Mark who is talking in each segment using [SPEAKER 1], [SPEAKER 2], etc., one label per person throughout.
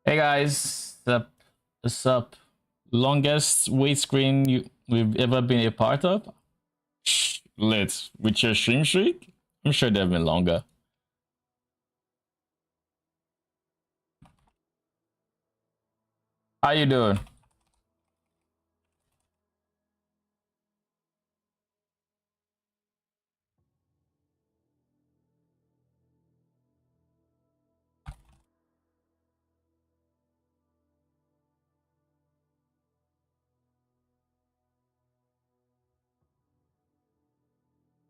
[SPEAKER 1] Hey guys, what's up? Longest wait screen we've ever been a part of? Let's with your stream streak? I'm sure they've been longer. How you doing?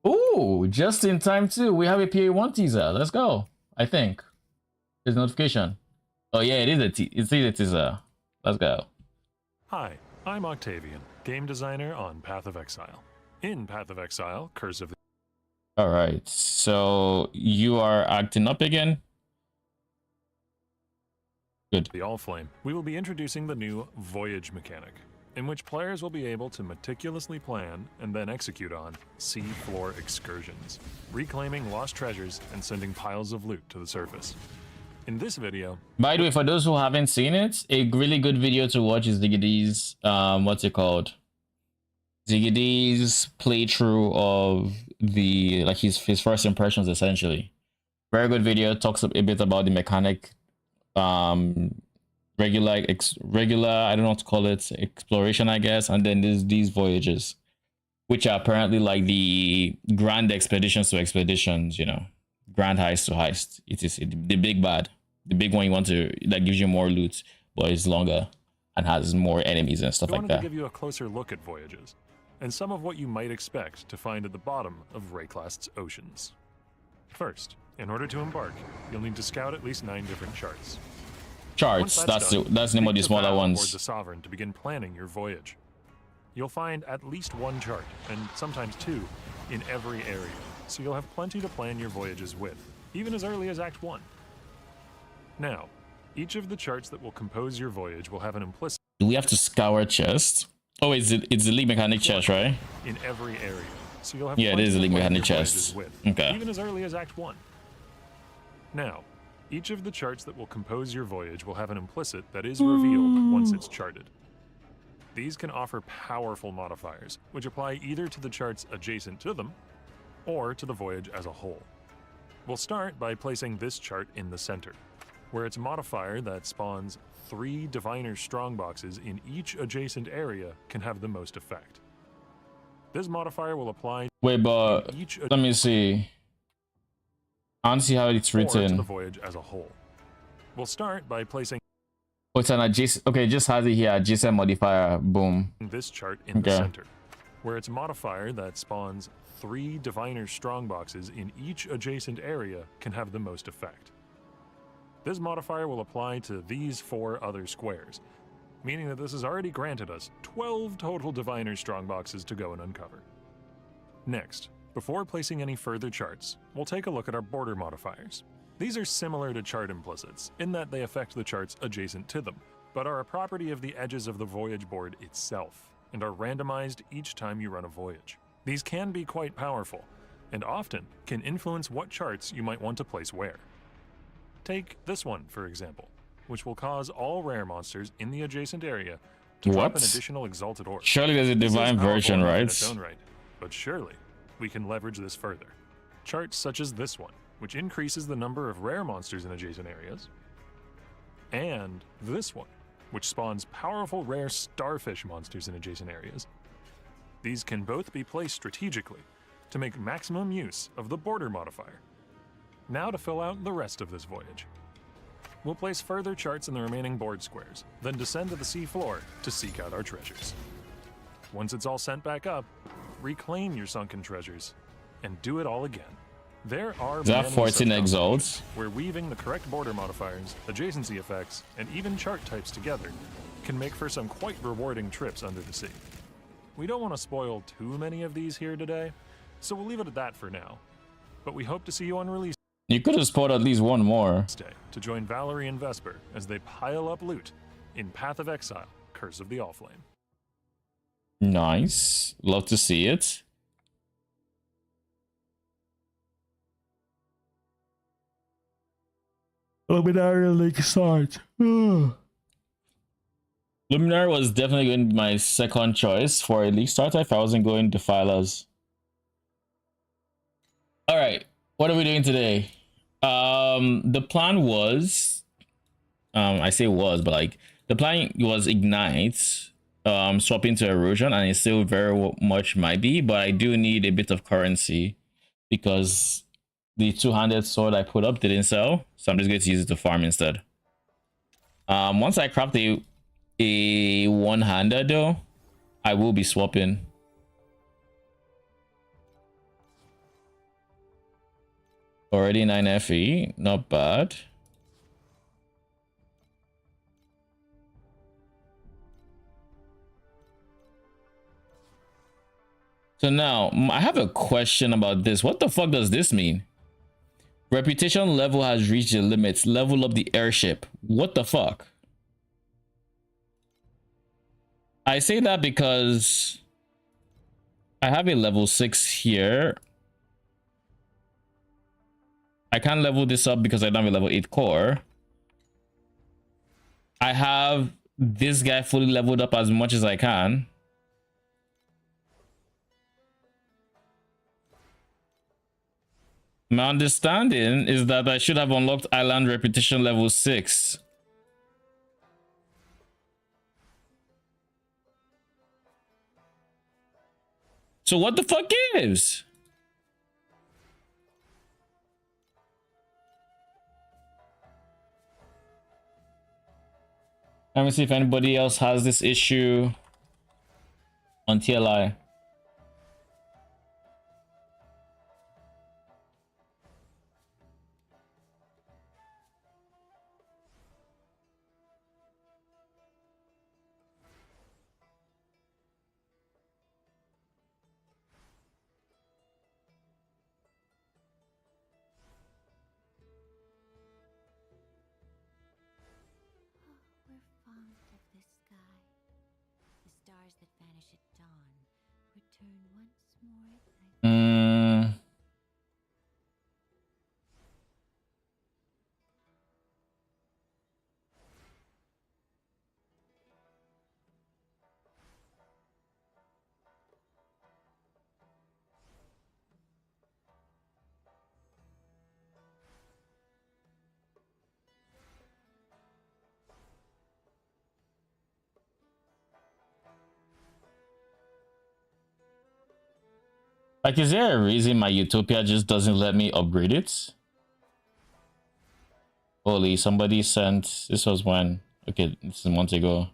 [SPEAKER 1] Ooh, just in time too. We have a PA1 teaser. Let's go. I think. There's notification. Oh yeah, it's a teaser. Let's go.
[SPEAKER 2] Hi, I'm Octavian, game designer on Path of Exile. In Path of Exile, Curse of the
[SPEAKER 1] Alright, so you are acting up again? Good.
[SPEAKER 2] Allflame, we will be introducing the new Voyage mechanic, in which players will be able to meticulously plan and then execute on sea floor excursions, reclaiming lost treasures and sending piles of loot to the surface. In this video,
[SPEAKER 1] By the way, for those who haven't seen it, a really good video to watch is Diggity's what's it called? Diggity's playthrough of the his first impressions essentially. Very good video, talks a bit about the mechanic, regular I don't know what to call it, exploration I guess, and then there's these voyages, which are apparently like the grand expeditions to expeditions, you know, grand heist to heist. It is the big bad, the big one you want to that gives you more loot, but it's longer and has more enemies and stuff
[SPEAKER 2] we
[SPEAKER 1] like
[SPEAKER 2] wanted
[SPEAKER 1] that.
[SPEAKER 2] to give you a closer look at voyages, and some of what you might expect to find at the bottom of Rayclast's oceans. First, in order to embark, you'll need to scout at least 9 different charts.
[SPEAKER 1] Charts, that's the name of the smaller ones.
[SPEAKER 2] The Sovereign to begin planning your voyage. You'll find at least 1 chart, and sometimes 2, in every area, so you'll have plenty to plan your voyages with, even as early as Act 1. Now, each of the charts that will compose your voyage will have an implicit...
[SPEAKER 1] Do we have to scour chest? Oh, it's the league mechanic chest, right?
[SPEAKER 2] In every area, so you'll have
[SPEAKER 1] yeah, it is a league mechanic chest. Okay.
[SPEAKER 2] Even as early as Act 1. Now, each of the charts that will compose your voyage will have an implicit that is revealed once it's charted. These can offer powerful modifiers, which apply either to the charts adjacent to them, or to the voyage as a whole. We'll start by placing this chart in the center, where its modifier that spawns 3 Diviner Strongboxes in each adjacent area can have the most effect. This modifier will apply...
[SPEAKER 1] Wait, but let me see. I don't see how it's written.
[SPEAKER 2] To the voyage as a whole. We'll start by placing...
[SPEAKER 1] Oh, it's an adjacent... Okay, just has it here. Adjacent modifier. Boom.
[SPEAKER 2] This chart in the center, where its modifier that spawns 3 Diviner Strongboxes in each adjacent area can have the most effect. This modifier will apply to these 4 other squares, meaning that this has already granted us 12 total Diviner Strongboxes to go and uncover. Next, before placing any further charts, we'll take a look at our border modifiers. These are similar to chart implicits, in that they affect the charts adjacent to them, but are a property of the edges of the voyage board itself, and are randomized each time you run a voyage. These can be quite powerful, and often can influence what charts you might want to place where. Take this one, for example, which will cause all rare monsters in the adjacent area to drop an additional exalted orb.
[SPEAKER 1] Surely there's a divine version, right?
[SPEAKER 2] In its own right, but surely we can leverage this further. Charts such as this one, which increases the number of rare monsters in adjacent areas, and this one, which spawns powerful rare starfish monsters in adjacent areas. These can both be placed strategically to make maximum use of the border modifier. Now to fill out the rest of this voyage. We'll place further charts in the remaining board squares, then descend to the sea floor to seek out our treasures. Once it's all sent back up, reclaim your sunken treasures, and do it all again. There are
[SPEAKER 1] many 14 exalts
[SPEAKER 2] where weaving the correct border modifiers, adjacency effects, and even chart types together can make for some quite rewarding trips under the sea. We don't want to spoil too many of these here today, so we'll leave it at that for now. But we hope to see you on release.
[SPEAKER 1] You could have spotted at least one more.
[SPEAKER 2] To join Valerie and Vesper as they pile up loot in Path of Exile, Curse of the Allflame.
[SPEAKER 1] Nice. Love to see it. Luminary Lake start. Luminary was definitely going to be my second choice for a league starter if I wasn't going Defilers. All right, what are we doing today? The plan was, I say was, but like the plan was Ignite, swap into Erosion, and it still very much might be, but I do need a bit of currency because the two-handed sword I put up didn't sell, so I'm just going to use it to farm instead. Once I craft a one-hander though, I will be swapping. Already 9 FE, not bad. So now I have a question about this. What the fuck does this mean? Reputation level has reached the limits. Level up the airship. What the fuck? I say that because I have a level 6 here. I can't level this up because I don't have a level 8 core. I have this guy fully leveled up as much as I can. My understanding is that I should have unlocked Island Reputation level 6. So what the fuck gives? Let me see if anybody else has this issue on TLI. Like, is there a reason my Utopia just doesn't let me upgrade it? Holy, somebody sent... This was when? Okay, this is a month ago.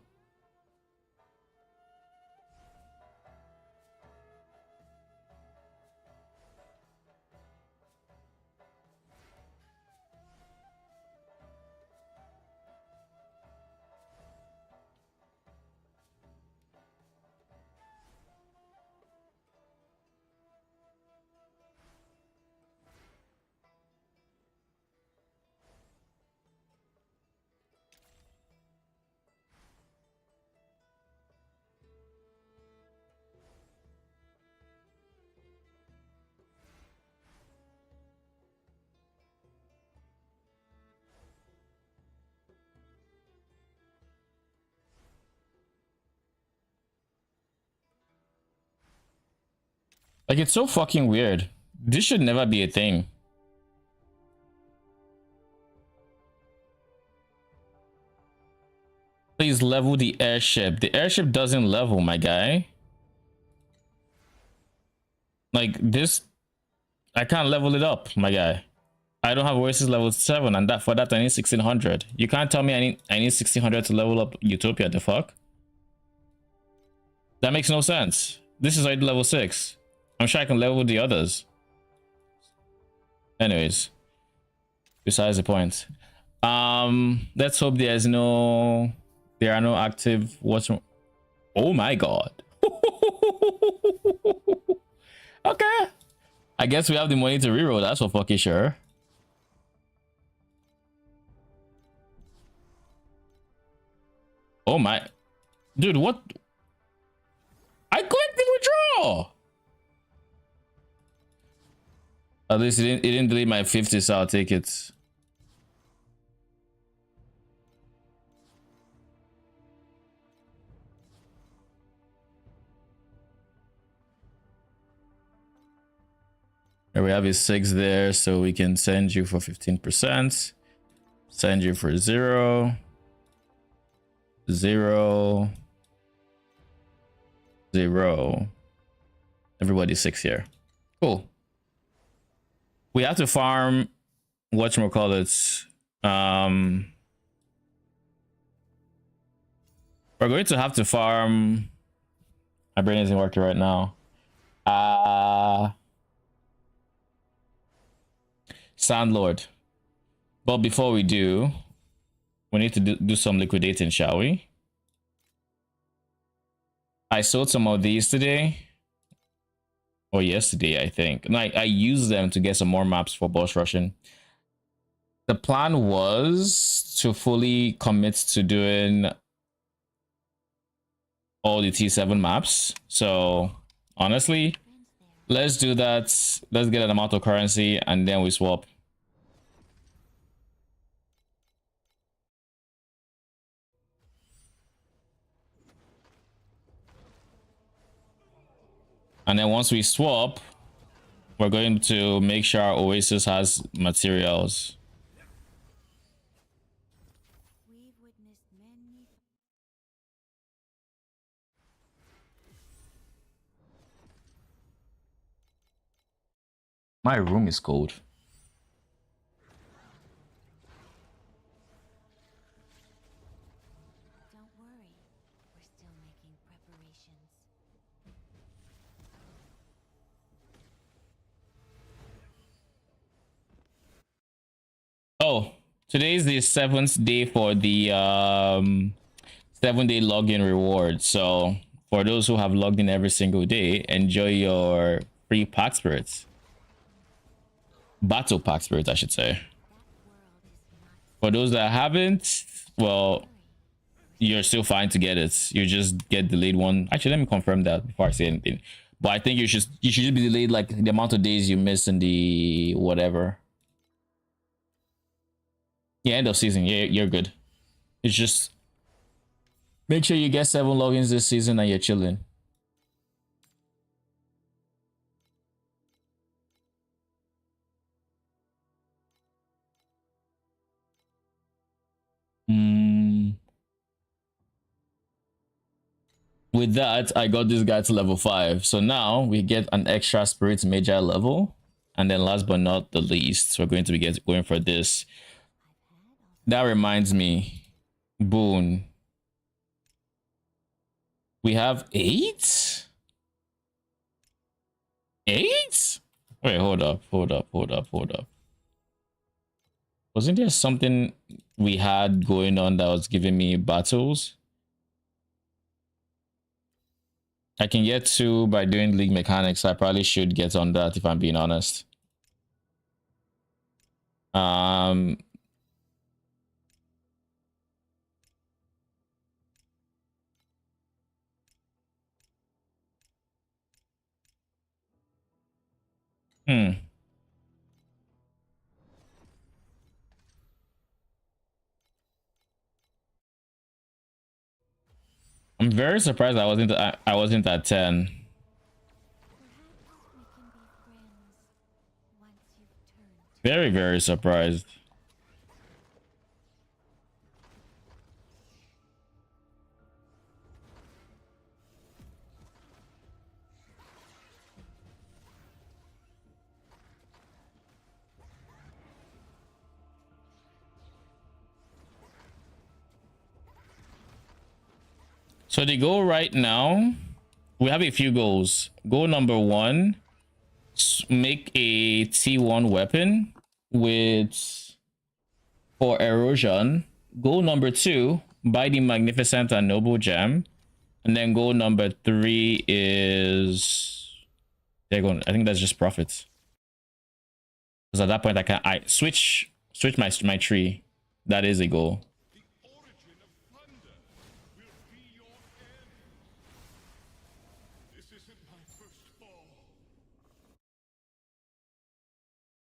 [SPEAKER 1] Like, it's so fucking weird. This should never be a thing. Please level the airship. The airship doesn't level, my guy. Like, this... I can't level it up, my guy. I don't have Oasis level 7, and that for that I need 1600. You can't tell me I need 1600 to level up Utopia, the fuck? That makes no sense. This is already level 6. I'm sure I can level the others. Anyways, besides the point. Let's hope there are no active what's wrong. Oh my god. Okay. I guess we have the money to reroll, that's for fucking sure. Oh my dude, what? I clicked the withdraw. At least it didn't delete my 50, so I'll take it. And we have a 6 there, so we can send you for 15%. Send you for 0, 0, 0. Everybody's 6 here. Cool. We have to farm whatchamacallit. We're going to have to farm. My brain isn't working right now. Sandlord. But before we do, we need to do some liquidating, shall we? I sold some of these today. Or yesterday, I think. And I used them to get some more maps for boss rushing. The plan was to fully commit to doing all the T7 maps. So honestly, let's do that. Let's get an amount of currency and then we swap. And then once we swap, we're going to make sure our Oasis has materials. My room is cold.
[SPEAKER 3] Don't worry, we're still making preparations.
[SPEAKER 1] Oh, today's the 7th day for the 7-day login reward. So for those who have logged in every single day, enjoy your free pack spirits. Battle pack spirits, I should say. For those that haven't, well, you're still fine to get it. You just get delayed one. Actually, let me confirm that before I say anything. But I think you should just be delayed like the amount of days you miss in the whatever. Yeah, end of season. Yeah, you're good. It's just make sure you get 7 logins this season and you're chilling. With that, I got this guy to level 5. So now we get an extra spirit major level. And then last but not the least, we're going to be going for this. That reminds me, Boon. We have 8? 8? Wait, hold up. Wasn't there something we had going on that was giving me battles? I can get 2 by doing league mechanics. I probably should get on that if I'm being honest. I'm very surprised I wasn't at 10. Very, very surprised. So the goal right now, we have a few goals. Goal number 1, make a T1 weapon for Erosion. Goal number 2, buy the Magnificent and Noble Gem. And then goal number 3 is I think that's just profits. Because at that point I switch my tree. That is a goal.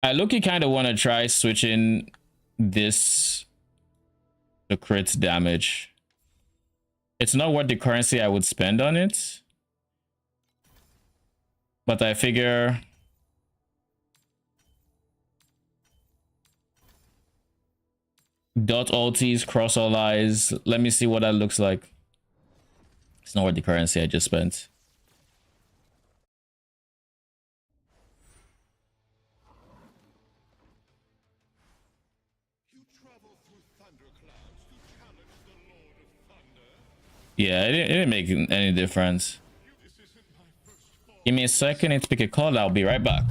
[SPEAKER 1] I look-y kind of want to try switching this to crit damage. It's not worth the currency I would spend on it. But I figure Dot alties, cross all eyes. Let me see what that looks like. It's not worth the currency I just spent. Yeah, it didn't make any difference. Give me a second, need to pick a call. I'll be right back.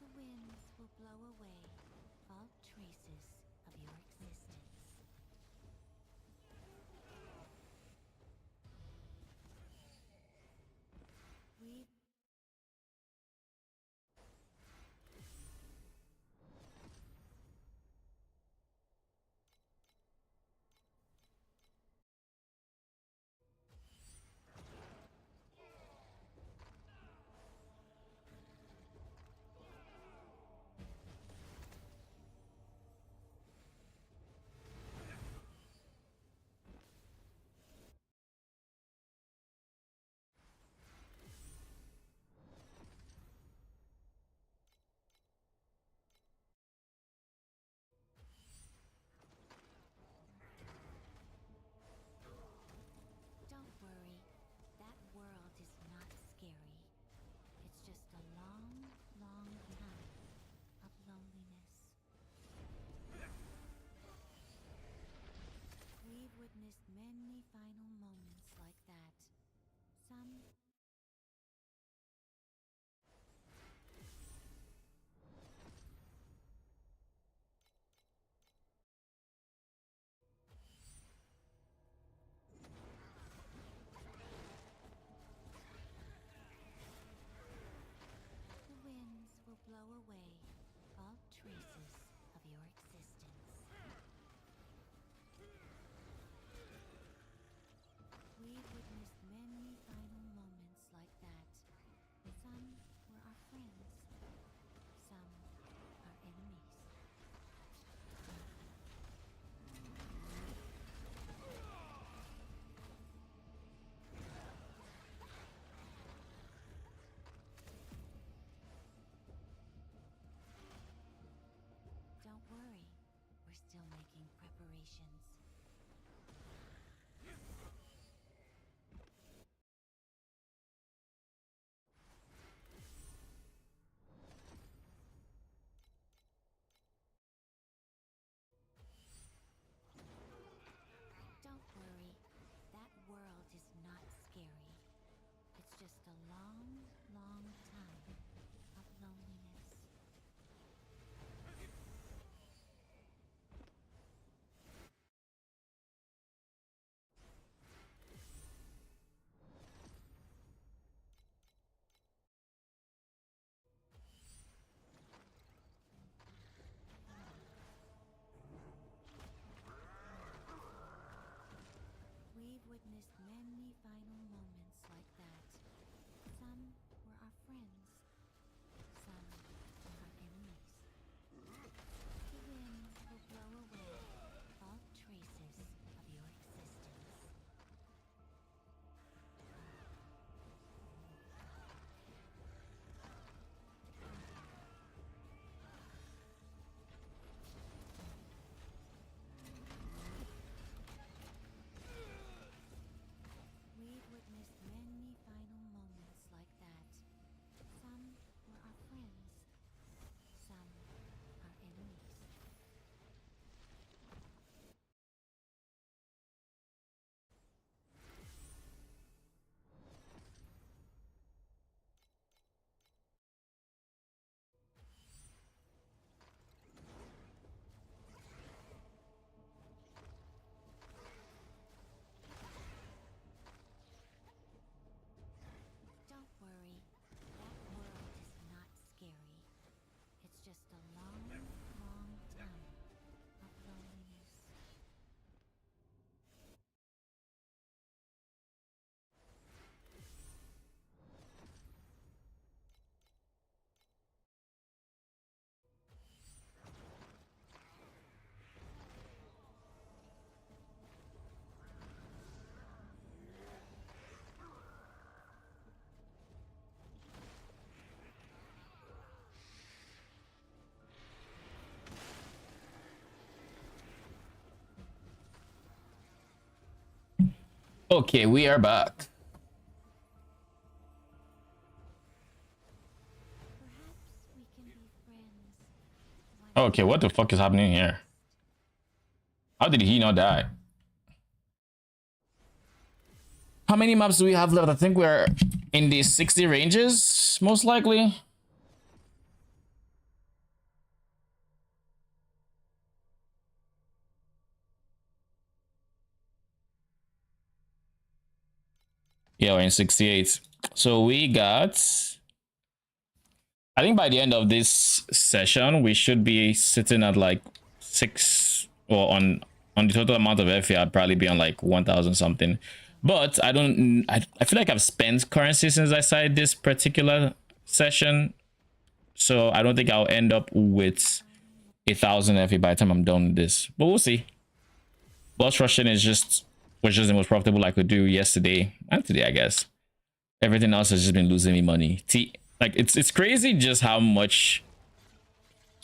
[SPEAKER 3] The winds will blow away all traces of your existence. We've witnessed many final moments like that. Some the winds will blow away all traces of your existence. We've witnessed many final moments like that. Some were our friends, some our enemies. Don't worry, we're still making preparations. Don't worry, that world is not scary. It's just a long, long time of loneliness. We've witnessed many final moments like that. Some were our friends, some our enemies. The winds will blow away all traces of your existence. We've witnessed many final moments like that. Some were our friends, some our enemies. Don't worry, that world is not scary. It's just a long, long time of loneliness.
[SPEAKER 1] Okay, we are back.
[SPEAKER 3] Perhaps we can be friends.
[SPEAKER 1] Okay, what the fuck is happening here? How did he not die? How many maps do we have left? I think we're in the 60 ranges, most likely. Yeah, we're in 68. So we got, I think by the end of this session, we should be sitting at like 6, or on the total amount of FA, I'd probably be on like 1,000 something. But I feel like I've spent currency since I started this particular session. So I don't think I'll end up with 1,000 FA by the time I'm done with this. But we'll see. Boss rushing was just the most profitable I could do yesterday and today, I guess. Everything else has just been losing me money. Like it's crazy just how much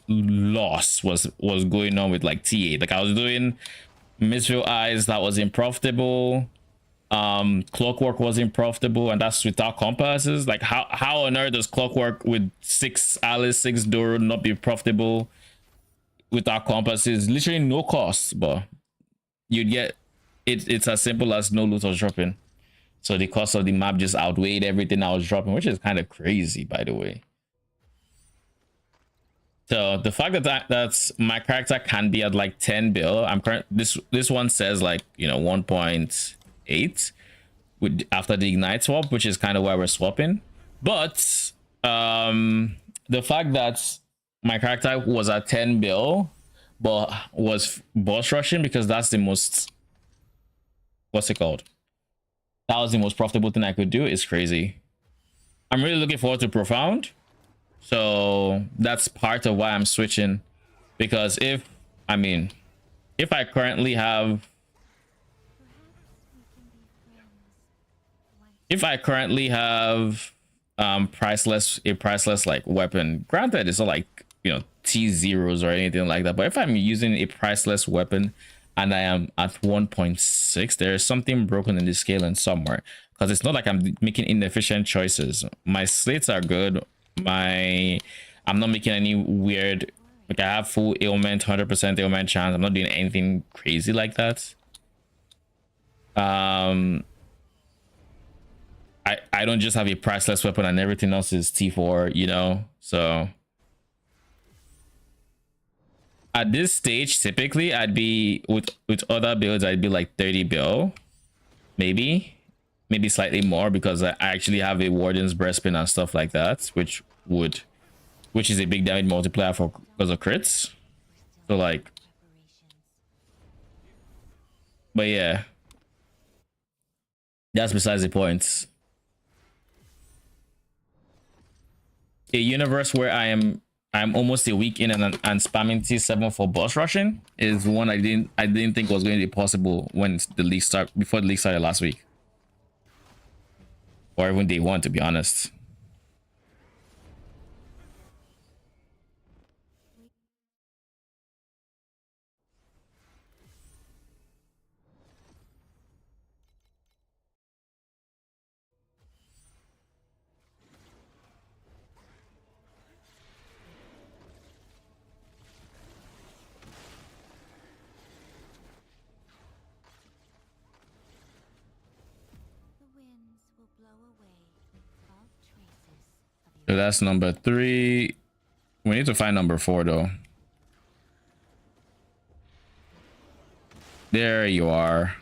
[SPEAKER 1] loss was going on with like T8. Like I was doing Mistville Eyes, that was unprofitable. Clockwork was unprofitable, and that's without compasses. Like how on earth does Clockwork with 6 Alice, 6 Doro not be profitable without compasses? Literally no cost, but you'd get it's as simple as no loot was dropping. So the cost of the map just outweighed everything I was dropping, which is kind of crazy, by the way. So the fact that that's my character can be at like 10 bill. I'm current this one says like 1.8 with after the ignite swap, which is kind of why we're swapping. But the fact that my character was at 10 bill but was boss rushing, because that's the most, what's it called? That was the most profitable thing I could do, is crazy. I'm really looking forward to Profound. So that's part of why I'm switching, because if I currently have priceless like weapon, granted it's not like T0s or anything like that, but if I'm using a priceless weapon and I am at 1.6, there is something broken in the scaling somewhere, because it's not like I'm making inefficient choices. My slates are good. I'm not making any weird, like I have full ailment, 100% ailment chance. I'm not doing anything crazy like that. I don't just have a priceless weapon and everything else is T4, so at this stage typically I'd be with other builds, I'd be like 30 bill, maybe slightly more, because I actually have a Warden's Breastpin and stuff like that, which is a big damage multiplier because of crits. So like, but yeah, that's besides the point. A universe where I'm almost a week in and spamming T7 for boss rushing is one I didn't think was going to be possible when before the league started last week. Or even day one, to be honest. So that's number 3. We need to find number 4 though. There you are.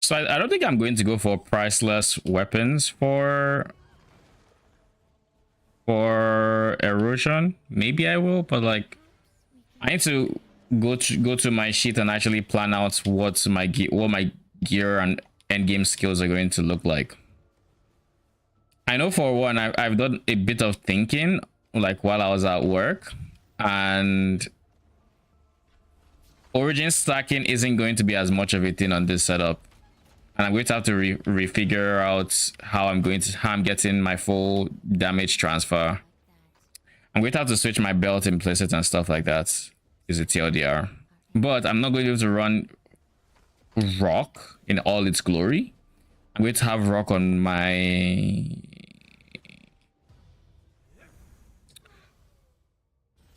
[SPEAKER 1] So I don't think I'm going to go for priceless weapons for Erosion. Maybe I will, but like I need to go to my sheet and actually plan out what my gear and end game skills are going to look like. I know for one, I've done a bit of thinking like while I was at work, and Origin stacking isn't going to be as much of a thing on this setup. And I'm going to have to refigure out how I'm getting my full damage transfer. I'm going to have to switch my belt implicit and stuff like that. Is a TLDR. But I'm not going to be able to run Rock in all its glory. I'm going to have Rock on my...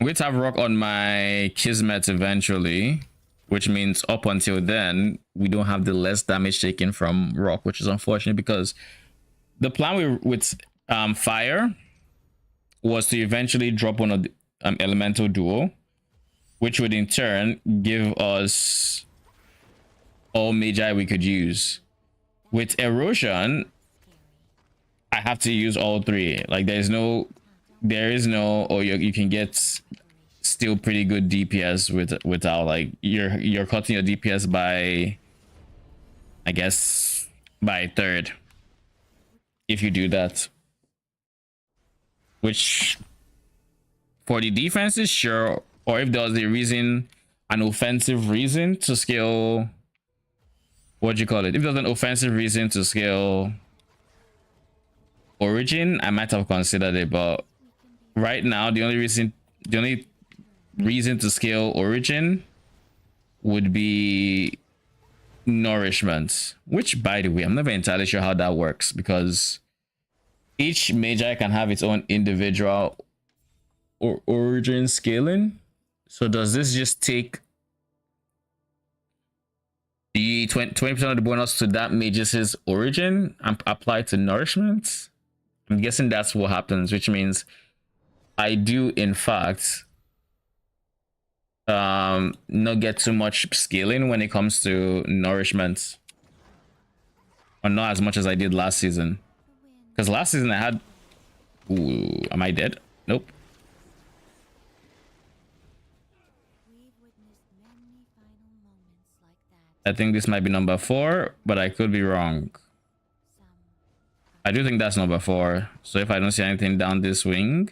[SPEAKER 1] I'm going to have Rock on my Kismet eventually. Which means up until then, we don't have the less damage taken from Rock, which is unfortunate, because the plan with Fire was to eventually drop one of the Elemental Duo, which would in turn give us all Magi we could use. With Erosion, I have to use all 3. Like there is no, or you can get still pretty good DPS without like you're cutting your DPS by, I guess, by 1/3 if you do that. which for the defenses, sure. Or if there was a reason, an offensive reason to scale, what do you call it? If there's an offensive reason to scale Origin, I might have considered it, but right now the only reason to scale Origin would be Nourishment, which, by the way, I'm never entirely sure how that works, because each magi can have its own individual or origin scaling. So does this just take the 20% of the bonus to that mage's origin and apply to Nourishment? I'm guessing that's what happens, which means I do in fact not get too much scaling when it comes to Nourishment, or not as much as I did last season, because last season I had, ooh, am I dead? Nope. I think this might be number 4, but I could be wrong. I do think that's number 4. So if I don't see anything down this wing,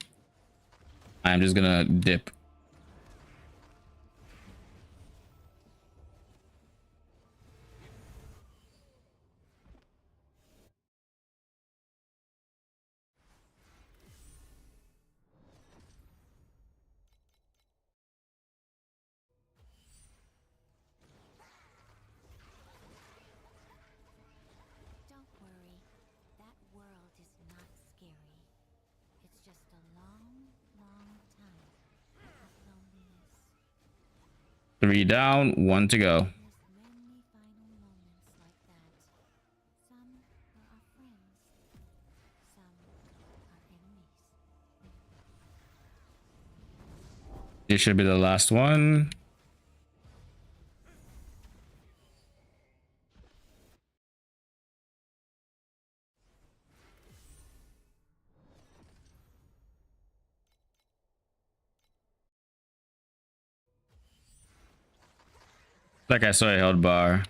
[SPEAKER 1] I'm just gonna dip.
[SPEAKER 3] Don't worry. That world is not scary. It's just a long, long time of loneliness.
[SPEAKER 1] 3 down, 1 to go.
[SPEAKER 3] Many final moments like that. Some are our friends. Some are enemies.
[SPEAKER 1] This should be the last one. Like I saw a held bar.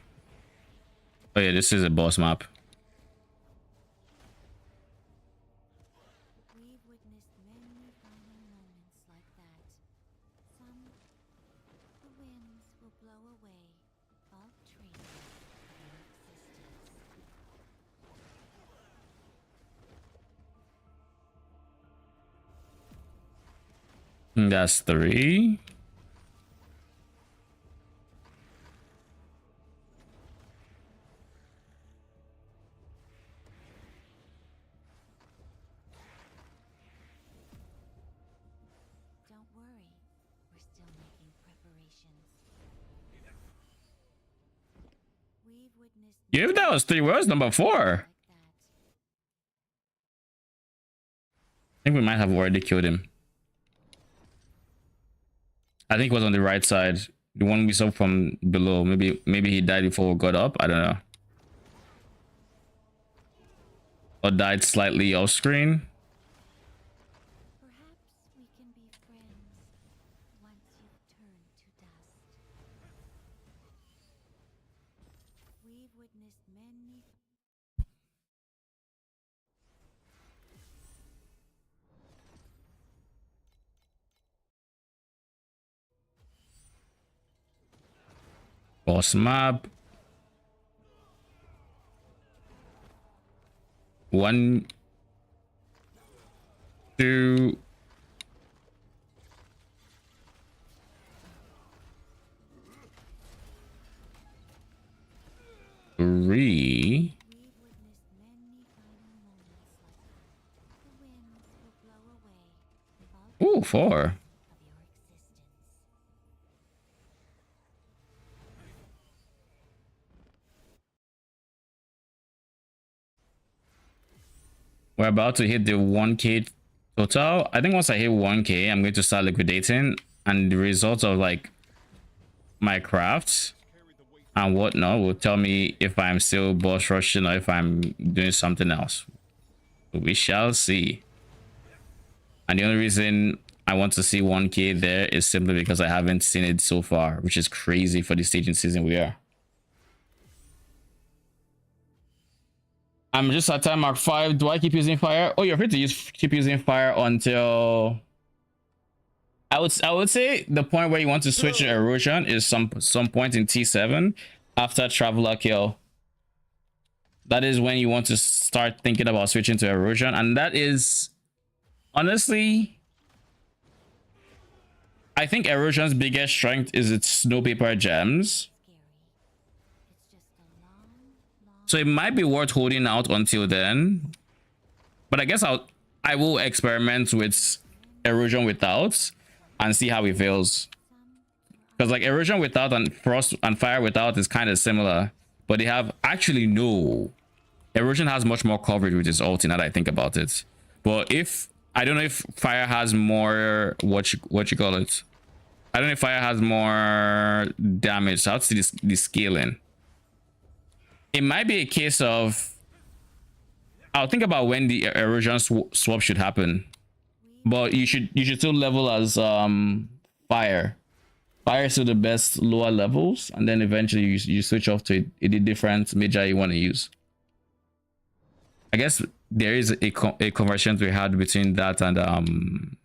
[SPEAKER 1] Oh yeah, this is a boss map.
[SPEAKER 3] We've witnessed many final moments like that. Some, the winds will blow away all traces of your existence.
[SPEAKER 1] That's 3.
[SPEAKER 3] Don't worry, we're still making preparations. We've witnessed
[SPEAKER 1] If that was 3, where's number 4?
[SPEAKER 3] like that.
[SPEAKER 1] I think we might have already killed him. I think it was on the right side. The one we saw from below. Maybe he died before we got up. I don't know. Or died slightly off screen.
[SPEAKER 3] Perhaps we can be friends once you've turned to dust. We've witnessed many
[SPEAKER 1] Boss map. 1, 2. Three.
[SPEAKER 3] We've witnessed many final moments like that. The winds will blow away all
[SPEAKER 1] Ooh, 4.
[SPEAKER 3] of your existence.
[SPEAKER 1] We're about to hit the 1k total. I think once I hit 1k, I'm going to start liquidating, and the results of like my crafts and whatnot will tell me if I'm still boss rushing or if I'm doing something else. We shall see. And the only reason I want to see 1k there is simply because I haven't seen it so far, which is crazy for the staging season we are. I'm just at time mark 5. Do I keep using fire? Oh, you're free to keep using fire until I would say the point where you want to switch to erosion is some point in T7 after Traveler kill. That is when you want to start thinking about switching to erosion, and that is honestly, I think erosion's biggest strength is its snow paper gems. So it might be worth holding out until then. But I guess I will experiment with erosion without and see how it feels. Because like erosion without and frost and fire without is kind of similar. But they have actually no. Erosion has much more coverage with its ulti now that I think about it. But if I don't know if fire has more what you call it. I don't know if fire has more damage. So I have to see the scaling. It might be a case of I'll think about when the erosion swap should happen. But you should still level as fire. Fire is still the best lower levels, and then eventually you switch off to a different major you want to use. I guess there is a conversion we had between that and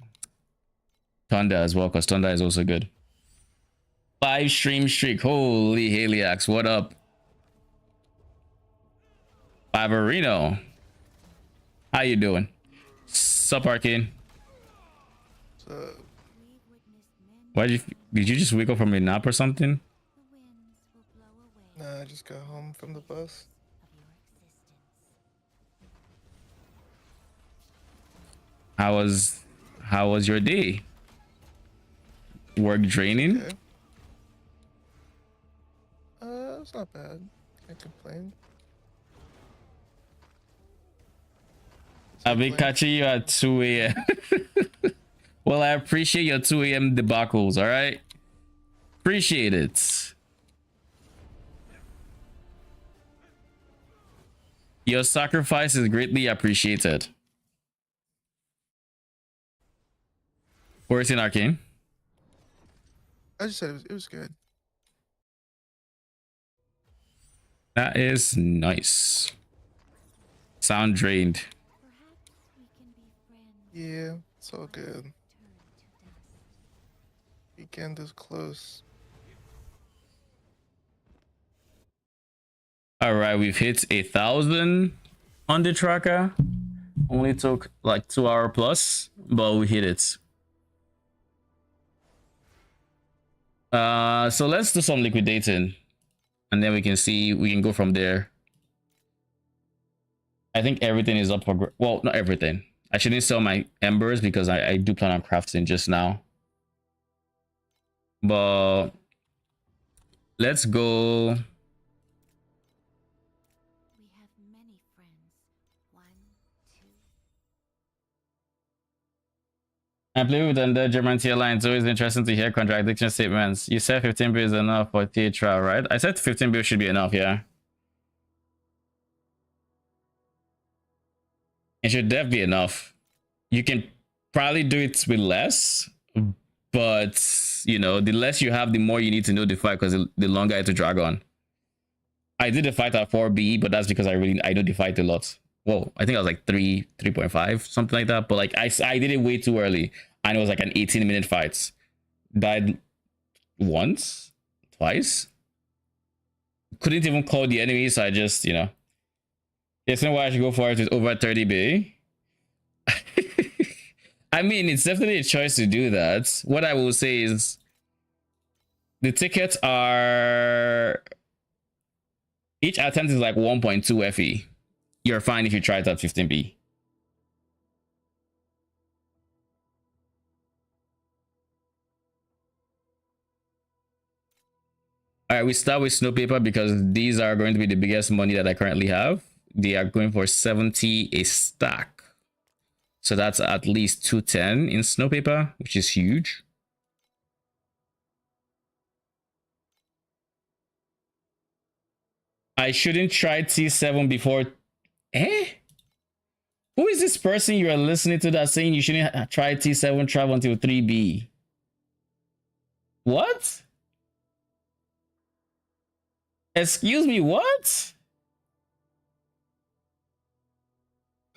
[SPEAKER 1] Thunder as well, because Thunder is also good. 5 stream streak. Holy Heliax, what up? Favorino. How you doing? Sup, Arcane? Why did you just wake up from a nap or something?
[SPEAKER 4] Nah, I just got home from the bus.
[SPEAKER 1] How was your day? Work draining?
[SPEAKER 4] Okay. It's not bad. Can't complain.
[SPEAKER 1] I'll be catching you at 2 a.m. Well, I appreciate your 2 a.m. debacles, all right? Appreciate it. Your sacrifice is greatly appreciated. Where's in Arcane?
[SPEAKER 4] I just said it was good.
[SPEAKER 1] That is nice. Sound drained.
[SPEAKER 4] Yeah, it's all good. Weekend is close.
[SPEAKER 1] All right, we've hit 1,000 on the tracker. Only took like 2 hours plus, but we hit it. So let's do some liquidating, and then we can go from there. I think everything is up for well, not everything. I shouldn't sell my embers because I do plan on crafting just now. But let's go.
[SPEAKER 3] We have many friends. 1, 2.
[SPEAKER 1] I play with the German tier line. It's always interesting to hear contradiction statements. You said 15 bills is enough for tier trial, right? I said 15 bills should be enough, yeah. It should definitely be enough. You can probably do it with less, but you know, the less you have, the more you need to know the fight, because the longer it to drag on. I did the fight at 4B, but that's because I know the fight a lot. Whoa, I think I was like 3.5, something like that. But like I did it way too early, and it was like an 18-minute fight. Died once, twice. Couldn't even call the enemy, so I just, you know. There's no way I should go for it with over 30B. I mean, it's definitely a choice to do that. What I will say is the tickets are, each attempt is like 1.2 FE. You're fine if you try it at 15B. All right, we start with Snow Paper because these are going to be the biggest money that I currently have. They are going for 70 a stack. So that's at least 210 in Snow Paper, which is huge. I shouldn't try T7 before. Eh? Who is this person you are listening to that's saying you shouldn't try T7 travel until 3B? What? Excuse me, what?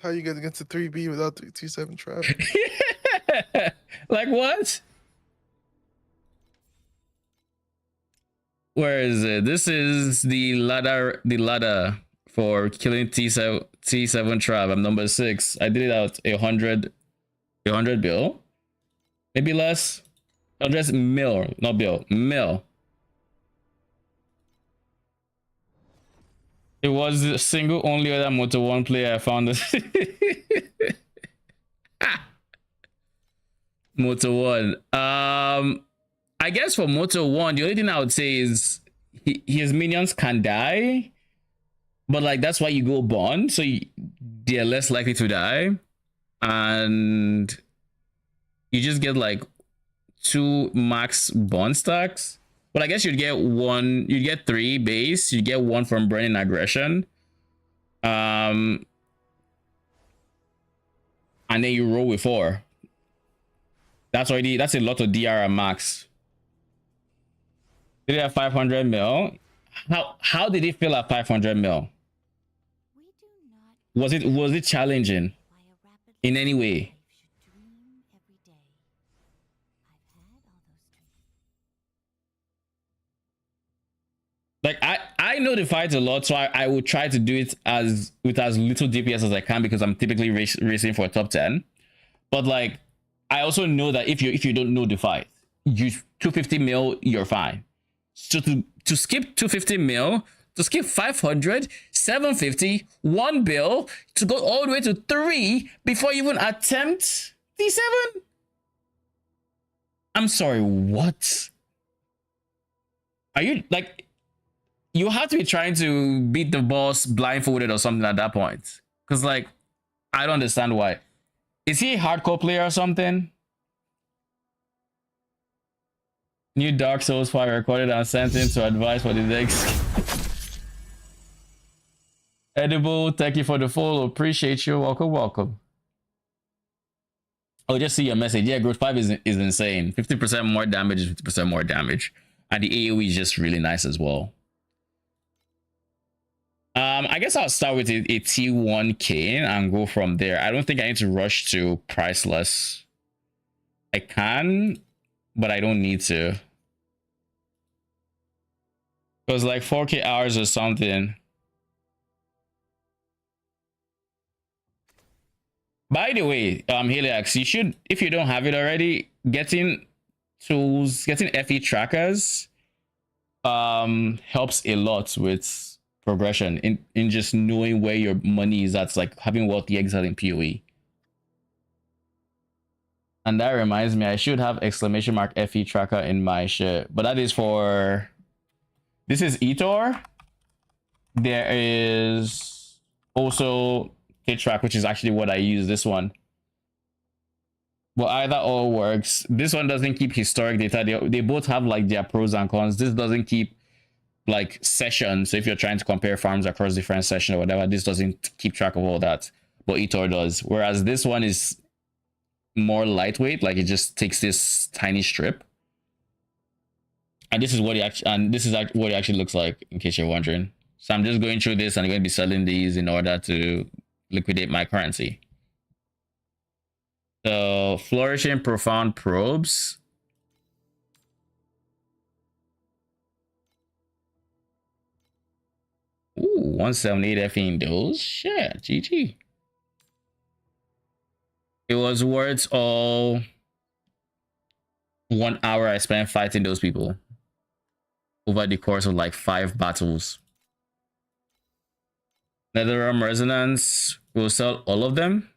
[SPEAKER 4] How you get against a 3B without 3T7 trap?
[SPEAKER 1] Like what? Where is it? This is the ladder for killing T7 trap. I'm number 6. I did it out 100 bill. Maybe less. 100 mil, not bill, mil. It was the single only other Moto 1 player I found. Moto 1. I guess for Moto 1, the only thing I would say is his minions can die. But like that's why you go bond, so they're less likely to die. And you just get like 2 max bond stacks. But I guess you'd get 3 base, you get 1 from burning aggression. And then you roll with 4. That's a lot of DR and max. Did it have 500 mil? How did it feel at 500 mil? Was it challenging in any way? Like I know the fight a lot, so I would try to do it with as little DPS as I can because I'm typically racing for a top 10. But like I also know that if you don't know the fight, you 250 mil, you're fine. So to skip 250 mil, to skip 500, 750, 1 bill, to go all the way to 3 before you even attempt D7? I'm sorry, what? Are you like, you have to be trying to beat the boss blindfolded or something at that point. Because like, I don't understand why. Is he a hardcore player or something? New Dark Souls file recorded and sent in to advice for the next. Edible, thank you for the follow. Appreciate you. Welcome. Oh, just see your message. Yeah, growth 5 is insane. 50% more damage is 50% more damage. And the AoE is just really nice as well. I guess I'll start with a T1 Kane and go from there. I don't think I need to rush to priceless. I can, but I don't need to. It was like 4K hours or something. By the way, Heliax, you should, if you don't have it already, getting tools, getting FE trackers helps a lot with progression in just knowing where your money is. That's like having wealthy exile in PoE. And that reminds me, I should have exclamation mark FE tracker in my shit, but that is for, this is Etor. There is also K-Track, which is actually what I use, this one. Well, either or works. This one doesn't keep historic data. They both have like their pros and cons. This doesn't keep like sessions. So if you're trying to compare farms across different sessions or whatever, this doesn't keep track of all that. But Etor does. Whereas this one is more lightweight. Like it just takes this tiny strip. And this is what it actually looks like, in case you're wondering. So I'm just going through this and I'm going to be selling these in order to liquidate my currency. So flourishing profound probes. Ooh, 178 FE in those. Shit, GG. It was worth all 1 hour I spent fighting those people over the course of like 5 battles. Netherrealm Resonance, we'll sell all of them.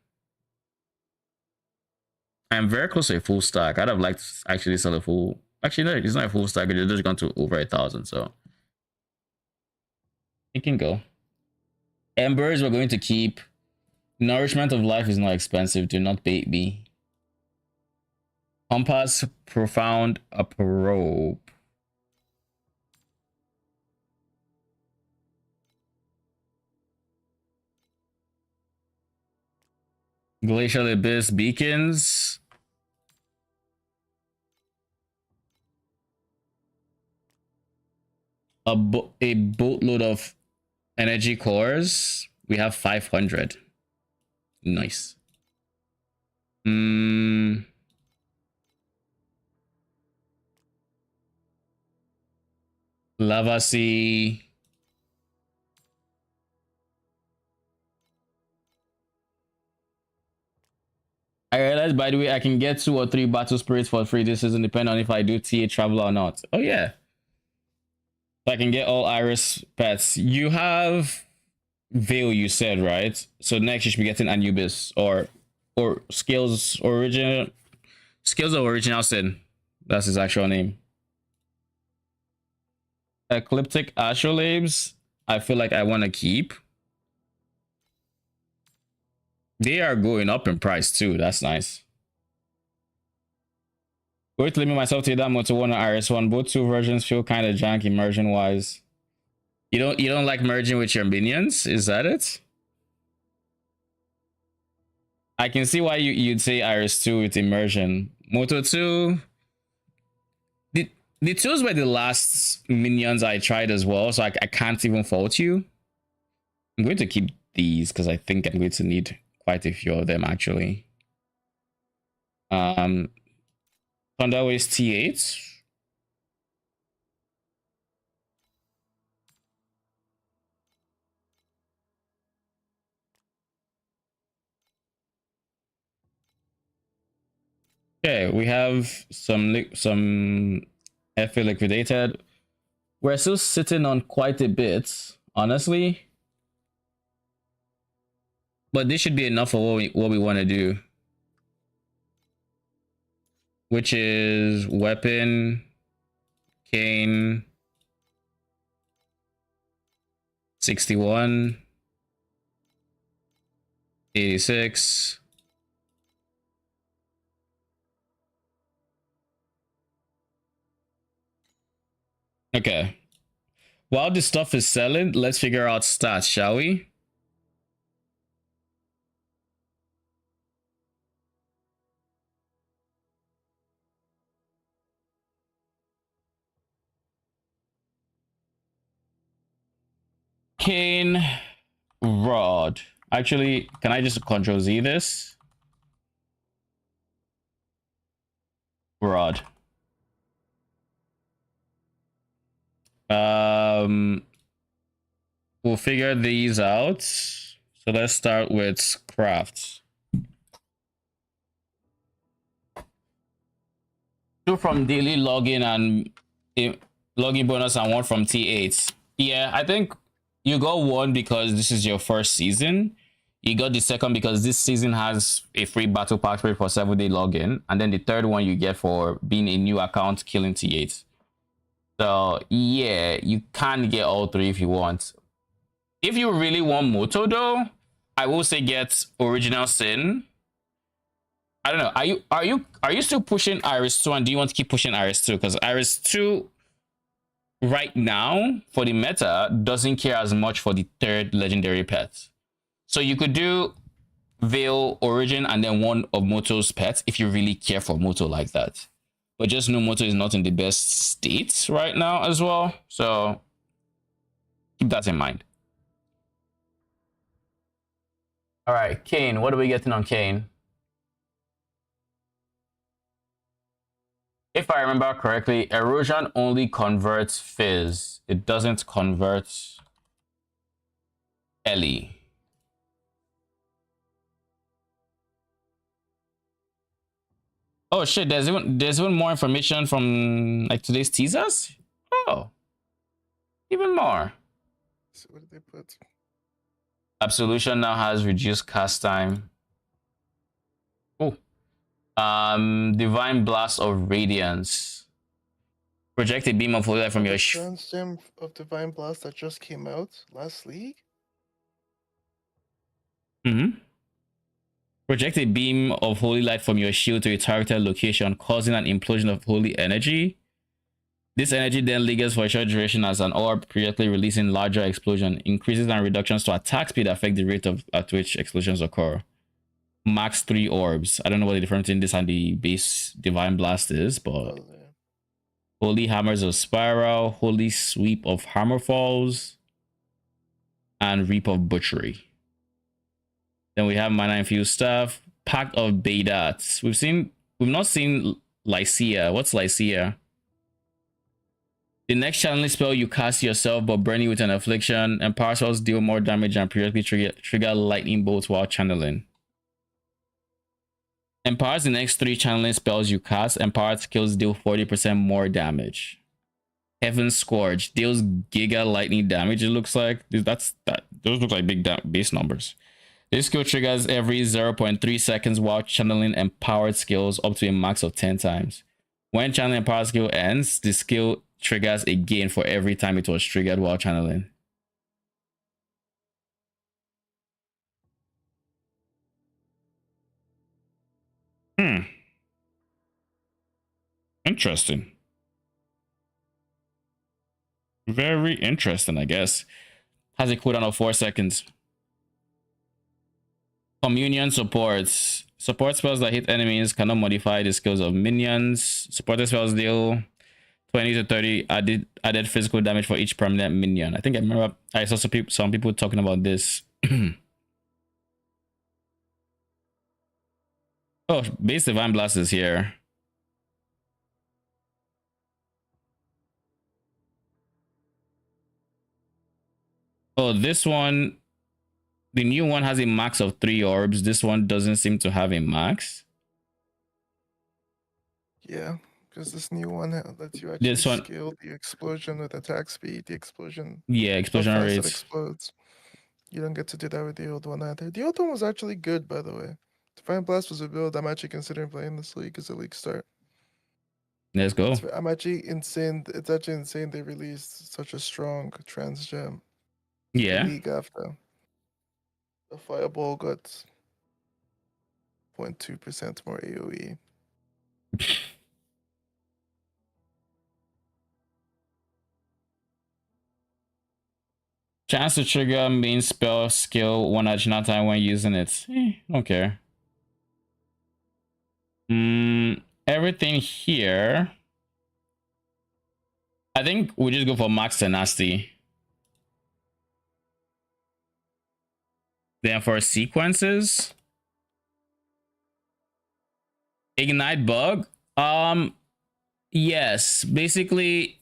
[SPEAKER 1] I'm very close to a full stack. I'd have liked to actually sell a full. Actually, no, it's not a full stack. It's just gone to over 1,000. So it can go. Embers we're going to keep. Nourishment of Life is not expensive. Do not bait me. Compass Profound a probe. Glacial Abyss Beacons. A boatload of energy cores. We have 500. Nice. Hmm. Lava Sea. I realized, by the way, I can get 2 or 3 battle spirits for free. This doesn't depend on if I do TA travel or not. Oh yeah. So I can get all Iris pets. You have Veil, you said, right? So next you should be getting Anubis or Scales of Original Sin. That's his actual name. Ecliptic Astrolabes, I feel like I want to keep. They are going up in price too. That's nice. Going to limit myself to that Moto 1 and Iris 1. Both 2 versions feel kind of janky immersion wise. You don't like merging with your minions? Is that it? I can see why you'd say Iris 2 with immersion. Moto 2. The 2s were the last minions I tried as well, so I can't even fault you. I'm going to keep these because I think I'm going to need quite a few of them actually. Thunderways T8. Okay, we have some FA liquidated. We're still sitting on quite a bit, honestly. But this should be enough for what we want to do. Which is weapon, cane, 61, 86. Okay. While this stuff is selling, let's figure out stats, shall we? Cane, rod. Actually, can I just Control Z this? Rod. We'll figure these out. So let's start with crafts. 2 from daily login and login bonus and 1 from T8. Yeah, I think you got 1 because this is your first season. You got the second because this season has a free battle pack for 7-day login. And then the third one you get for being a new account killing T8. So yeah, you can get all 3 if you want. If you really want Moto though, I will say get Original Sin. I don't know. Are you still pushing Iris 2 and do you want to keep pushing Iris 2? Because Iris 2 right now for the meta doesn't care as much for the 3rd legendary pet. So you could do Veil, Origin, and then 1 of Moto's pets if you really care for Moto like that. But just know Moto is not in the best state right now as well. So keep that in mind. All right, Kane, what are we getting on Kane? If I remember correctly, Erosion only converts Fizz. It doesn't convert Ellie. Oh shit, there's even more information from like today's teasers? Oh. Even more.
[SPEAKER 4] So what did they put?
[SPEAKER 1] Absolution now has reduced cast time. Oh. Divine Blast of Radiance. Project a beam of holy light from your
[SPEAKER 4] Transgem of Divine Blast that just came out last league?
[SPEAKER 1] Project a beam of holy light from your shield to a targeted location, causing an implosion of holy energy. This energy then lingers for a short duration as an orb, periodically releasing larger explosion. Increases and reductions to attack speed affect the rate at which explosions occur. Max 3 orbs. I don't know what the difference between this and the base Divine Blast is, but Holy Hammers of Spiral, Holy Sweep of Hammerfalls, and Reap of Butchery. Then we have mana infused stuff. Pact of Beidats. We've not seen Lycia. What's Lycia? The next channeling spell you cast yourself but burning with an affliction, and power spells deal more damage and periodically trigger lightning bolts while channeling. Empowers the next 3 channeling spells you cast. Empowered skills deal 40% more damage. Heaven Scourge deals giga lightning damage. It looks like those look like big base numbers. This skill triggers every 0.3 seconds while channeling empowered skills up to a max of 10 times. When channeling empowered skill ends, the skill triggers again for every time it was triggered while channeling. Interesting. Very interesting, I guess. Has a cooldown of 4 seconds. Communion supports. Support spells that hit enemies cannot modify the skills of minions. Supported spells deal 20 to 30 added physical damage for each permanent minion. I think I remember I saw some people talking about this. Oh, base Divine Blast is here. Oh, this one, the new one has a max of 3 orbs. This one doesn't seem to have a max.
[SPEAKER 4] Yeah, because this new one lets you actually scale the explosion with attack speed. The explosion.
[SPEAKER 1] Yeah, explosion
[SPEAKER 4] how fast
[SPEAKER 1] rates.
[SPEAKER 4] it explodes. You don't get to do that with the old one either. The old one was actually good, by the way. Divine Blast was a build I'm actually considering playing this league as a league start.
[SPEAKER 1] Let's go.
[SPEAKER 4] I'm actually insane. It's actually insane they released such a strong trans gem.
[SPEAKER 1] Yeah.
[SPEAKER 4] The league after. The Fireball got 0.2% more AoE.
[SPEAKER 1] Chance to trigger main spell skill one additional time when using it. Don't care. Everything here. I think we just go for max tenacity. Then for sequences, ignite bug. Yes, basically,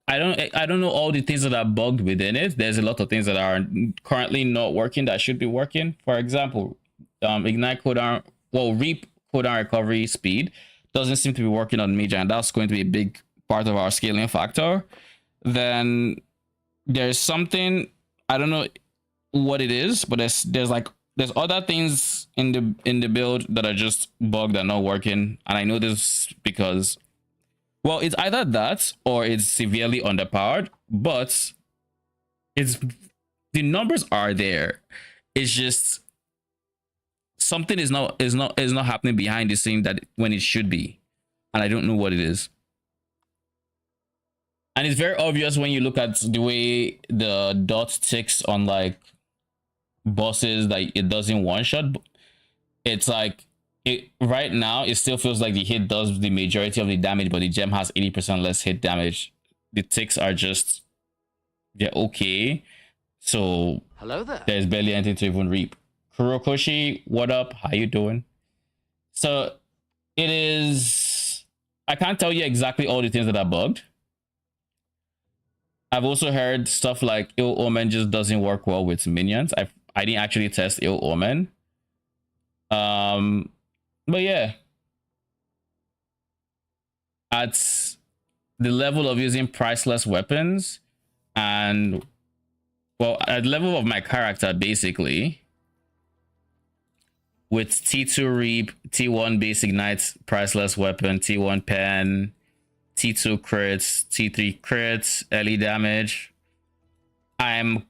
[SPEAKER 1] I don't know all the things that are bugged within it. There's a lot of things that are currently not working that should be working. For example, ignite cooldown, reap cooldown recovery speed doesn't seem to be working on Major, and that's going to be a big part of our scaling factor. Then there's something, I don't know what it is, but there's other things in the build that are just bugged and not working. And I know this because, well, it's either that or it's severely underpowered, but the numbers are there. It's just something is not happening behind the scene that when it should be, and I don't know what it is. And it's very obvious when you look at the way the dot ticks on like bosses, like it doesn't one shot. It's like right now it still feels like the hit does the majority of the damage, but the gem has 80% less hit damage. The ticks are just, they're okay. So
[SPEAKER 5] hello there.
[SPEAKER 1] There's barely anything to even reap. Kurokoshi, what up? How you doing? So it is, I can't tell you exactly all the things that are bugged. I've also heard stuff like Ill Omen just doesn't work well with minions. I didn't actually test Ill Omen. But yeah. At the level of using priceless weapons and, well, at the level of my character, basically, with T2 Reap, T1 Base Ignite, priceless weapon, T1 Pen, T2 crits, T3 crits, early damage. I'm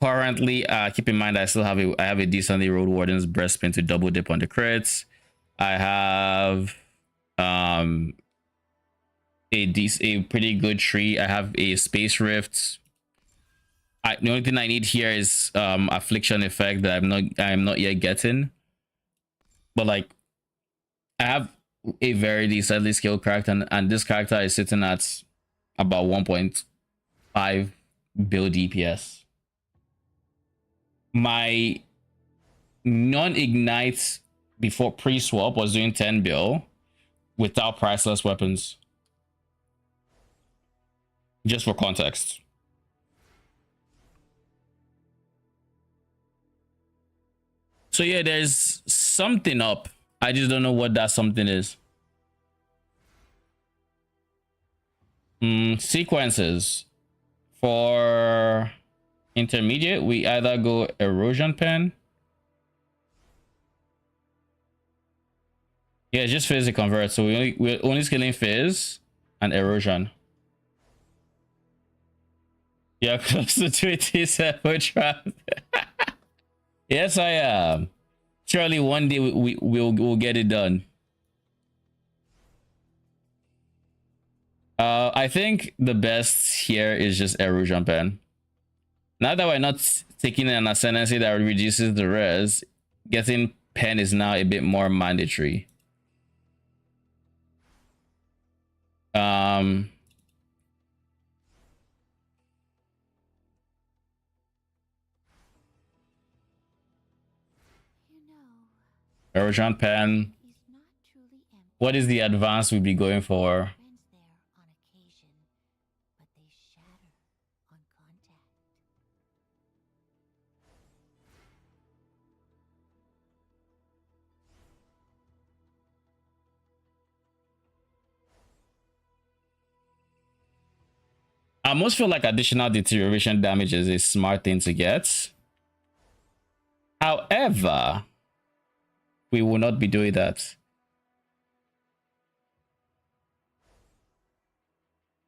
[SPEAKER 1] currently, keep in mind I have a decently rolled Warden's Breastpin to double dip on the crits. I have a pretty good tree. I have a Space Rift. The only thing I need here is Affliction effect that I'm not yet getting. But like, I have a very decently skilled character, and this character is sitting at about 1.5 build DPS. My non-ignite before pre-swap was doing 10 bill without priceless weapons. Just for context. So yeah, there's something up. I just don't know what that something is. Sequences. For intermediate, we either go Erosion Pen. Yeah, it's just Fizz to convert. So we're only scaling Fizz and Erosion. Yeah, close to 27 trap. Yes, I am. Surely one day we'll get it done. I think the best here is just Erosion Pen. Now that we're not taking an ascendancy that reduces the res, getting pen is now a bit more mandatory.
[SPEAKER 3] You know,
[SPEAKER 1] Erosion Pen.
[SPEAKER 3] he's not truly empty.
[SPEAKER 1] What is the advance we'd be going for?
[SPEAKER 3] Friends there on occasion, but they shatter on contact.
[SPEAKER 1] I almost feel like additional deterioration damage is a smart thing to get. However, we will not be doing that.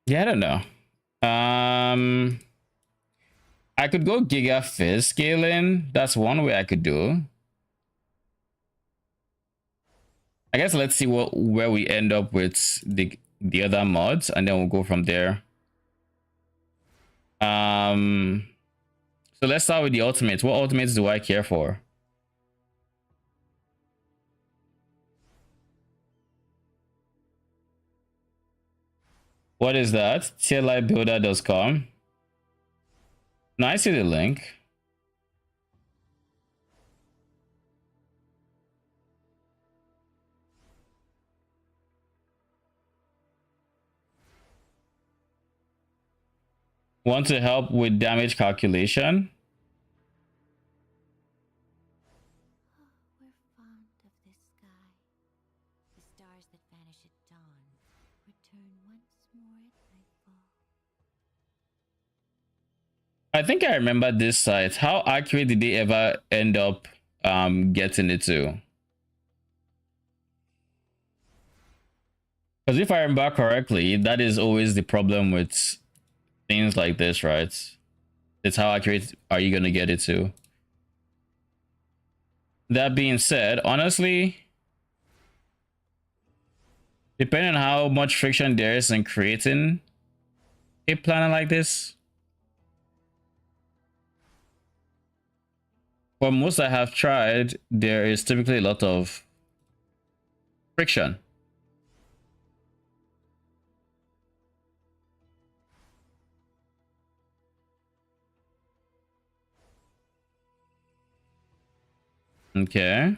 [SPEAKER 1] Yeah, I don't know. I could go Giga Fizz scaling. That's one way I could do. I guess let's see where we end up with the other mods, and then we'll go from there. So let's start with the ultimates. What ultimates do I care for? What is that? Torchlightbuilder.com. No, I see the link. Want to help with damage calculation?
[SPEAKER 3] We're fond of this sky. The stars that vanish at dawn return once more at nightfall.
[SPEAKER 1] I think I remember this site. How accurate did they ever end up getting it to? Because if I remember correctly, that is always the problem with things like this, right? It's how accurate are you going to get it to? That being said, honestly, depending on how much friction there is in creating a planner like this, for most I have tried, there is typically a lot of friction. Okay.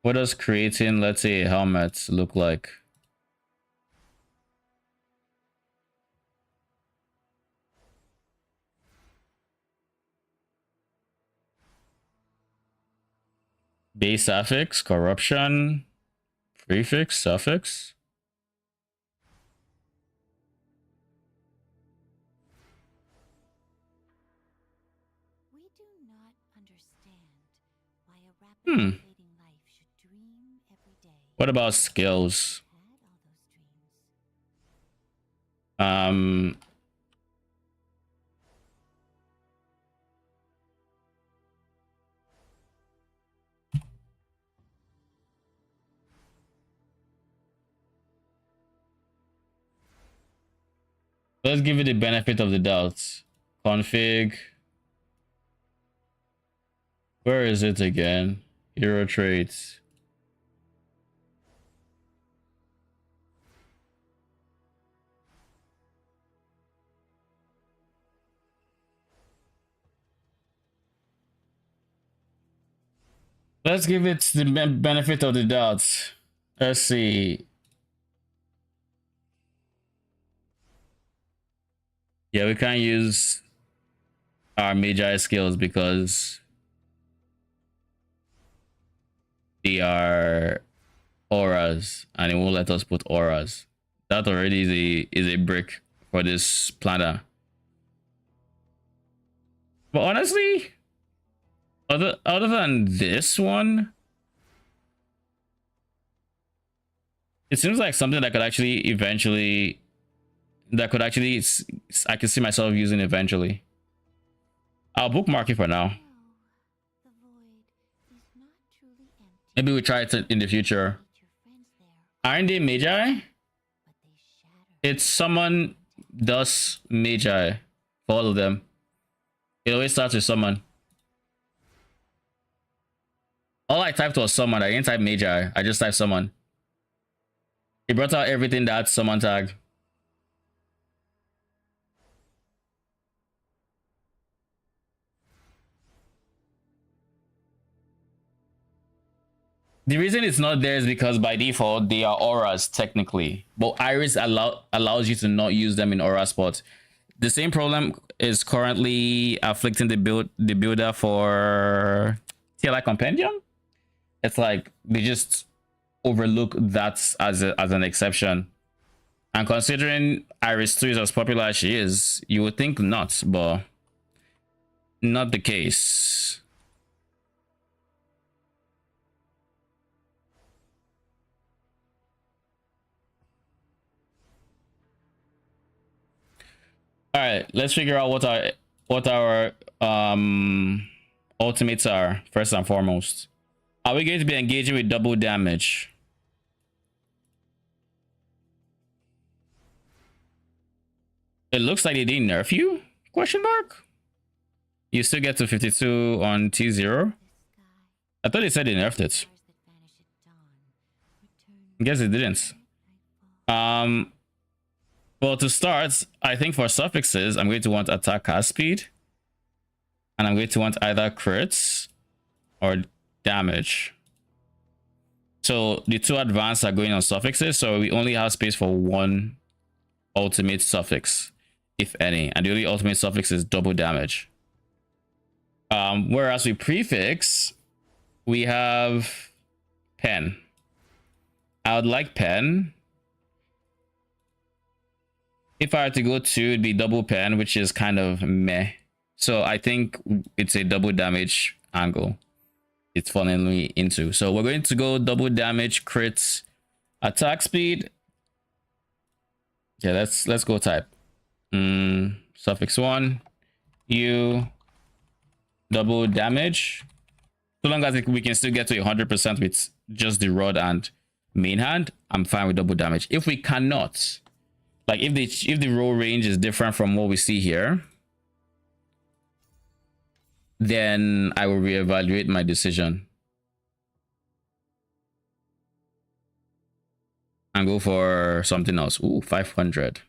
[SPEAKER 1] What does creating, let's say, a helmet look like? Base affix, corruption, prefix, suffix.
[SPEAKER 3] We do not understand why a rapidly fading life should dream every day.
[SPEAKER 1] What about skills?
[SPEAKER 3] Had all those dreams.
[SPEAKER 1] Let's give it the benefit of the doubt. Config. Where is it again? Hero traits. Let's give it the benefit of the doubt. Let's see. Yeah, we can't use our Magi skills because they are auras, and it won't let us put auras. That already is a brick for this planner. But honestly, other than this one, it seems like something that could actually eventually, I can see myself using eventually. I'll bookmark it for now.
[SPEAKER 3] The void is not truly empty.
[SPEAKER 1] Maybe we try it in the future.
[SPEAKER 3] Meet your friends there,
[SPEAKER 1] Aren't they Magi?
[SPEAKER 3] but they shatter.
[SPEAKER 1] It's someone does Magi for all of them. It always starts with someone. All I typed was someone. I didn't type Magi. I just typed someone. It brought out everything that someone tag. The reason it's not there is because by default they are auras technically, but Iris allows you to not use them in aura spots. The same problem is currently afflicting the builder for TLI Compendium. It's like they just overlook that as an exception. And considering Iris 2 is as popular as she is, you would think not, but not the case. All right, let's figure out what our ultimates are first and foremost. Are we going to be engaging with double damage? It looks like they didn't nerf you? Question mark. You still get to 52 on T0. I thought they said they nerfed it. I guess it didn't. Well, to start, I think for suffixes, I'm going to want attack cast speed. And I'm going to want either crits or damage. So the two advanced are going on suffixes, so we only have space for one ultimate suffix, if any. And the only ultimate suffix is double damage. Whereas with prefix, we have pen. I would like pen. If I had to go to, it'd be double pen, which is kind of meh. So I think it's a double damage angle it's falling me into. So we're going to go double damage, crits, attack speed. Yeah, let's go type. Suffix 1, U, double damage. So long as we can still get to 100% with just the rod and main hand, I'm fine with double damage. If we cannot, like if the roll range is different from what we see here, then I will reevaluate my decision and go for something else. Ooh, 500.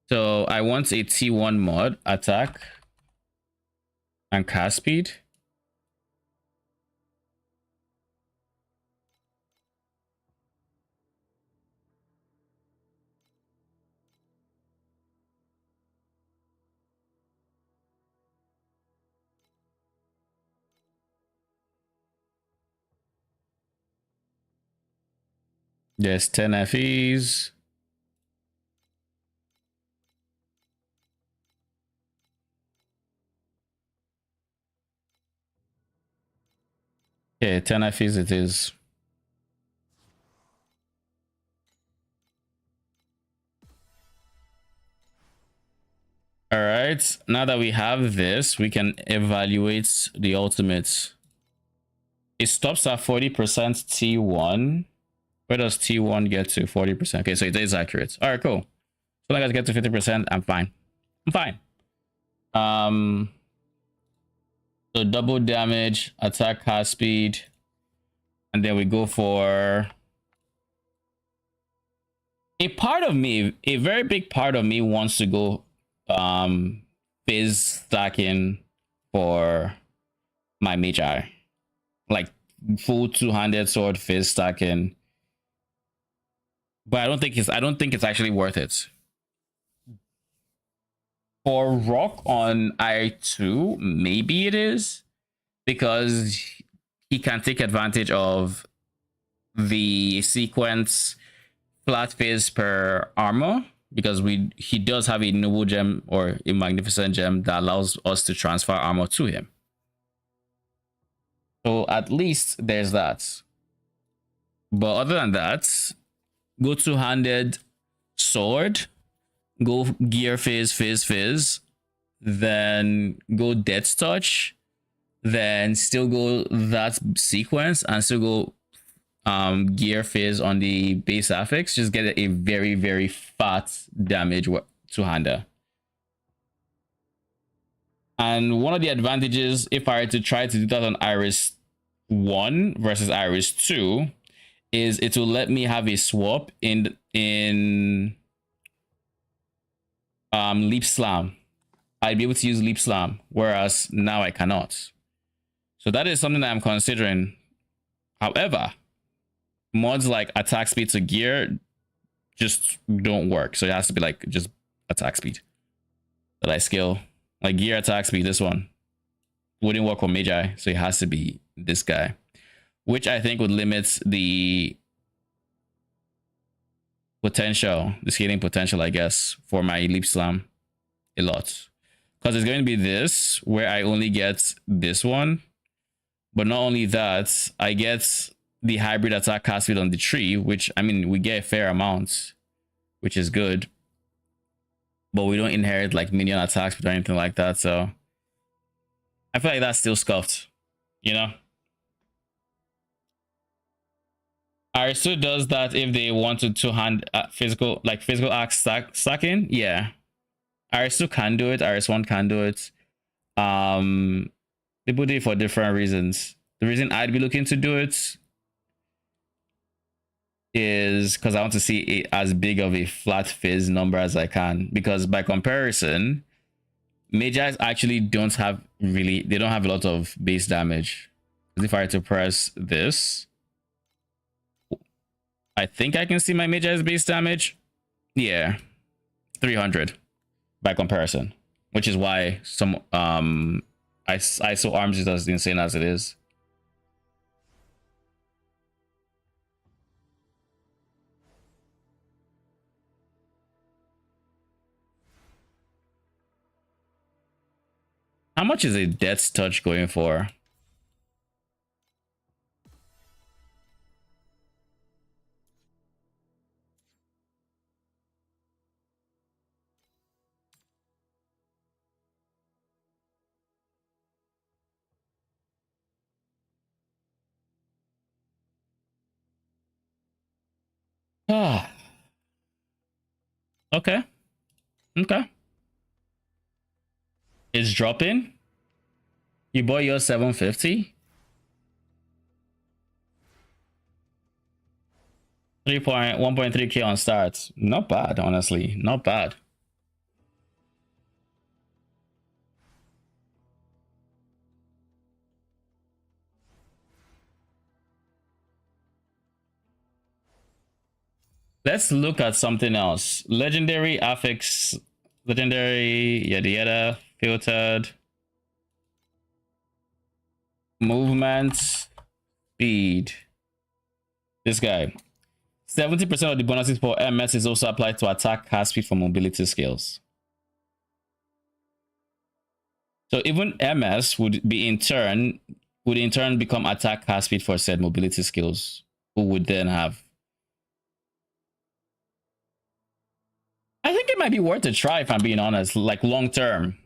[SPEAKER 1] So I want a T1 mod, attack and cast speed. There's 10 FEs. Okay, 10 FEs it is. All right, now that we have this, we can evaluate the ultimates. It stops at 40% T1. Where does T1 get to 40%? Okay, so it is accurate. All right, cool. So long as I get to 50%, I'm fine. I'm fine. So double damage, attack cast speed, and then we go for a part of me, a very big part of me wants to go phase stacking for my Magi. Like full two-handed sword phase stacking. But I don't think it's actually worth it. For Rock on I2, maybe it is, because he can take advantage of the sequence flat phase per armor, because he does have a noble gem or a magnificent gem that allows us to transfer armor to him. So at least there's that. But other than that, go two-handed sword, go gear phase, then go death touch, then still go that sequence and still go gear phase on the base affix. Just get a very, very fat damage two-hander. And one of the advantages, if I were to try to do that on Iris 1 versus Iris 2, is it will let me have a swap in Leap Slam. I'd be able to use Leap Slam, whereas now I cannot. So that is something that I'm considering. However, mods like attack speed to gear just don't work. So it has to be like just attack speed that I skill. Like gear attack speed, this one wouldn't work for Magi, so it has to be this guy, which I think would limit the potential, the scaling potential, I guess, for my Leap Slam a lot. Because it's going to be this, where I only get this one. But not only that, I get the hybrid attack cast speed on the tree, which, I mean, we get a fair amount, which is good. But we don't inherit like minion attacks or anything like that, so I feel like that's still scuffed, you know? Arisu does that if they want to two-hand physical axe stacking. Yeah, Arisu can do it. Aris1 can do it. People do it for different reasons. The reason I'd be looking to do it is because I want to see it as big of a flat phase number as I can. Because by comparison, Magi actually don't have a lot of base damage. If I were to press this, I think I can see my Magi's base damage. Yeah, 300 by comparison, which is why some ISO arms is as insane as it is. How much is a Death's Touch going for? Ah. Okay. Okay. It's dropping. You bought your 750. 1.3k on start. Not bad, honestly. Not bad. Let's look at something else. Legendary affix, legendary yada yada, filtered. Movement, speed. This guy. 70% of the bonuses for MS is also applied to attack cast speed for mobility skills. So even MS would in turn become attack cast speed for said mobility skills, who would then have. I think it might be worth a try if I'm being honest, like long term.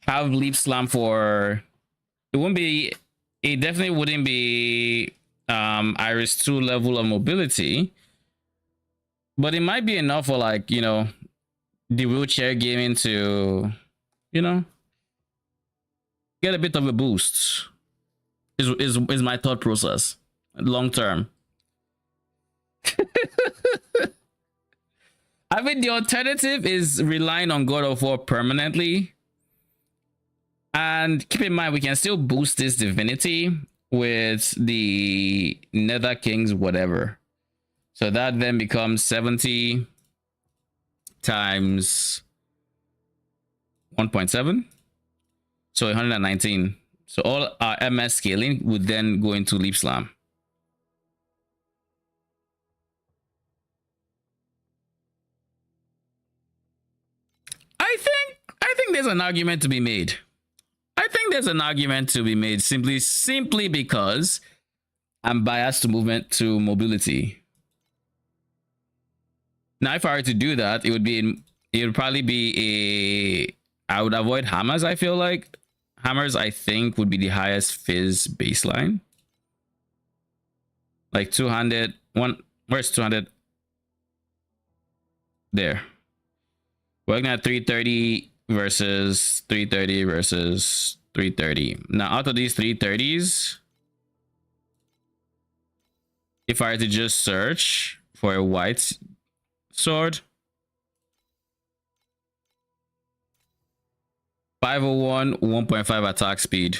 [SPEAKER 1] Have Leap Slam for it definitely wouldn't be Iris 2 level of mobility, but it might be enough for, like, you know, the wheelchair gaming to, you know, get a bit of a boost is my thought process long term. I mean, the alternative is relying on God of War permanently. And keep in mind, we can still boost this divinity with the Nether Kings, whatever. So that then becomes 70 times 1.7. So 119. So all our MS scaling would then go into Leap Slam. I think there's an argument to be made. I think there's an argument to be made simply because I'm biased to movement to mobility. Now, if I were to do that, it would probably be I would avoid hammers. I feel like hammers, I think, would be the highest fizz baseline. Like 200. Where's 200? There. We're looking at 330 versus 330 versus 330. Now, out of these 330s, if I were to just search for a white sword, 501, 1.5 attack speed.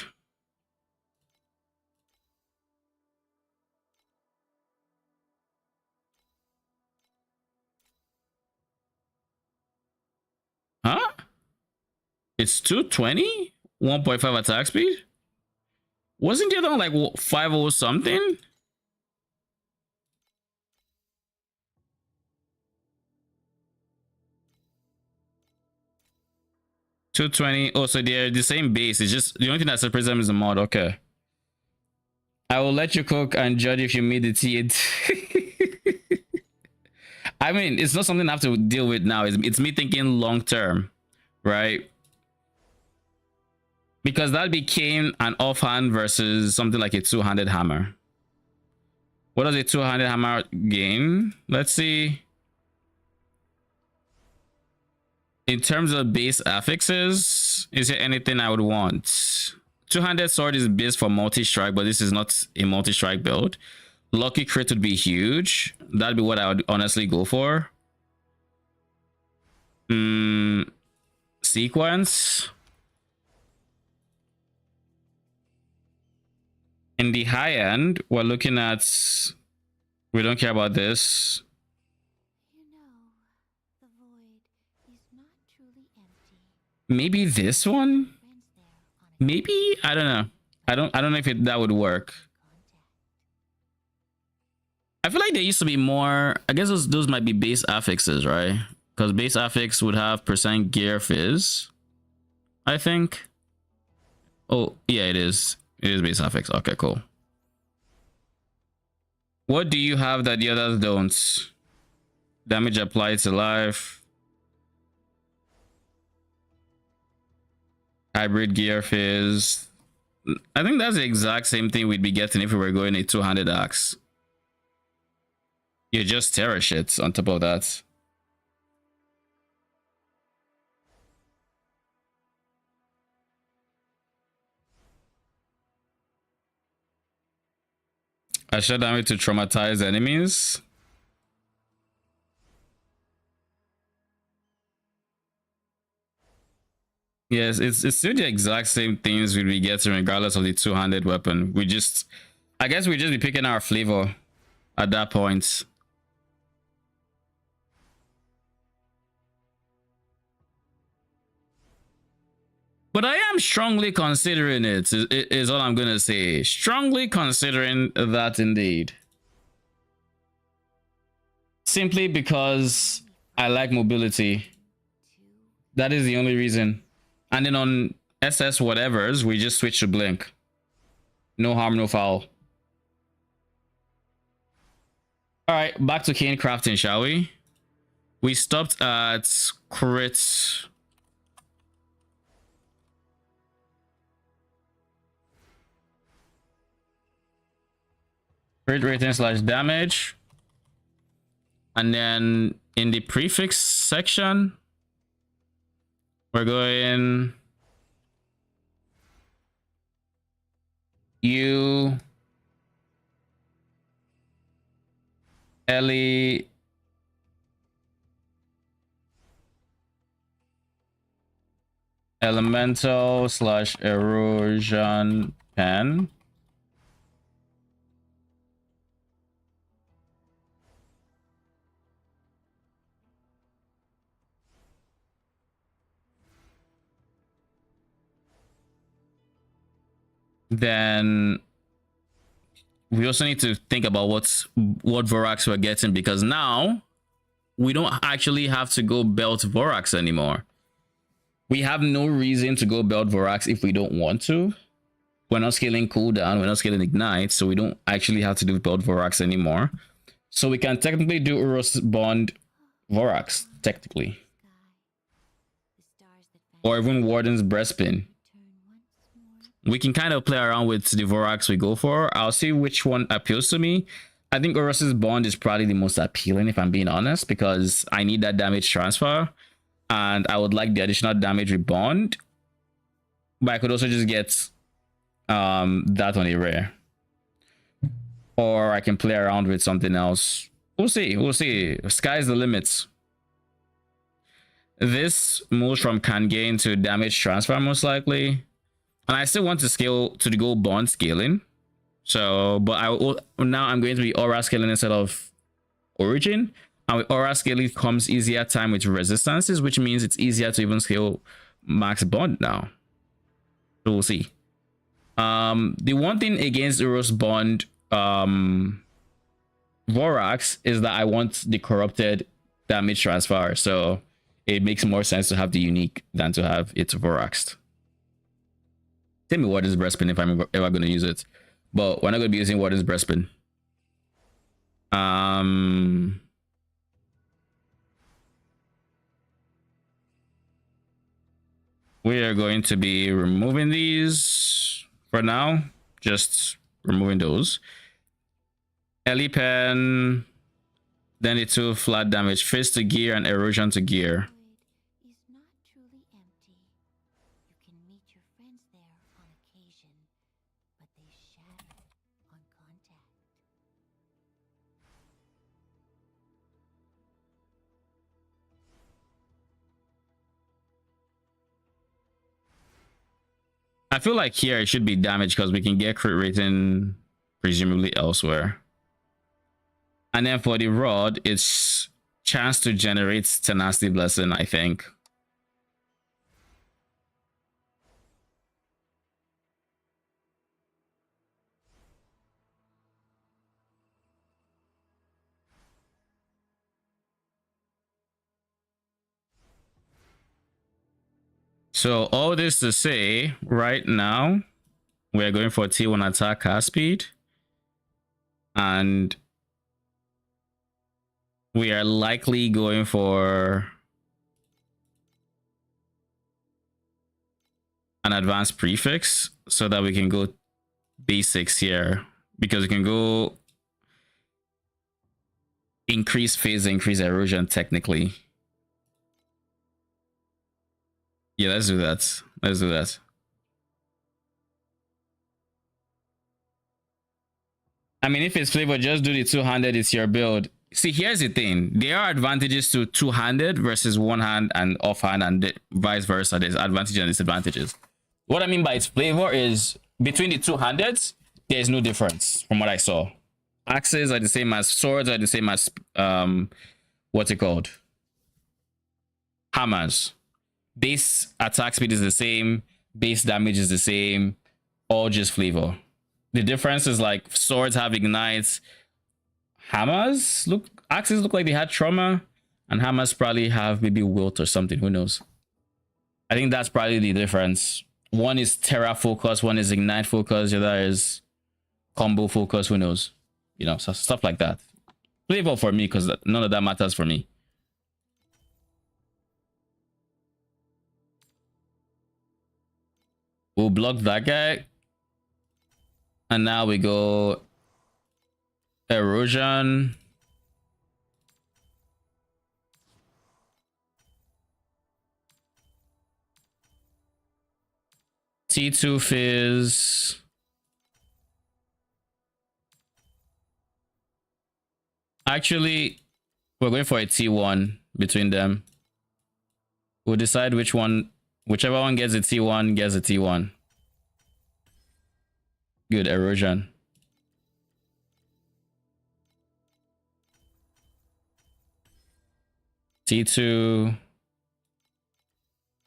[SPEAKER 1] Huh? It's 220, 1.5 attack speed? Wasn't the other one like 50 something? $220. Oh, so they're the same base. It's just the only thing that separates them is the mod. Okay. I will let you cook and judge if you meet the TNT. I mean, it's not something I have to deal with now. It's me thinking long term, right? Because that became an offhand versus something like a two-handed hammer. What does a two-handed hammer gain? Let's see. In terms of base affixes, is there anything I would want? Two-handed sword is base for multi-strike, but this is not a multi-strike build. Lucky crit would be huge. That'd be what I would honestly go for. Sequence. In the high end, we're looking at... We don't care about this.
[SPEAKER 3] You know, the void is not truly empty.
[SPEAKER 1] Maybe this one?
[SPEAKER 3] Friends there on a
[SPEAKER 1] Maybe? I don't know. I don't know if that would work.
[SPEAKER 3] contact.
[SPEAKER 1] I feel like there used to be more. I guess those might be base affixes, right? Because base affix would have percent gear fizz, I think. Oh, yeah, it is. It is base affix. Okay, cool. What do you have that the others don't? Damage applied to life. Hybrid gear fizz. I think that's the exact same thing we'd be getting if we were going a two-handed axe. You just terror shit on top of that. I shut down to traumatize enemies. Yes, it's still the exact same things we'd be getting regardless of the two-handed weapon. I guess we just be picking our flavor at that point. But I am strongly considering it, is all I'm gonna say. Strongly considering that indeed. Simply because I like mobility. That is the only reason. And then on SS whatevers, we just switch to blink. No harm, no foul. Alright, back to cane crafting, shall we? We stopped at crit. Crit rating / damage. And then in the prefix section, we're going U Ellie Elemental slash erosion pen. Then we also need to think about what Vorax we're getting, because now we don't actually have to go belt Vorax anymore. We have no reason to go belt Vorax if we don't want to. We're not scaling cooldown, we're not scaling ignite, so we don't actually have to do belt Vorax anymore. So we can technically do Uros Bond Vorax, technically. Or even Warden's Breastpin. We can kind of play around with the Vorax we go for. I'll see which one appeals to me. I think Urus's Bond is probably the most appealing, if I'm being honest, because I need that damage transfer. And I would like the additional damage with Bond. But I could also just get that on a rare. Or I can play around with something else. We'll see. We'll see. Sky's the limit. This moves from can gain to damage transfer most likely. And I still want to scale to go Bond scaling. So, but now I'm going to be aura scaling instead of origin. And with aura scaling comes easier time with resistances, which means it's easier to even scale max Bond now. So we'll see. The one thing against Uros Bond Vorax is that I want the corrupted damage transfer. So it makes more sense to have the unique than to have it Voraxed. Tell me what is Breastpin if I'm ever going to use it. But we're not going to be using what is Breastpin. We are going to be removing these for now. Just removing those. Ellie Pen. Then the 2 flat damage. Fist to gear and erosion to gear. I feel like here it should be damage because we can get crit rating presumably elsewhere. And then for the rod, it's chance to generate tenacity blessing, I think. So all this to say, right now, we're going for T1 attack cast speed. And we are likely going for an advanced prefix so that we can go basics here. Because we can go increase phase, increase erosion technically. Yeah, let's do that. Let's do that. I mean, if it's flavor, just do the two-handed, it's your build. See, here's the thing. There are advantages to two-handed versus one-hand and off-hand and vice versa. There's advantages and disadvantages. What I mean by its flavor is between the two-handeds, there's no difference from what I saw. Axes are the same as swords, are the same as, what's it called? Hammers. Base attack speed is the same, base damage is the same, all just flavor. The difference is like swords have ignites, hammers axes look like they had trauma, and hammers probably have maybe wilt or something, who knows. I think that's probably the difference. One is terra focus, one is ignite focus, the other is combo focus, who knows, you know, so stuff like that. Flavor for me, because none of that matters for me. We'll block that guy. And now we go erosion. T2 fizz. Actually, we're going for a T1 between them. We'll decide which one Whichever one gets a T1 gets a T1. Good. Erosion. T2.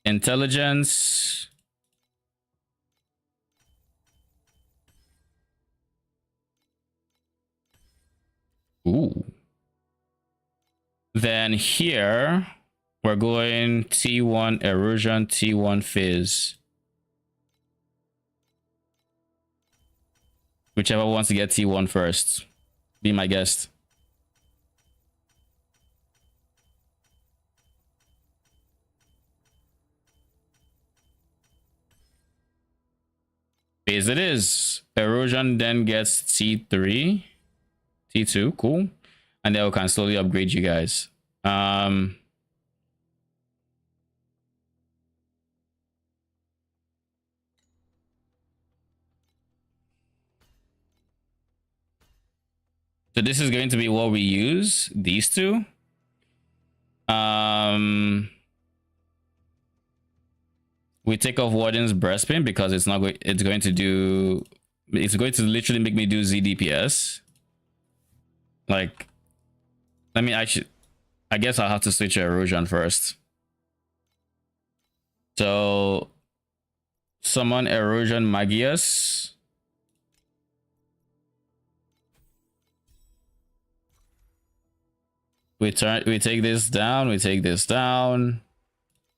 [SPEAKER 1] Intelligence. Ooh. Then here we're going T1 Erosion, T1 Fizz. Whichever wants to get T1 first. Be my guest. Fizz it is. Erosion then gets T3. T2, cool. And then we can slowly upgrade you guys. So this is going to be what we use, these two. We take off Warden's Breastpin because it's not going, it's going to literally make me do ZDPS. Like, let me actually, I guess I'll have to switch to Erosion first. So summon Erosion Magius. We take this down, we take this down,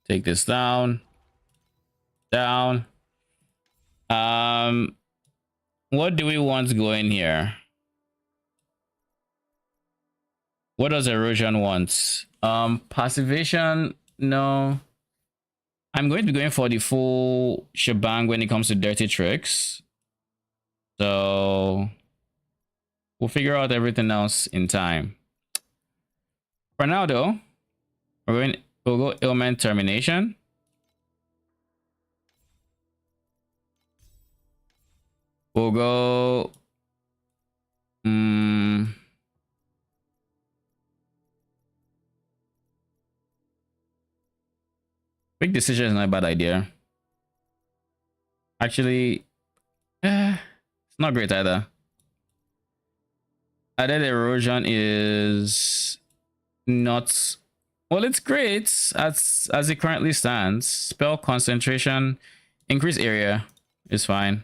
[SPEAKER 1] take this down, down. What do we want to go in here? What does Erosion want? Passivation, no. I'm going to be going for the full shebang when it comes to dirty tricks. So we'll figure out everything else in time. For now though, we'll go ailment termination. We'll go big decision is not a bad idea. Actually, it's not great either. Added Erosion is not, well, it's great as it currently stands. Spell concentration, increase area is fine.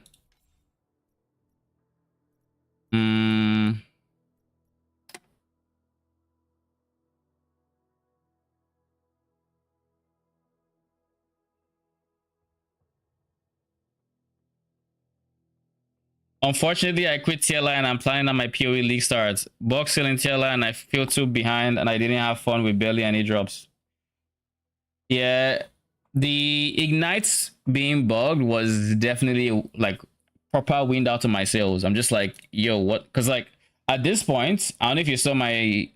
[SPEAKER 1] Unfortunately, I quit tier line. I'm planning on my PoE league starts. Box ceiling tier line, I feel too behind and I didn't have fun with barely any drops. Yeah, the ignites being bugged was definitely like proper wind out of my sails. I'm just like, yo, what? Because like at this point, I don't know if you saw my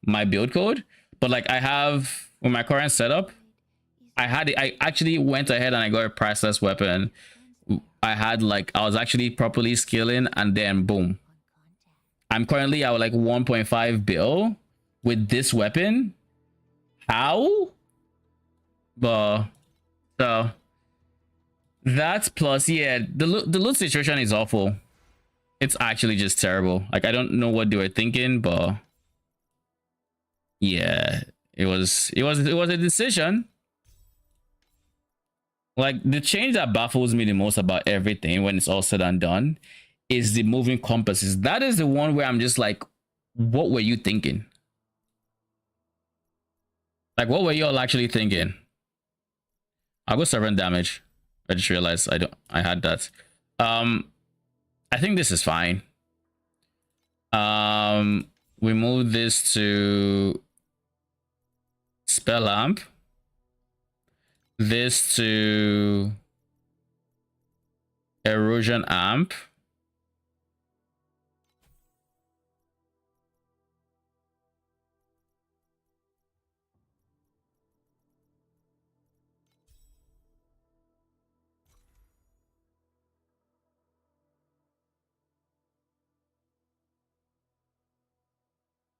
[SPEAKER 1] my build code, but like I have with my current setup, I actually went ahead and I got a priceless weapon. I was actually properly scaling and then boom. I'm currently at like 1.5 bill with this weapon. How? But so that's plus, yeah, the loot situation is awful. It's actually just terrible. Like I don't know what they were thinking, but yeah, it was a decision. Like the change that baffles me the most about everything when it's all said and done is the moving compasses. That is the one where I'm just like, what were you thinking? Like, what were you all actually thinking? I'll go servant damage. I just realized I had that. I think this is fine. We move this to spell amp. This to erosion amp.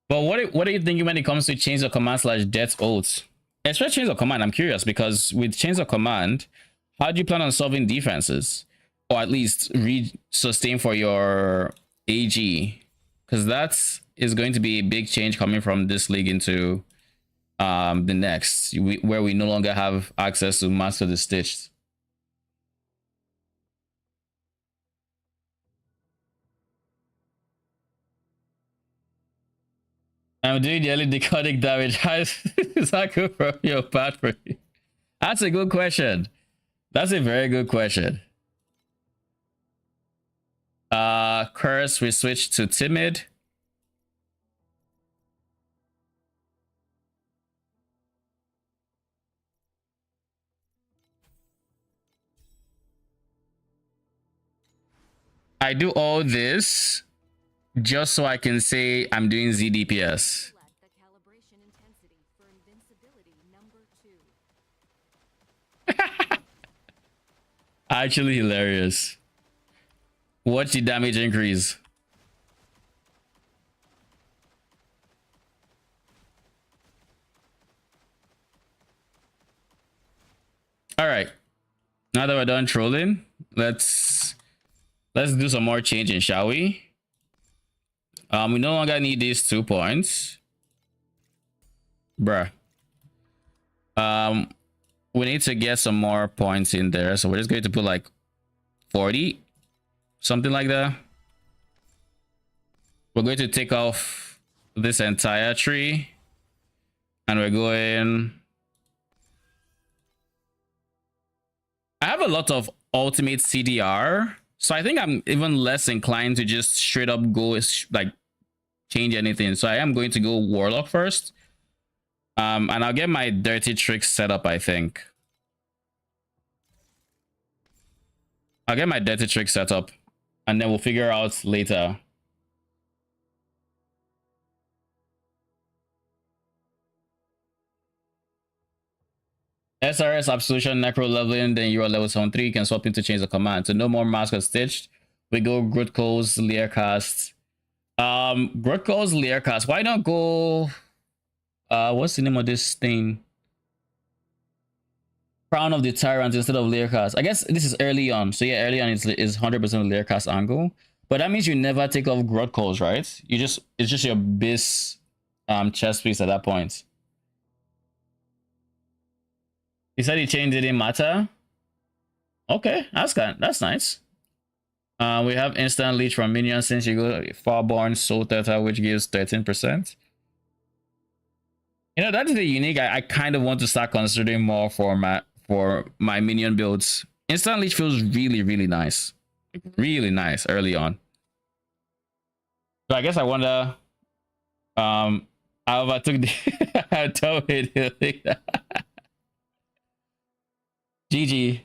[SPEAKER 1] But what are you thinking when it comes to change the command slash death oaths? Especially chains of command. I'm curious because with chains of command, how do you plan on solving defenses, or at least sustain for your AG? Because that is going to be a big change coming from this league into the next, where we no longer have access to master the stitched. I'm doing the early decoding damage. Is that good for me or bad for you? That's a good question. That's a very good question. Curse, we switch to timid. I do all this just so I can say I'm doing ZDPS. Actually hilarious. Watch the damage increase. All right. Now that we're done trolling, let's do some more changing, shall we? We no longer need these 2 points. Bruh. We need to get some more points in there. So we're just going to put like 40. Something like that. We're going to take off this entire tree. And we're going... I have a lot of ultimate CDR. So I think I'm even less inclined to just straight up go like change anything. So I am going to go Warlock first. And I'll get my dirty tricks set up, I think. I'll get my dirty trick set up. And then we'll figure out later. SRS Absolution Necro leveling, then you are level 73. You can swap into Chains of Command. So no more Mask of Stitched. We go Grutko's Learcast. Grutko's Learcast. Why not go... what's the name of this thing? Crown of the Tyrant instead of Learcast. I guess this is early on. So yeah, early on is 100% Learcast angle. But that means you never take off Grutko's, right? It's just your base chest piece at that point. He said he changed it, didn't matter. Okay, that's nice. We have instant leech from minions since you go Farborn Soul Theta, which gives 13%. You know, that's the unique. I kind of want to start considering more for my minion builds. Instant leech feels really, really nice. Really nice early on. So I guess I wonder I overtook the I told it. GG.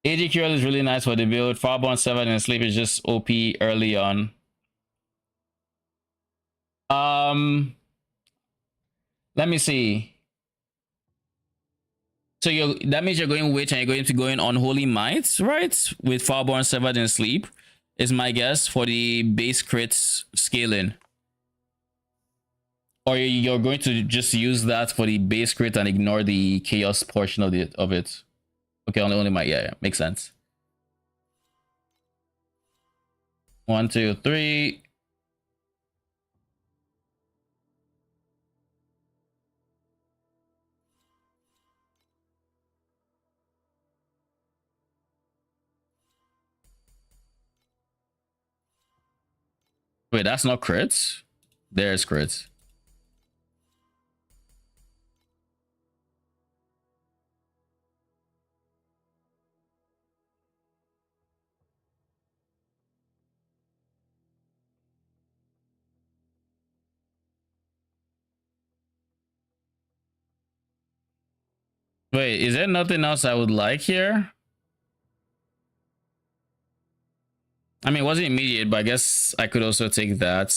[SPEAKER 1] AG Cure is really nice for the build. Farborn 7 and Sleep is just OP early on. Let me see. So that means you're going Witch and you're going to go in Unholy Might, right? With Farborn 7 and Sleep is my guess for the base crits scaling. Or you're going to just use that for the base crit and ignore the chaos portion of it. Okay, only my yeah, makes sense. 1, 2, 3. Wait, that's not crits? There's crits. Wait, is there nothing else I would like here? I mean, it wasn't immediate, but I guess I could also take that.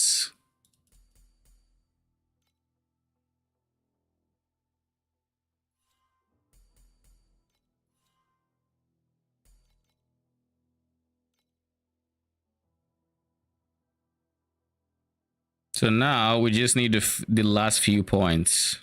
[SPEAKER 1] So now we just need the last few points.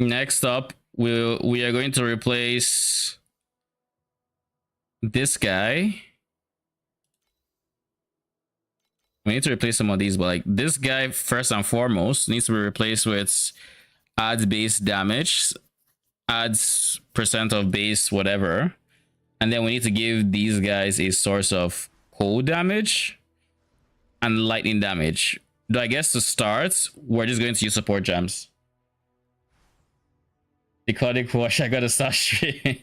[SPEAKER 1] Next up, we are going to replace this guy. We need to replace some of these, but like this guy first and foremost needs to be replaced with adds base damage, adds percent of base whatever, and then we need to give these guys a source of cold damage and lightning damage. I guess to start, we're just going to use support gems. Decodic Wash, I gotta start streaming.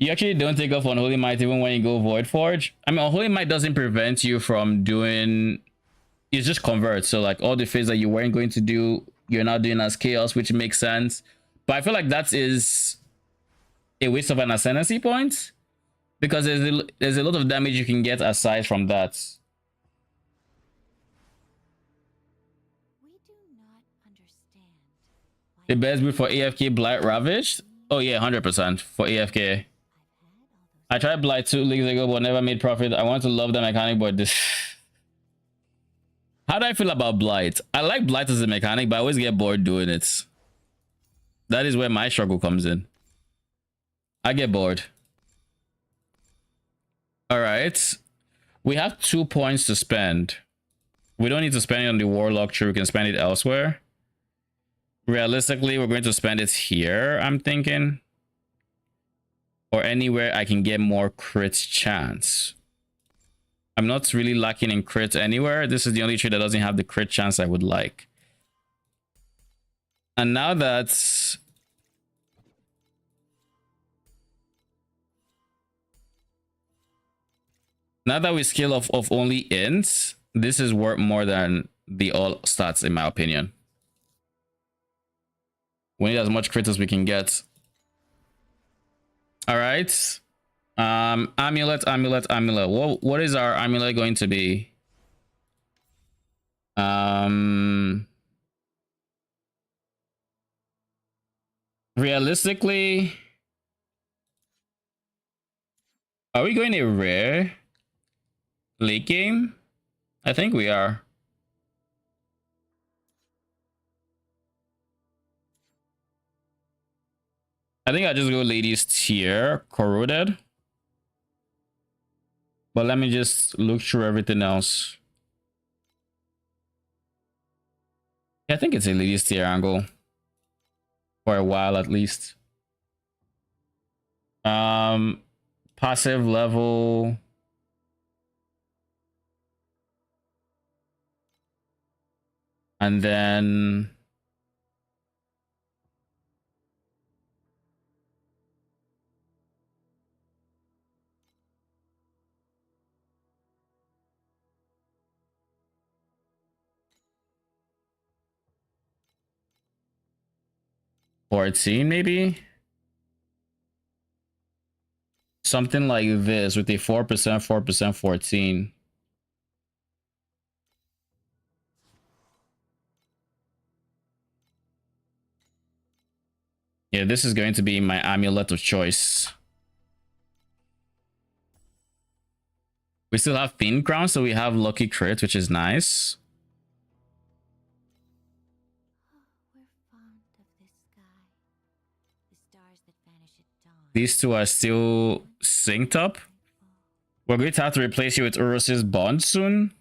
[SPEAKER 1] You actually don't take off Unholy Might even when you go Void Forge. I mean, Unholy Might doesn't prevent you from doing... It's just convert. So like all the phase that you weren't going to do, you're not doing as Chaos, which makes sense. But I feel like that is a waste of an Ascendancy point. Because there's a lot of damage you can get aside from that.
[SPEAKER 3] We do not understand why
[SPEAKER 1] The best build for AFK Blight Ravaged? Oh yeah, 100% for AFK. I tried Blight 2 leagues ago, but never made profit. I want to love the mechanic, but this... How do I feel about Blight? I like Blight as a mechanic, but I always get bored doing it. That is where my struggle comes in. I get bored. Alright. We have 2 points to spend. We don't need to spend it on the Warlock tree. We can spend it elsewhere. Realistically, we're going to spend it here, I'm thinking. Or anywhere I can get more crit chance. I'm not really lacking in crit anywhere. This is the only tree that doesn't have the crit chance I would like. And now that... Now that we scale off of only ints, this is worth more than the all stats in my opinion. We need as much crit as we can get. All right. Amulet. What is our amulet going to be? Realistically, are we going a rare late game? I think we are. I think I'll just go ladies tier, corroded. But let me just look through everything else. Yeah, I think it's a ladies tier angle. For a while at least. Passive level. And then... 14 maybe? Something like this with a 4%, 14. Yeah, this is going to be my amulet of choice. We still have Thin Crown, so we have Lucky Crit, which is nice.
[SPEAKER 3] we're fond of this sky. The stars that vanish at dawn.
[SPEAKER 1] These two are still synced up. We're going to have to replace you with Urus's Bond soon.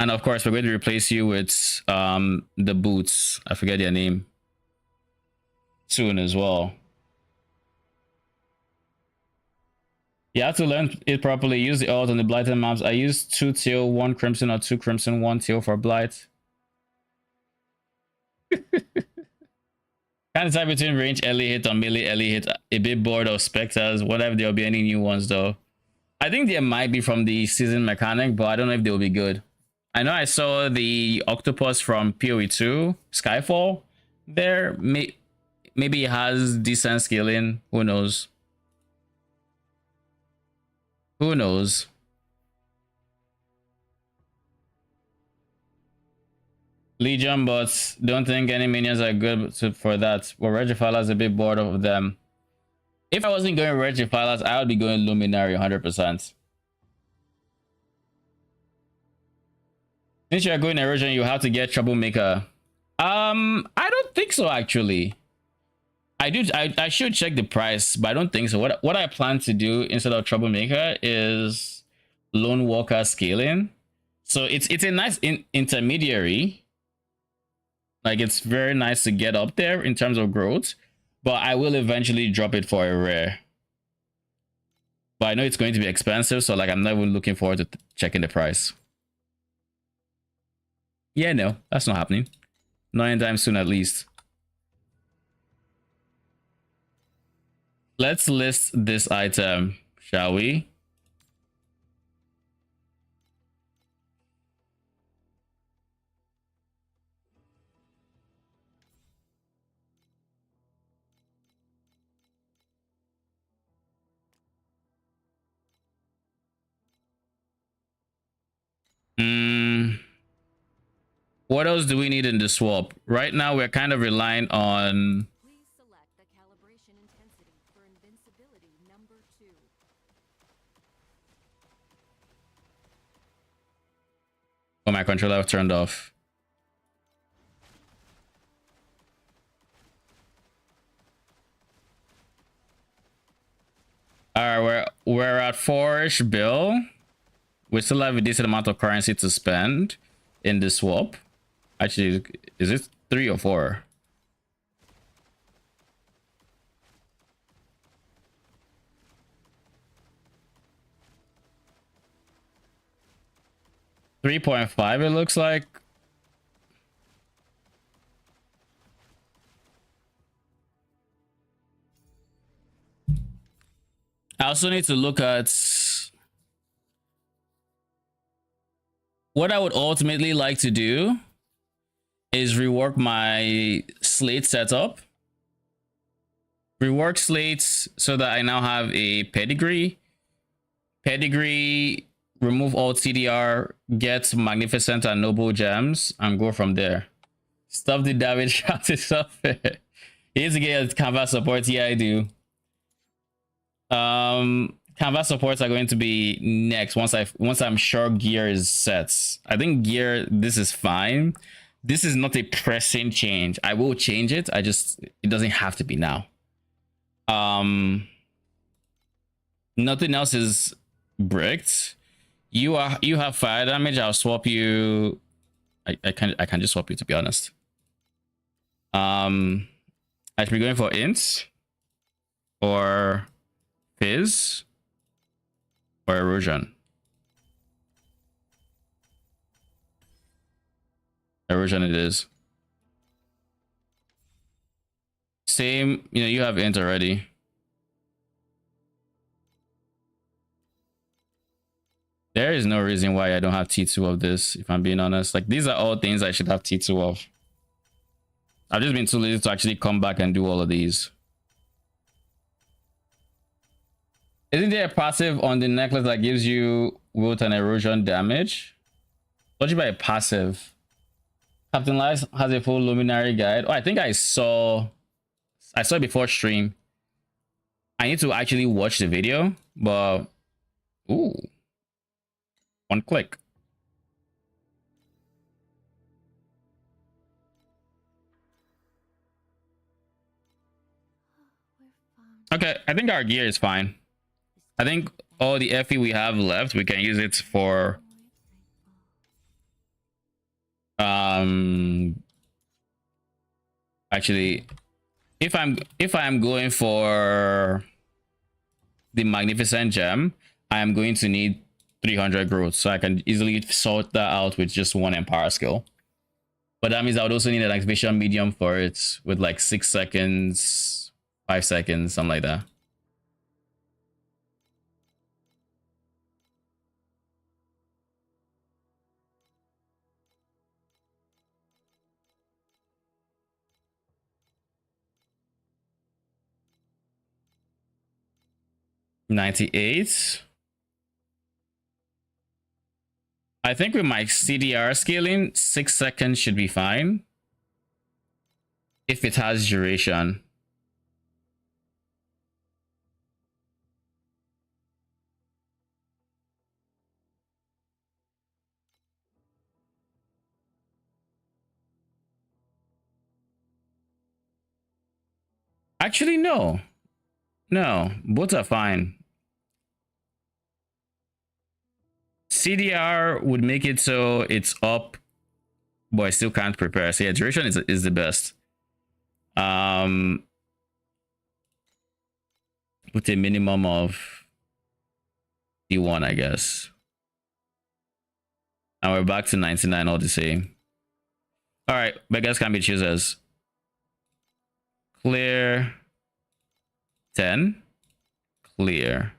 [SPEAKER 1] And of course, we're going to replace you with the boots. I forget their name. Soon as well. You have to learn it properly. Use the alt on the blighted maps. I use 2 teal, 1 crimson, or 2 crimson, 1 teal for blight. Can't decide between range early hit or melee early hit. A bit bored of specters. Wonder if there'll be any new ones though. I think there might be from the season mechanic, but I don't know if they'll be good. I know I saw the octopus from PoE2 Skyfall there. Maybe it has decent scaling. Who knows? Who knows? Legion, but don't think any minions are good for that. Well, Regifiler's a bit bored of them. If I wasn't going Regifilers, I would be going Luminary 100%. Since you're going erosion, you have to get troublemaker. I don't think so actually. I should check the price, but I don't think so. What I plan to do instead of troublemaker is lone walker scaling. So it's a nice intermediary. Like it's very nice to get up there in terms of growth, but I will eventually drop it for a rare. But I know it's going to be expensive, so like I'm not even looking forward to checking the price. Yeah, no, that's not happening. Not anytime soon, at least. Let's list this item, shall we? What else do we need in the swap? Right now, we're kind of relying on...
[SPEAKER 3] Please select the calibration intensity for invincibility number 2.
[SPEAKER 1] Oh, my controller turned off. All right, we're at 4-ish bill. We still have a decent amount of currency to spend in the swap. Actually, is it 3 or 4? $3.5 it looks like. I also need to look at what I would ultimately like to do is rework my slate setup. Rework slates so that I now have a pedigree. Pedigree, remove all TDR, get magnificent and noble gems, and go from there. Stop the damage shot itself. You need to get canvas support. Yeah, I do. Canvas supports are going to be next once I'm sure gear is set. I think gear, this is fine. This is not a pressing change. I will change it. It doesn't have to be now. Nothing else is bricked. You have fire damage. I'll swap you. I can just swap you, to be honest. I should be going for int or fizz or erosion. Erosion it is. Same, you have int already. There is no reason why I don't have T2 of this, if I'm being honest. Like, these are all things I should have T2 of. I've just been too lazy to actually come back and do all of these. Isn't there a passive on the necklace that gives you wilt and erosion damage? What do you mean by a passive? Captain Lives has a full luminary guide. Oh, I think I saw it before stream. I need to actually watch the video, but ooh, one click. Okay, I think our gear is fine. I think all the FE we have left, we can use it for actually, if I'm going for the magnificent gem, I am going to need 300 growth, so I can easily sort that out with just one empire skill. But that means I would also need an activation medium for it with like 6 seconds, 5 seconds, something like that. $98. I think with my CDR scaling, 6 seconds should be fine. If it has duration. Actually, no. No, both are fine. CDR would make it so it's up, but I still can't prepare. So yeah, duration is the best. Put a minimum of D1, I guess. And we're back to 99 all the same. All right, beggars can be choosers. Clear 10. Clear.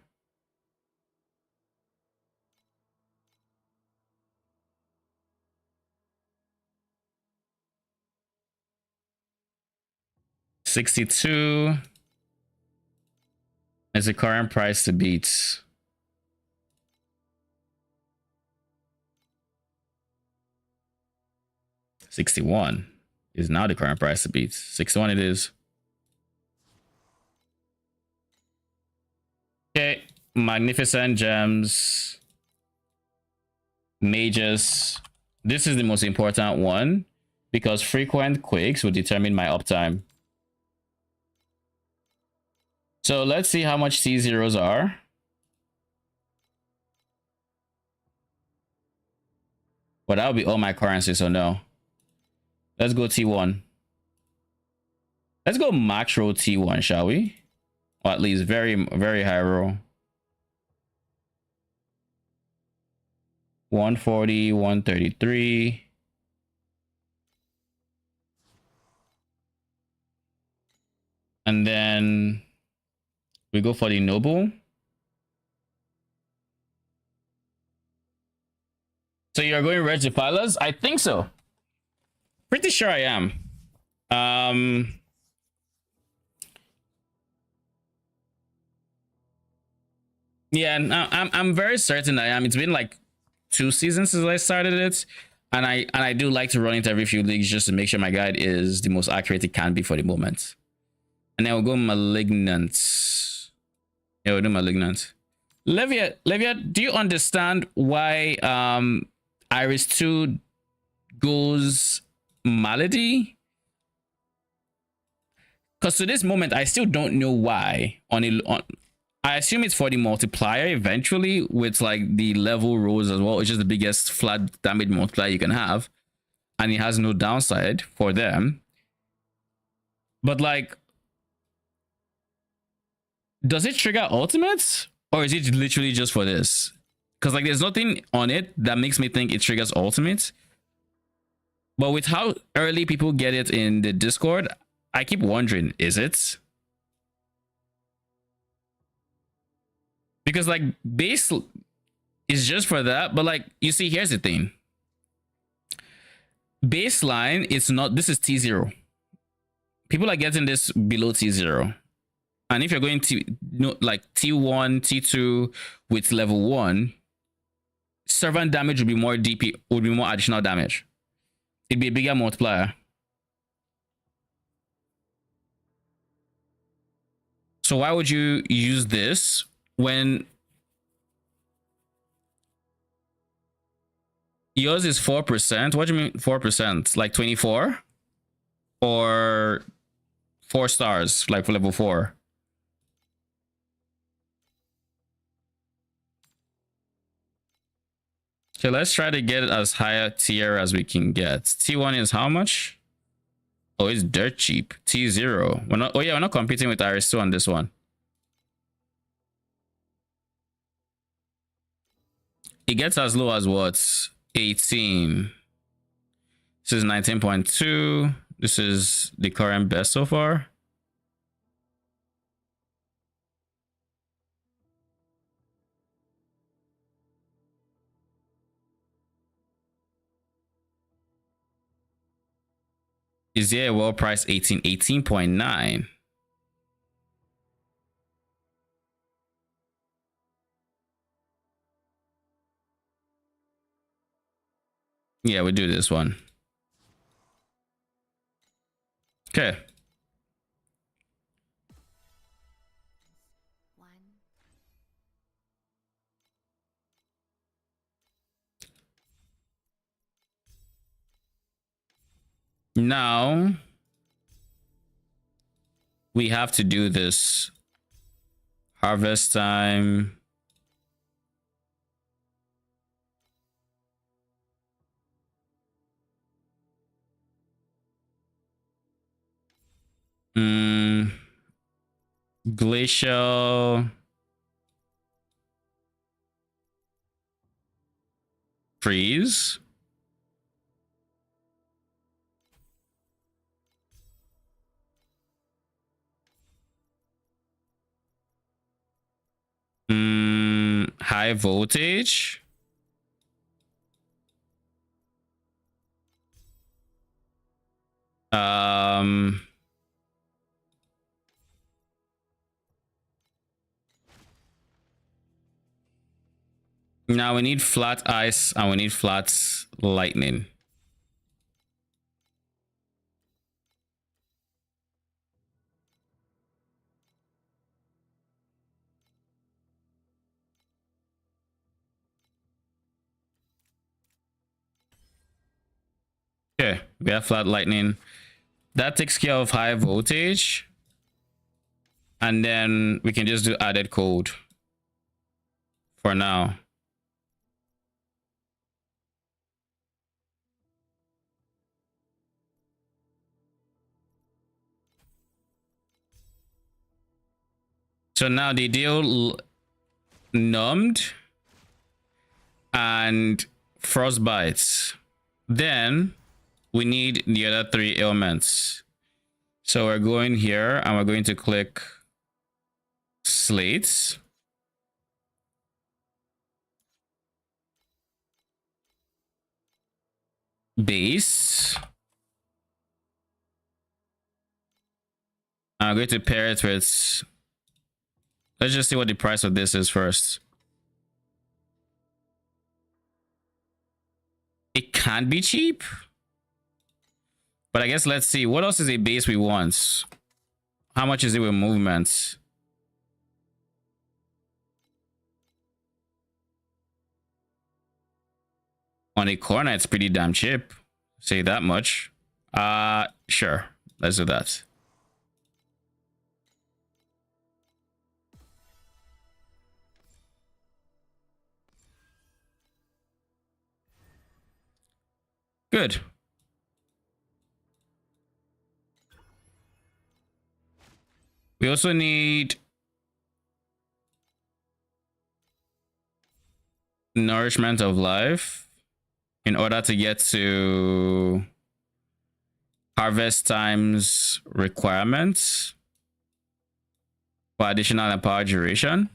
[SPEAKER 1] $62 is the current price to beat. $61 is now the current price to beat. 61 it is. Okay, magnificent gems. Mages. This is the most important one because frequent quakes will determine my uptime. So let's see how much T0s are. But that would be all my currency, so no. Let's go T1. Let's go max roll T1, shall we? Or at least very, very high roll. 140, 133. And then we go for the noble. So you're going red to Pilas? I think so. Pretty sure I am. Yeah, no, I'm very certain I am. It's been like 2 seasons since I started it, and I do like to run it every few leagues just to make sure my guide is the most accurate it can be for the moment. And then we'll go malignant. Yeah, we'll do malignant. Levia, do you understand why Iris 2 goes malady? Because to this moment, I still don't know why. I assume it's for the multiplier eventually with like the level rolls as well, which is the biggest flat damage multiplier you can have. And it has no downside for them. But like, does it trigger ultimates? Or is it literally just for this? Because like there's nothing on it that makes me think it triggers ultimates. But with how early people get it in the Discord, I keep wondering, is it? Because like base is just for that, but like you see, here's the thing. Baseline, it's not, this is T0. People are getting this below T0. And if you're going to like T1, T2 with level 1, servant damage would be more DP, would be more additional damage. It'd be a bigger multiplier. So why would you use this when yours is 4%? What do you mean 4%? Like 24? Or 4 stars, like for level 4? Okay, let's try to get it as high a tier as we can get. T1 is how much? Oh, it's dirt cheap. T0. We're not, oh yeah, we're not competing with Iris 2 on this one. It gets as low as what? 18. This is 19.2. This is the current best so far. Is there a well price 18? 18.9. Yeah, we do this one. Okay. Now we have to do this. Harvest time. Glacial freeze. High voltage. Now we need flat ice and we need flat lightning. Okay, we have flat lightning. That takes care of high voltage. And then we can just do added code for now. So now they deal numbed and frostbites. Then we need the other 3 ailments. So we're going here and we're going to click slates. Base. I'm going to pair it with, let's just see what the price of this is first. It can be cheap, but I guess let's see what else is a base we want. How much is it with movements? On a corner, it's pretty damn cheap. Say that much. Sure, let's do that. Good. We also need nourishment of life in order to get to harvest times requirements for additional empower duration.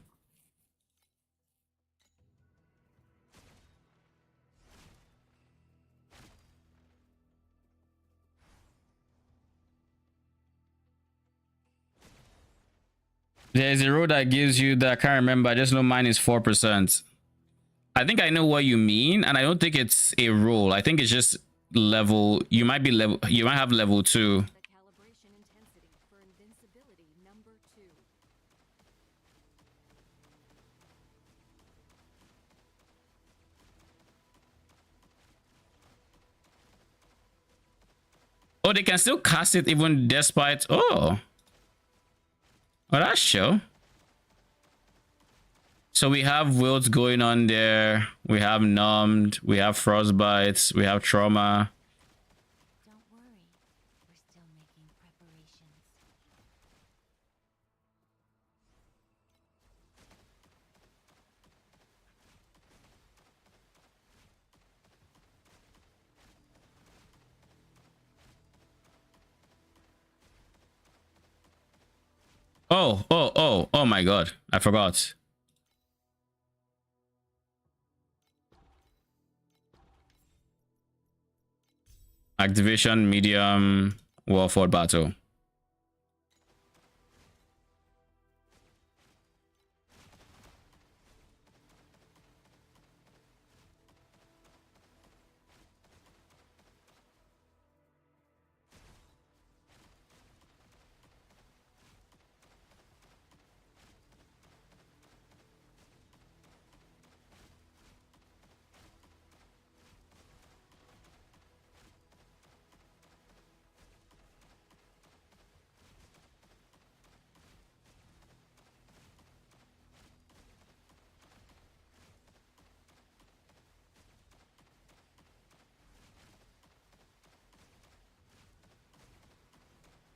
[SPEAKER 1] There's a row that gives you that, I can't remember, I just know mine is 4%. I think I know what you mean, and I don't think it's a roll. I think it's just level. You might be level, you might have level 2.
[SPEAKER 5] The calibration intensity for invincibility number 2.
[SPEAKER 1] Oh, they can still cast it even despite. Oh, that's sure. So we have wilts going on there. We have numbed. We have frostbites. We have trauma.
[SPEAKER 3] Don't worry, we're still making preparations.
[SPEAKER 1] Oh my god, I forgot. Activation medium warford battle.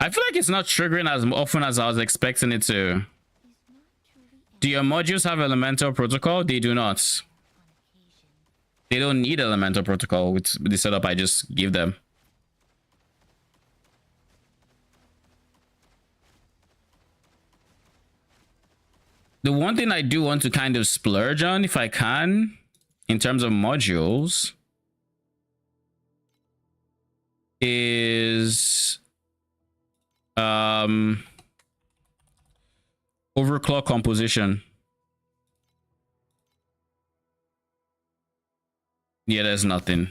[SPEAKER 1] I feel like it's not triggering as often as I was expecting it to.
[SPEAKER 3] is not truly
[SPEAKER 1] Do your modules have elemental protocol? They do not.
[SPEAKER 3] on occasion.
[SPEAKER 1] They don't need elemental protocol with the setup I just give them. The one thing I do want to kind of splurge on, if I can, in terms of modules, is overclock composition. Yeah, there's nothing.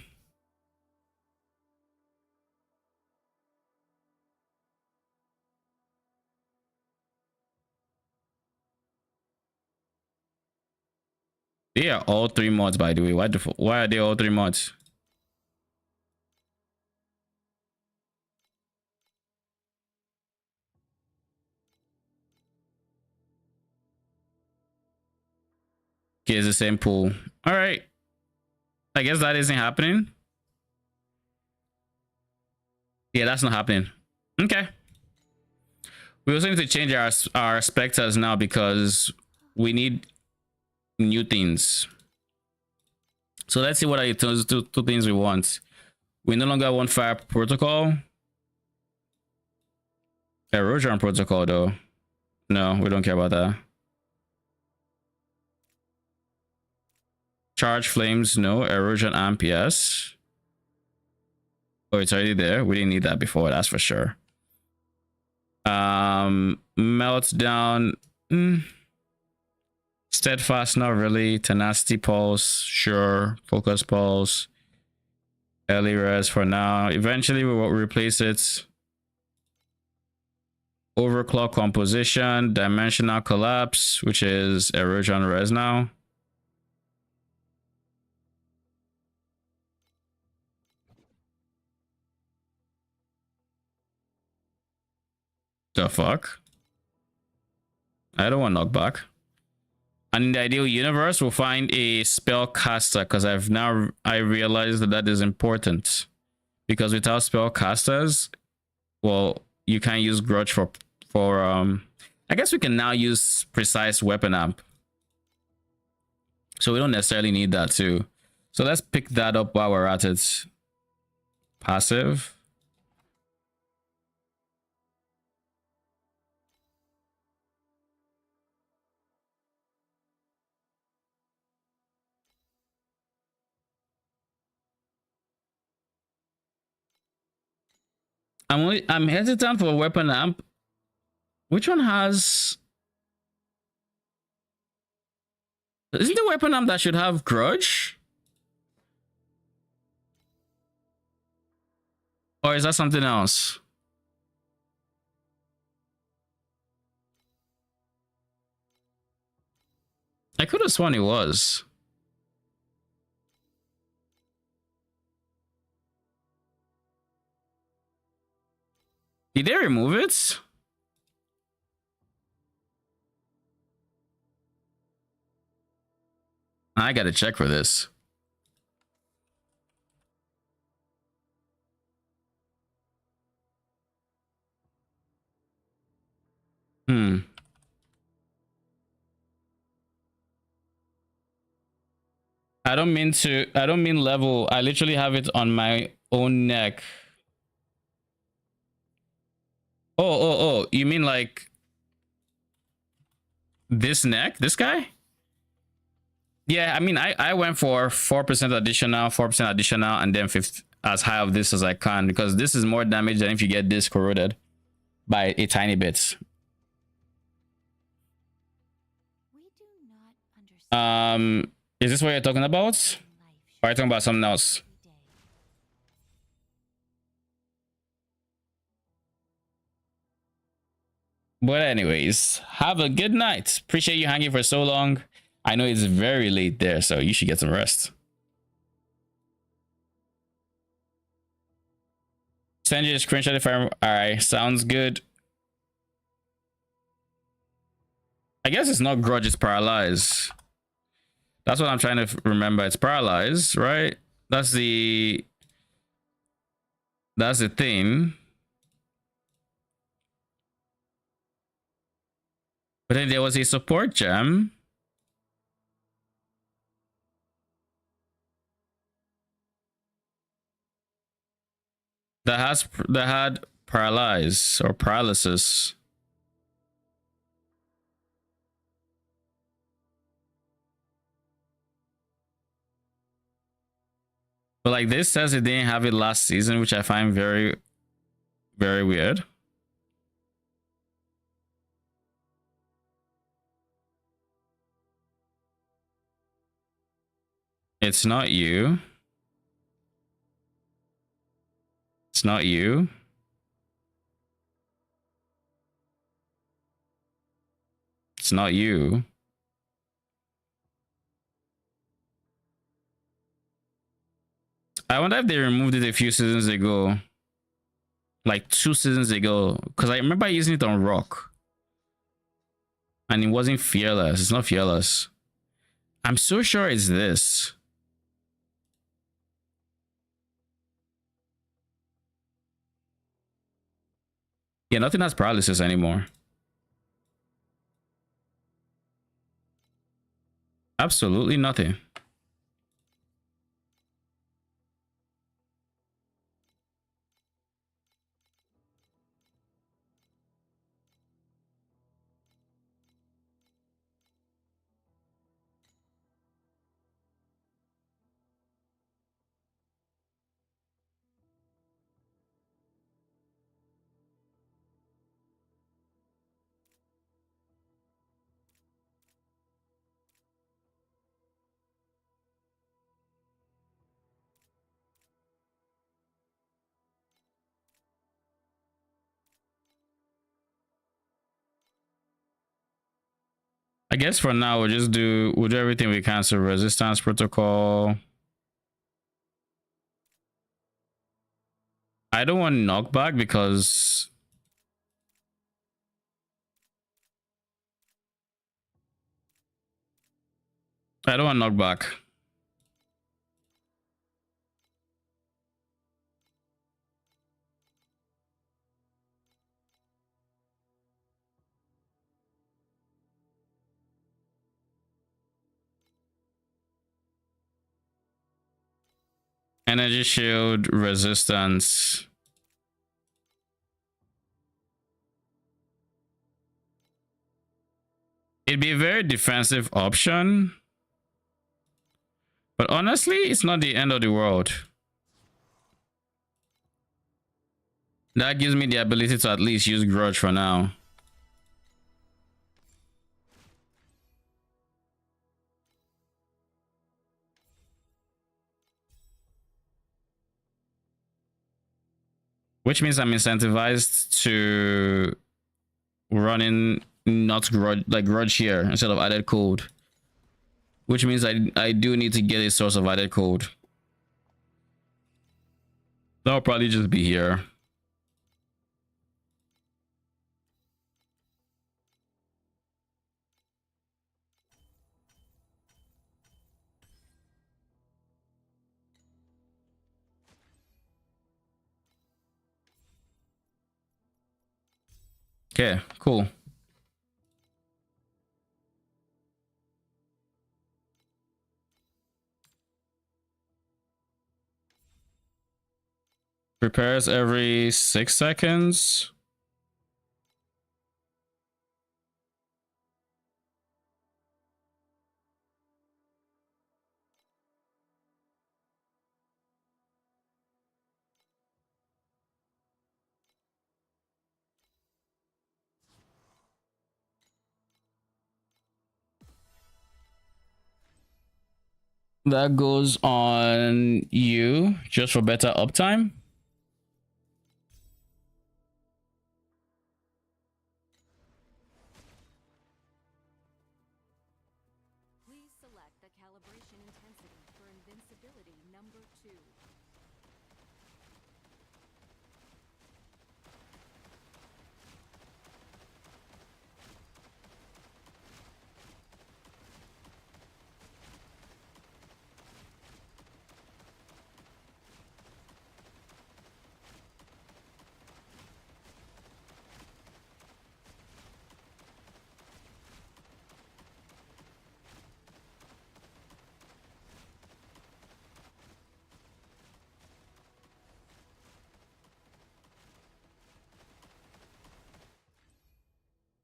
[SPEAKER 1] They are all 3 mods, by the way. Why are they all 3 mods? Okay, it's the same pool. All right. I guess that isn't happening. Yeah, that's not happening. Okay. We also need to change our specters now because we need new things. So let's see what are the two things we want. We no longer want fire protocol. Erosion protocol though. No, we don't care about that. Charge flames, no. Erosion amp, yes. Oh, it's already there. We didn't need that before, that's for sure. Meltdown. Steadfast, not really. Tenacity pulse, sure. Focus pulse. Early res for now. Eventually we will replace it. Overclock composition, dimensional collapse, which is erosion res now. The fuck? I don't want knockback. And in the ideal universe, we'll find a spellcaster because I realized that is important. Because without spellcasters, well, you can't use grudge for I guess we can now use precise weapon amp. So we don't necessarily need that too. So let's pick that up while we're at it. Passive. I'm hesitant for weapon amp. Which one has? Isn't the weapon amp that should have grudge? Or is that something else? I could have sworn it was. Did they remove it? I gotta check for this. I don't mean level. I literally have it on my own neck. Oh, you mean like this neck? This guy? Yeah, I mean, I went for 4% additional, 4% additional, and then 50, as high of this as I can, because this is more damage than if you get this corroded by a tiny bit.
[SPEAKER 3] We do not understand
[SPEAKER 1] Is this what you're talking about?
[SPEAKER 3] life
[SPEAKER 1] Or are you talking about something else?
[SPEAKER 3] every day.
[SPEAKER 1] But anyways, have a good night. Appreciate you hanging for so long. I know it's very late there, so you should get some rest. Send you a screenshot if I'm... Alright, sounds good. I guess it's not grudge, it's paralyzed. That's what I'm trying to remember. It's paralyzed, right? That's the thing. But then there was a support gem. That had paralyze or paralysis. But like this says it didn't have it last season, which I find very, very weird. It's not you. It's not you. It's not you. I wonder if they removed it a few seasons ago. Like 2 seasons ago. Because I remember using it on Rock. And it wasn't Fearless. It's not Fearless. I'm so sure it's this. Yeah, nothing has paralysis anymore. Absolutely nothing. I guess for now we'll do everything we can. So resistance protocol. I don't want knockback because I don't want knockback. Energy shield resistance. It'd be a very defensive option. But honestly, it's not the end of the world. That gives me the ability to at least use Grudge for now. Which means I'm incentivized to running not Grudge, like Grudge here instead of added code. Which means I do need to get a source of added code. That'll probably just be here. Okay, cool. Repairs every 6 seconds. That goes on you just for better uptime.
[SPEAKER 5] Please select the calibration intensity for invincibility number 2.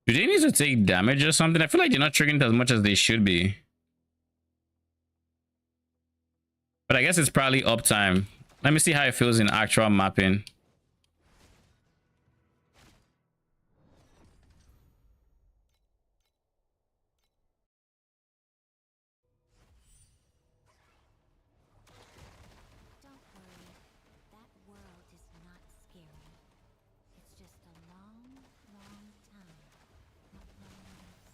[SPEAKER 1] Do they need to take damage or something? I feel like they're not triggering as much as they should be. But I guess it's probably uptime. Let me see how it feels in actual mapping.
[SPEAKER 3] Don't worry, that world is not scary. It's just a long, long time. Not long enough.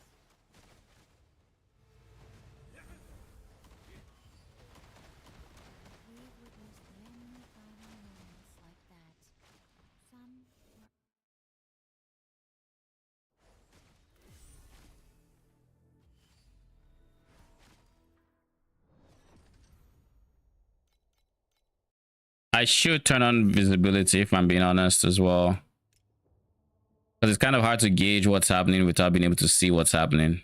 [SPEAKER 3] We've witnessed many final moments like that. Some were
[SPEAKER 1] I should turn on visibility if I'm being honest as well. Because it's kind of hard to gauge what's happening without being able to see what's happening.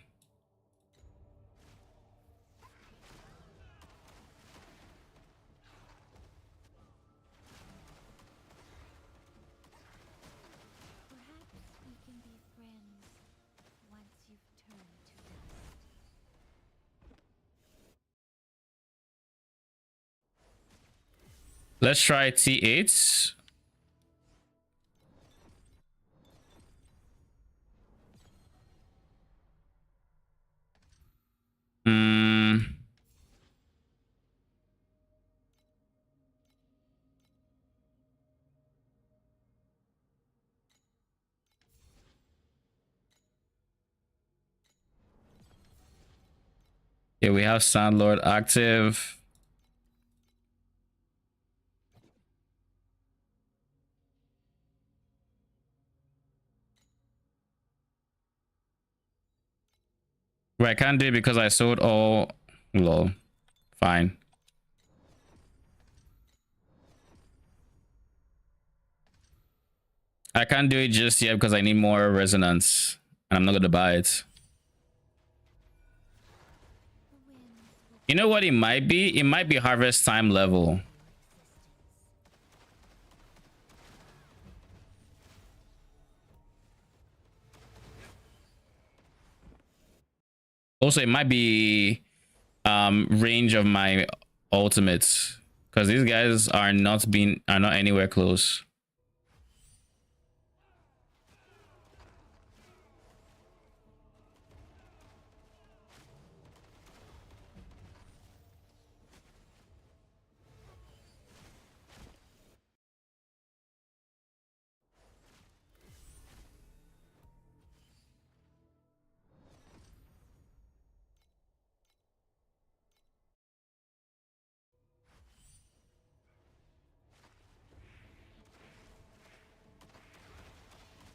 [SPEAKER 3] perhaps we can be friends once you've turned to dust.
[SPEAKER 1] Let's try T8. Yeah, we have Sandlord active. But I can't do it because I sold all. Lol. Fine. I can't do it just yet because I need more resonance. And I'm not going to buy it.
[SPEAKER 3] The winds will
[SPEAKER 1] You know what it might be? It might be harvest time level. Also, it might be range of my ultimates. Because these guys are not anywhere close.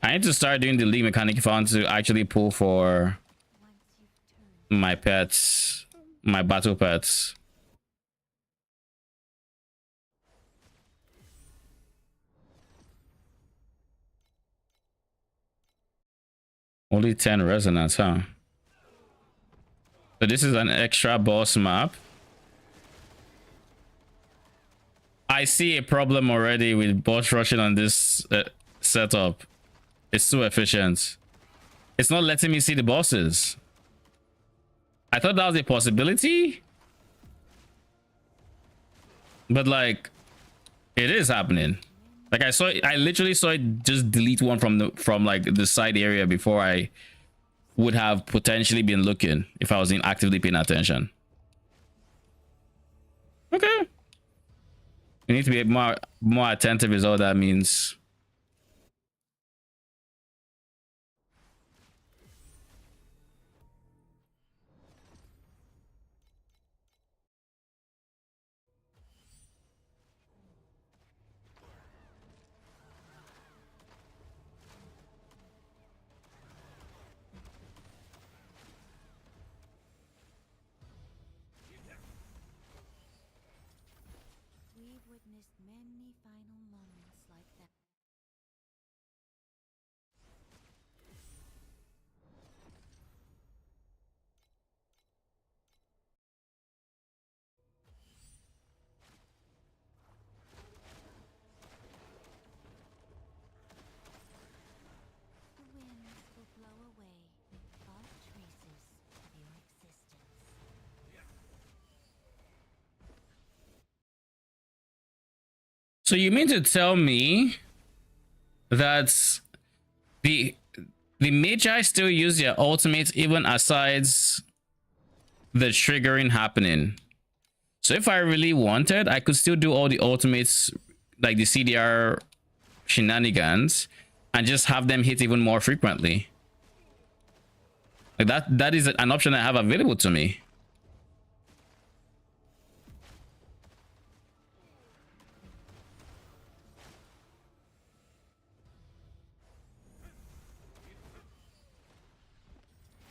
[SPEAKER 1] I need to start doing the league mechanic if I want to actually pull for
[SPEAKER 3] once you've turned.
[SPEAKER 1] my pets, my battle pets. Only 10 resonance, huh? So this is an extra boss map. I see a problem already with boss rushing on this setup. It's too efficient. It's not letting me see the bosses. I thought that was a possibility. But like, it is happening. Like I literally saw it just delete one from like the side area before I would have potentially been looking if I was actively paying attention. Okay. You need to be more attentive is all that means.
[SPEAKER 3] We've witnessed many final moments like that. The winds will blow away
[SPEAKER 1] So you mean to tell me that the Magi still use their ultimates even aside the triggering happening? So if I really wanted, I could still do all the ultimates, like the CDR shenanigans, and just have them hit even more frequently. Like that is an option I have available to me.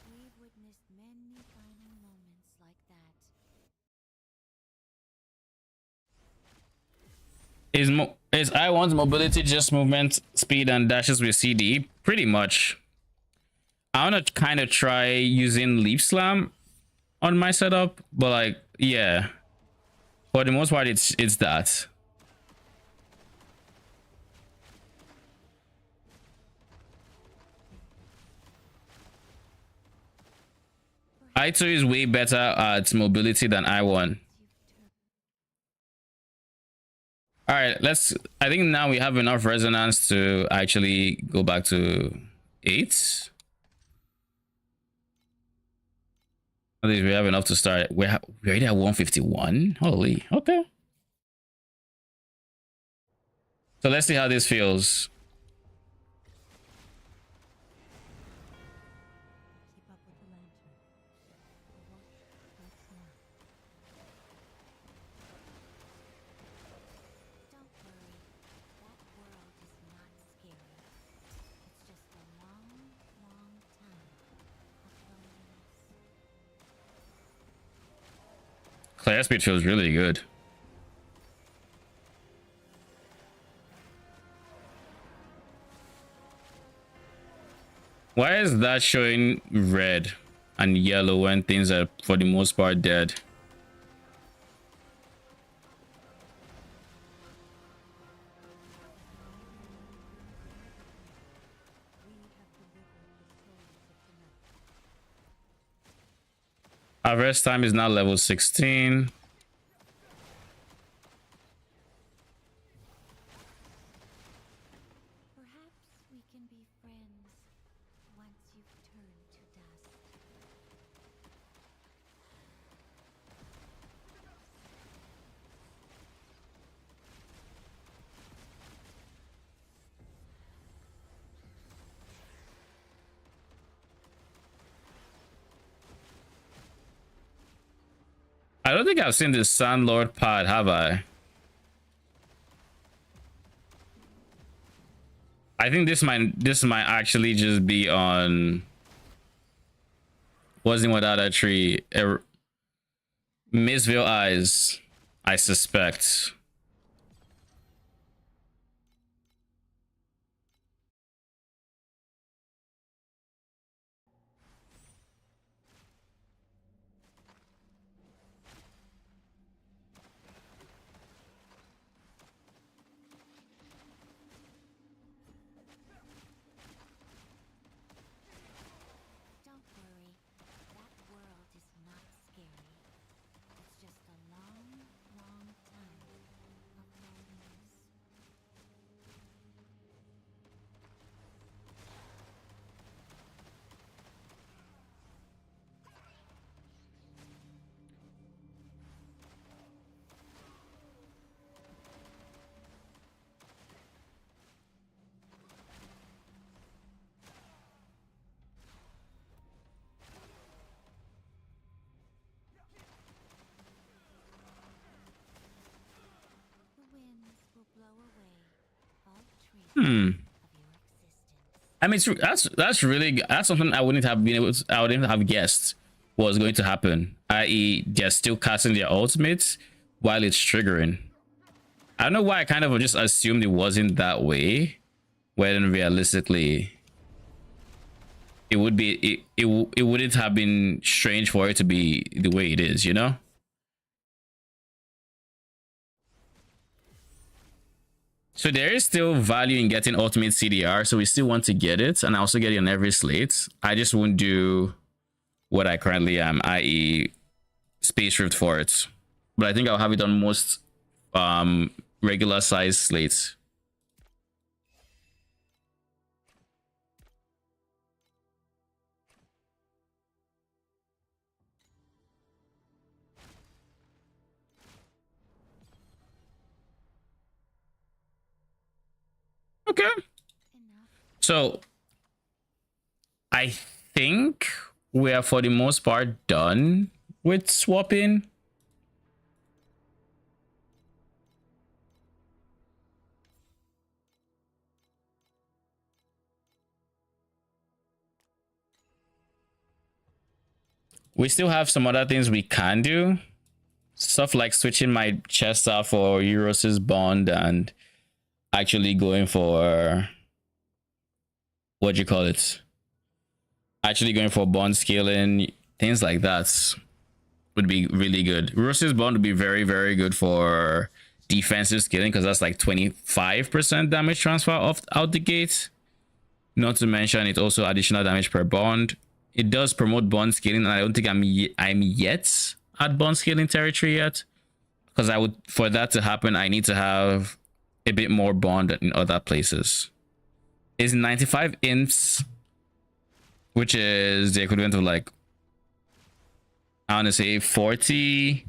[SPEAKER 3] We've witnessed many final moments like that.
[SPEAKER 1] Is I1's mobility just movement, speed, and dashes with CD? Pretty much. I want to kind of try using Leaf Slam on my setup, but like, yeah. For the most part, it's that. I2 is way better at mobility than I1. All right, I think now we have enough resonance to actually go back to 8. At least we have enough to start. We're already at 151. Holy, okay. So let's see how this feels.
[SPEAKER 3] Keep up with the lantern. What starts now? Don't worry. That world is not scary. It's just a long, long time of loneliness.
[SPEAKER 1] Claire speed feels really good. Why is that showing red and yellow when things are for the most part dead? Our rest time is now level 16.
[SPEAKER 3] Perhaps we can be friends once you've turned to dust.
[SPEAKER 1] I don't think I've seen this Sandlord pod, have I? I think this might actually just be on Wasn't Without a Tree. Missville Eyes, I suspect.
[SPEAKER 3] Don't worry. That world is not scary. It's just a long, long time of loneliness. The winds will blow away all traces of your existence.
[SPEAKER 1] I mean, that's something I wouldn't have been able to, I wouldn't have guessed was going to happen. I.e., they're still casting their ultimates while it's triggering. I don't know why I kind of just assumed it wasn't that way, when realistically it would be. It wouldn't have been strange for it to be the way it is, you know. So there is still value in getting ultimate CDR, so we still want to get it, and I also get it on every slate. I just won't do what I currently am, i.e. Space Rift for it. But I think I'll have it on most regular size slates. Okay. So I think we are for the most part done with swapping. We still have some other things we can do. Stuff like switching my chest out for Euros's bond and actually going for what do you call it? Actually going for bond scaling, things like that would be really good. Euros's bond would be very, very good for defensive scaling because that's like 25% damage transfer off out the gate. Not to mention it's also additional damage per bond. It does promote bond scaling, and I don't think I'm yet at bond scaling territory yet. Because I would, for that to happen, I need to have a bit more bond in other places. Is 95 imps, which is the equivalent of like, I want to say 48-ish,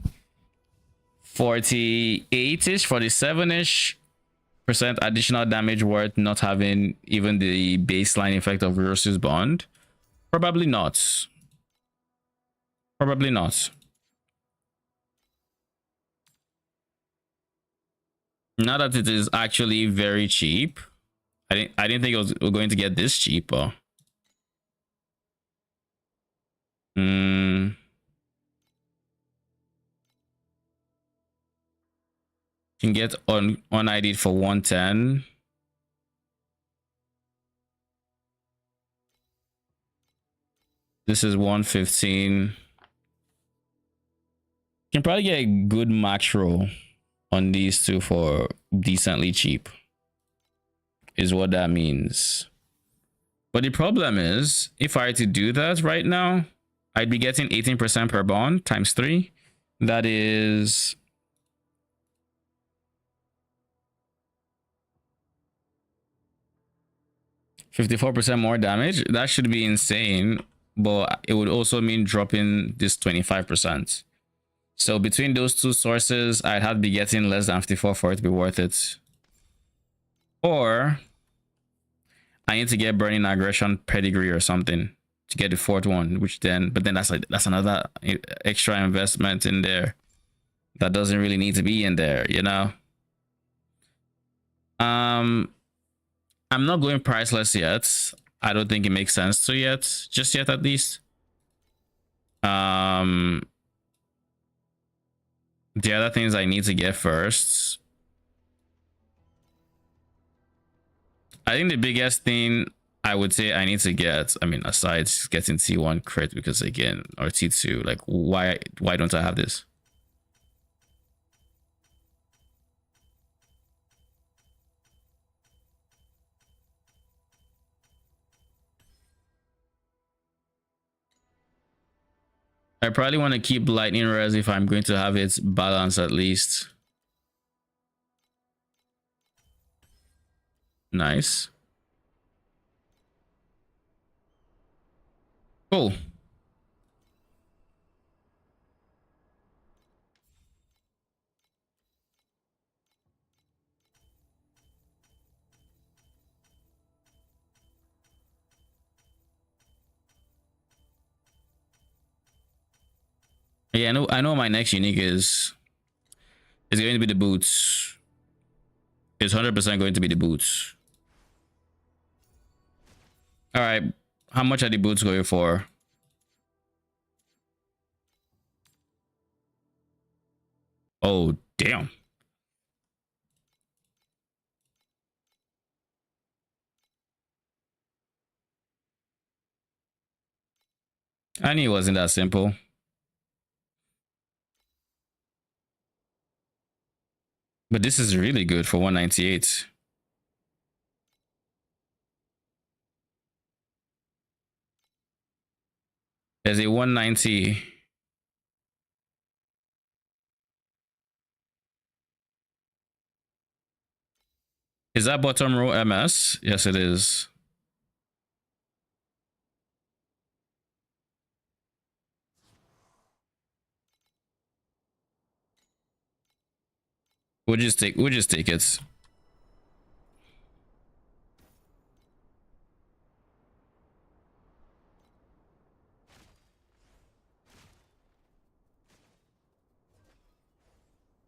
[SPEAKER 1] 47-ish percent additional damage worth not having even the baseline effect of Erosion's bond? Probably not. Probably not. Now that it is actually very cheap. I didn't think it was going to get this cheaper. Can get on ID'd for 110. This is 115. Can probably get a good max roll on these two for decently cheap, is what that means. But the problem is, if I were to do that right now, I'd be getting 18% per bond times 3. That is 54% more damage. That should be insane, but it would also mean dropping this 25%. So between those two sources, I'd have to be getting less than 54 for it to be worth it. Or I need to get Burning Aggression Pedigree or something to get the 4th one, which then, but then that's another extra investment in there that doesn't really need to be in there, you know? I'm not going priceless yet. I don't think it makes sense to yet, just yet at least. The other things I need to get first. I think the biggest thing I would say I need to get, I mean, aside getting T1 crit, because again, or T2, like why don't I have this? I probably want to keep lightning res if I'm going to have it balanced at least. Nice. Cool. Yeah, I know my next unique is going to be the boots. It's 100% going to be the boots. All right, how much are the boots going for? Oh, damn. I knew it wasn't that simple. But this is really good for 198. There's a 190. Is that bottom row MS? Yes, it is. We'll just take it.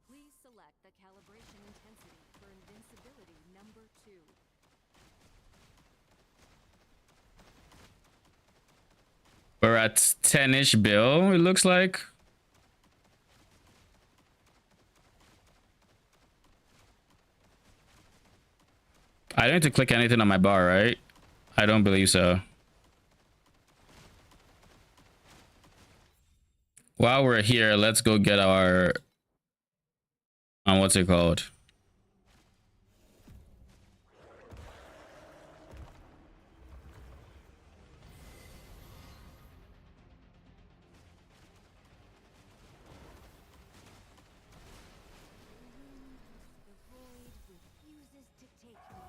[SPEAKER 5] Please select the calibration intensity for invincibility number 2.
[SPEAKER 1] We're at 10-ish bill, it looks like. I don't need to click anything on my bar, right? I don't believe so. While we're here, let's go get our what's it called?
[SPEAKER 3] The void refuses to take me.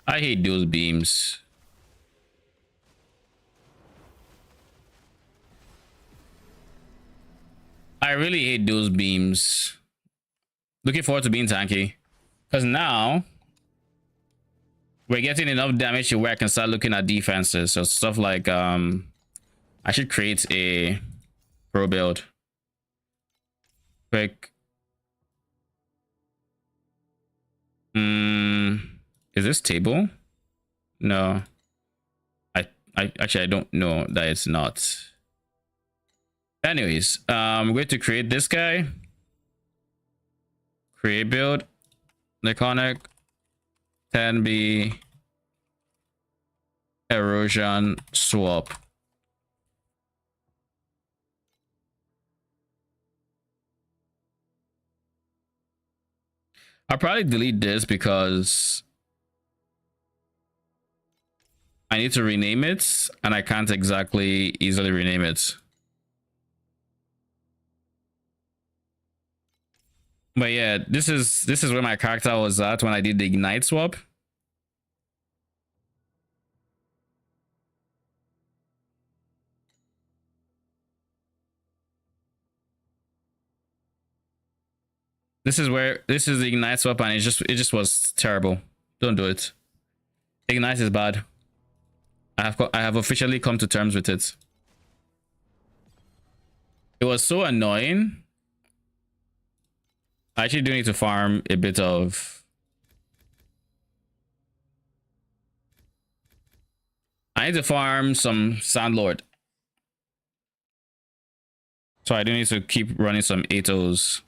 [SPEAKER 1] I hate those beams. I really hate those beams. Looking forward to being tanky. Because now we're getting enough damage to where I can start looking at defenses. So stuff like I should create a pro build. Quick. Is this table? No. I actually I don't know that it's not. Anyways, we're going to create this guy. Create build. Iconic. 10B. Erosion swap. I'll probably delete this because I need to rename it and I can't exactly easily rename it. But yeah, this is where my character was at when I did the ignite swap. This is the ignite swap and it just was terrible. Don't do it. Ignite is bad. I have officially come to terms with it. It was so annoying. I actually do need to farm a bit of... I need to farm some Sandlord. So I do need to keep running some 8-0s.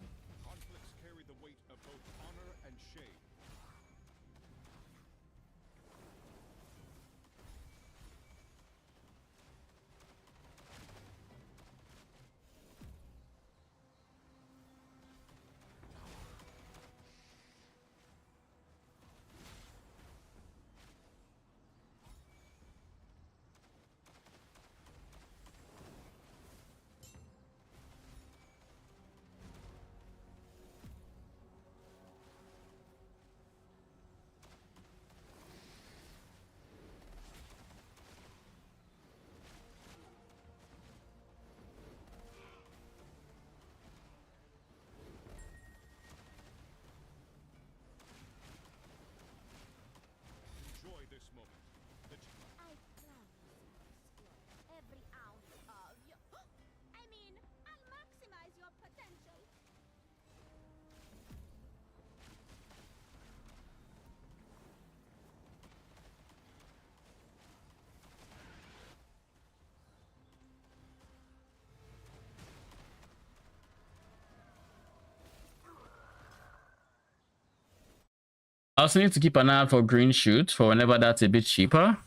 [SPEAKER 1] I also need to keep an eye out for green shoot for whenever that's a bit cheaper.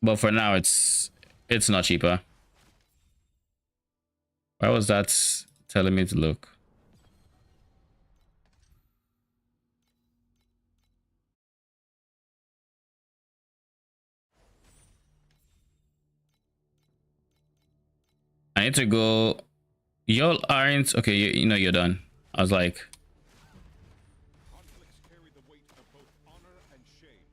[SPEAKER 1] But for now, it's not cheaper. Why was that telling me to look. I need to go. Y'all aren't okay. You know you're done. I was like,
[SPEAKER 6] Conflicts carry the weight of both honor and shame.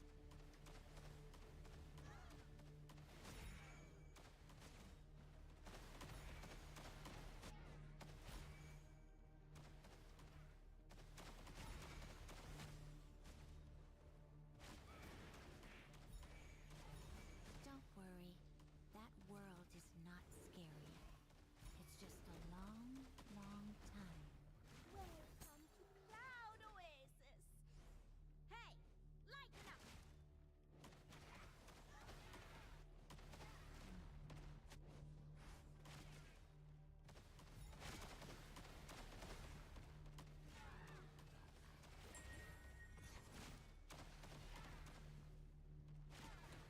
[SPEAKER 3] Don't worry. That world is not scary. It's just a long, long time.
[SPEAKER 5] Welcome to Cloud Oasis. Hey, lighten up.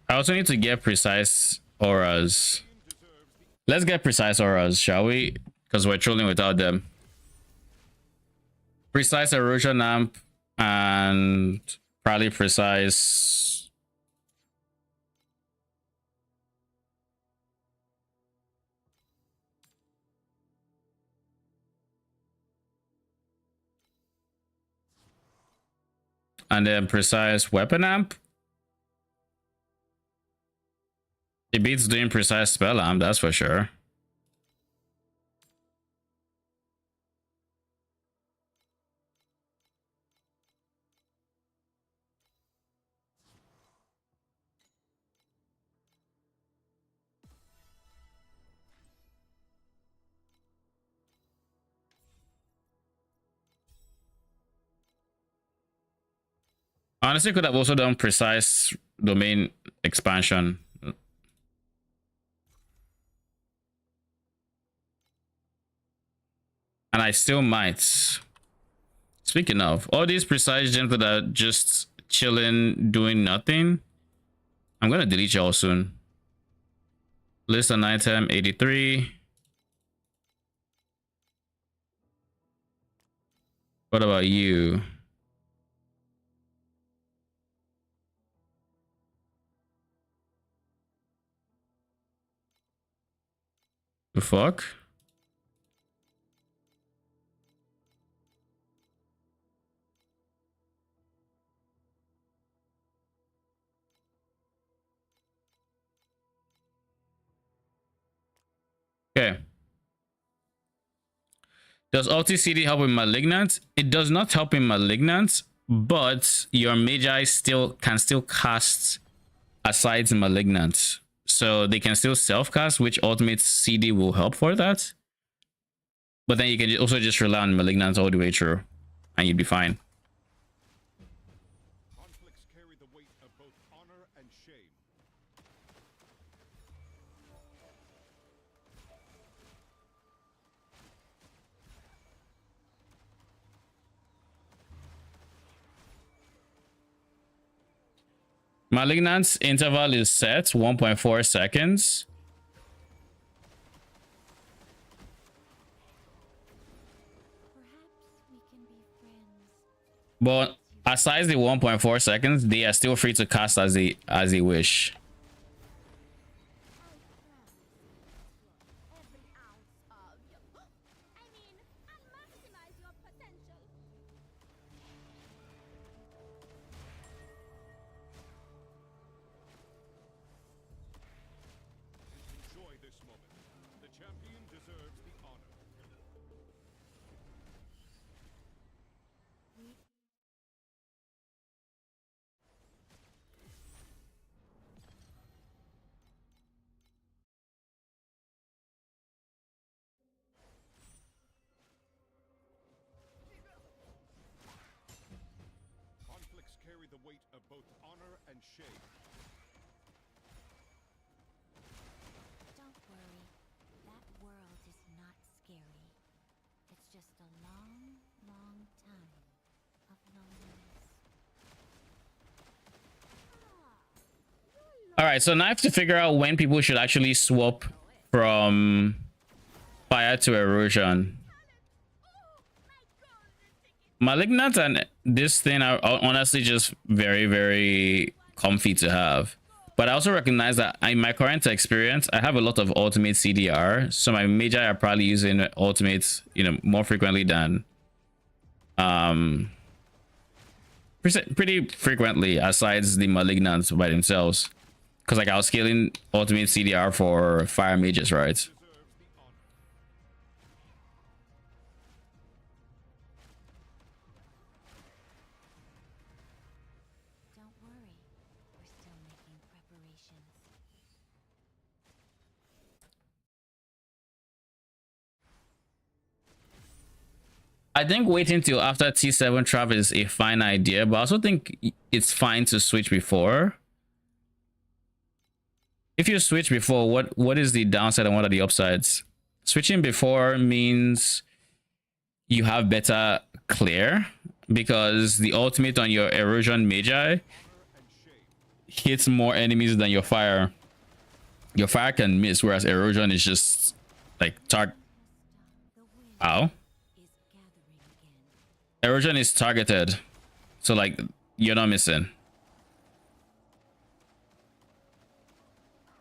[SPEAKER 1] I also need to get precise auras. Let's get precise auras, shall we? Because we're trolling without them. Precise erosion amp and probably precise. And then precise weapon amp. It beats doing precise spell amp, that's for sure. Honestly, could have also done precise domain expansion. And I still might. Speaking of, all these precise gems that are just chilling, doing nothing, I'm gonna delete y'all soon. List an item 83. What about you? The fuck? Okay. Does Ulti-CD help with Malignant? It does not help in Malignant, but your Magi can still cast aside Malignant. So they can still self-cast, which Ultimate CD will help for that. But then you can also just rely on Malignant all the way through, and you'd be fine.
[SPEAKER 6] Conflicts carry the weight of both honor and shame.
[SPEAKER 1] Malignant's interval is set 1.4 seconds.
[SPEAKER 3] Perhaps we can be friends.
[SPEAKER 1] But aside the 1.4 seconds, they are still free to cast as they wish.
[SPEAKER 5] Every ounce of your. I mean, I'll maximize your potential.
[SPEAKER 6] Enjoy this moment. The champion deserves the honor. Conflicts carry the weight of both honor and shame.
[SPEAKER 3] Don't worry. That world is not scary. It's just a long, long time of loneliness.
[SPEAKER 1] All right, so now I have to figure out when people should actually swap from fire to erosion. Malignant and this thing are honestly just very, very comfy to have. But I also recognize that in my current experience, I have a lot of ultimate CDR. So my Magi are probably using ultimates, you know, more frequently than pretty frequently, asides the Malignants by themselves. Because like I was scaling ultimate CDR for fire mages, right?
[SPEAKER 6] Deserves the honor.
[SPEAKER 3] Don't worry, we're still making preparations.
[SPEAKER 1] I think waiting till after T7 trap is a fine idea, but I also think it's fine to switch before. If you switch before, what is the downside and what are the upsides? Switching before means you have better clear because the ultimate on your Erosion Magi hits more enemies than your fire. Your fire can miss, whereas Erosion is just like
[SPEAKER 3] The wind
[SPEAKER 1] Ow.
[SPEAKER 3] is gathering again.
[SPEAKER 1] Erosion is targeted, so like you're not missing.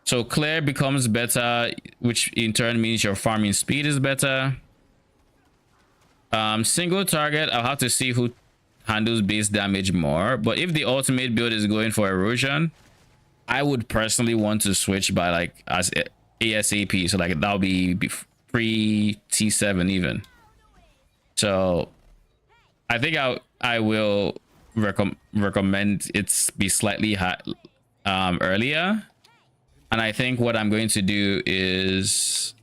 [SPEAKER 1] So clear becomes better, which in turn means your farming speed is better. Single target, I'll have to see who handles base damage more. But if the ultimate build is going for Erosion, I would personally want to switch by like as ASAP. So like that'll be pre T7 even. So I think I will recommend it be slightly high, earlier. And I think what I'm going to do is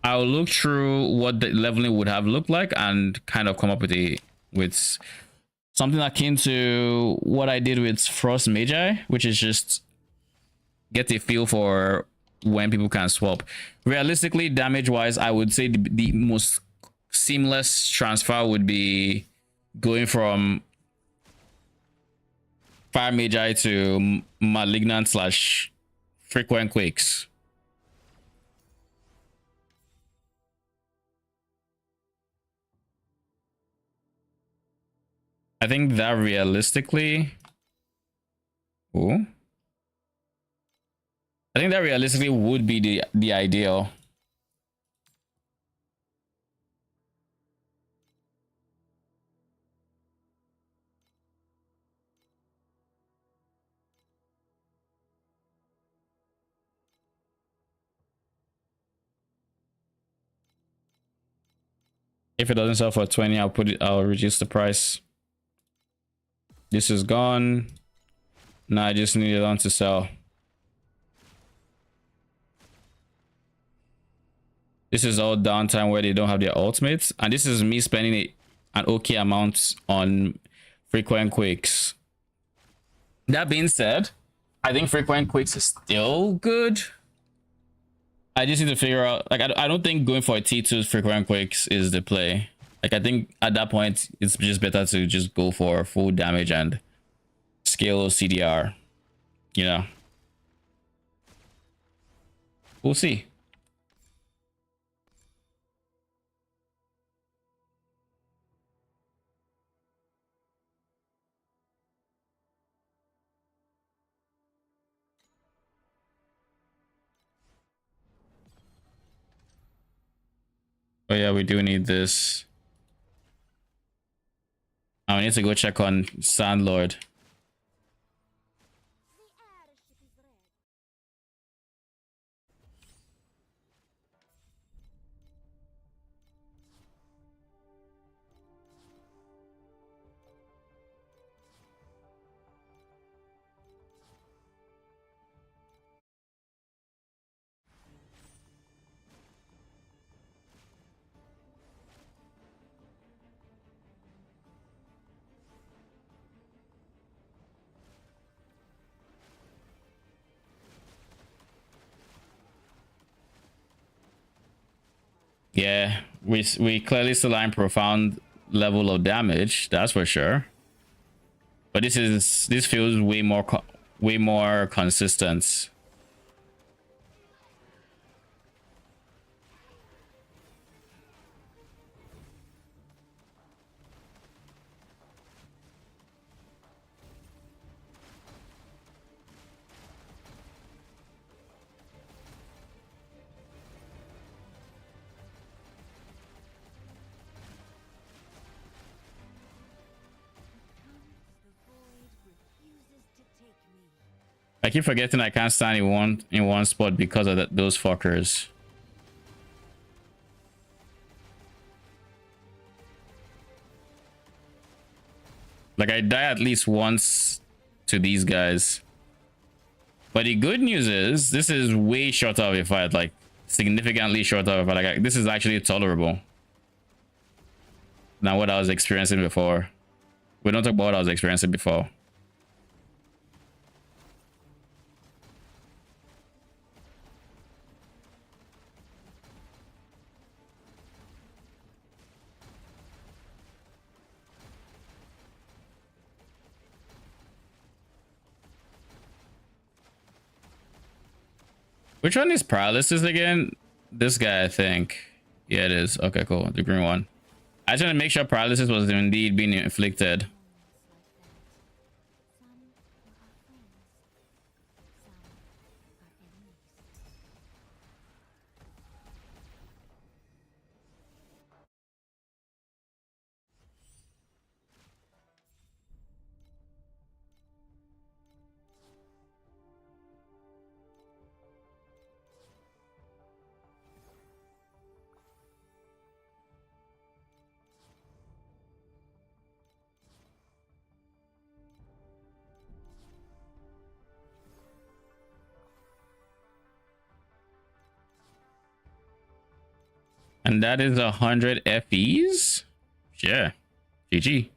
[SPEAKER 1] I'll look through what the leveling would have looked like and kind of come up with something akin to what I did with Frost Magi, which is just get a feel for when people can swap. Realistically, damage wise, I would say the most seamless transfer would be going from Fire Magi to Malignant / Frequent Quakes. I think that realistically... Ooh. I think that realistically would be the ideal. If it doesn't sell for 20, I'll reduce the price. This is gone. Now I just need it on to sell. This is all downtime where they don't have their ultimates. And this is me spending an okay amount on frequent quakes. That being said, I think frequent quakes is still good. I just need to figure out, like, I don't think going for a T2 frequent quakes is the play. Like, I think at that point, it's just better to just go for full damage and scale CDR. You know? We'll see. Oh yeah, we do need this. I need to go check on Sandlord. Yeah, we clearly still are in profound level of damage, that's for sure. But this feels way more consistent. I keep forgetting I can't stand in one spot because of those fuckers. Like I die at least once to these guys. But the good news is this is way shorter of a fight, like significantly shorter of a fight. Like this is actually tolerable than what I was experiencing before. We don't talk about what I was experiencing before. Which one is paralysis again? This guy, I think. Yeah, it is. Okay, cool. The green one. I just want to make sure paralysis was indeed being inflicted. And that is 100 FEs. Sure. GG.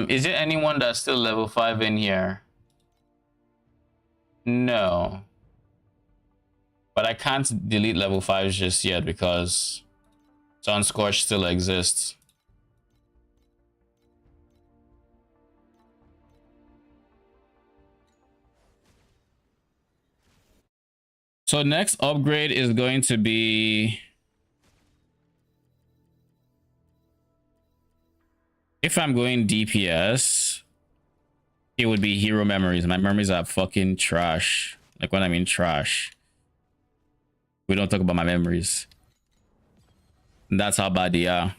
[SPEAKER 1] Is there anyone that's still level 5 in here? No. But I can't delete level 5s just yet because Sunscorch still exists. So next upgrade is going to be, if I'm going DPS, it would be hero memories. My memories are fucking trash. Like when I mean trash. We don't talk about my memories. That's how bad they are.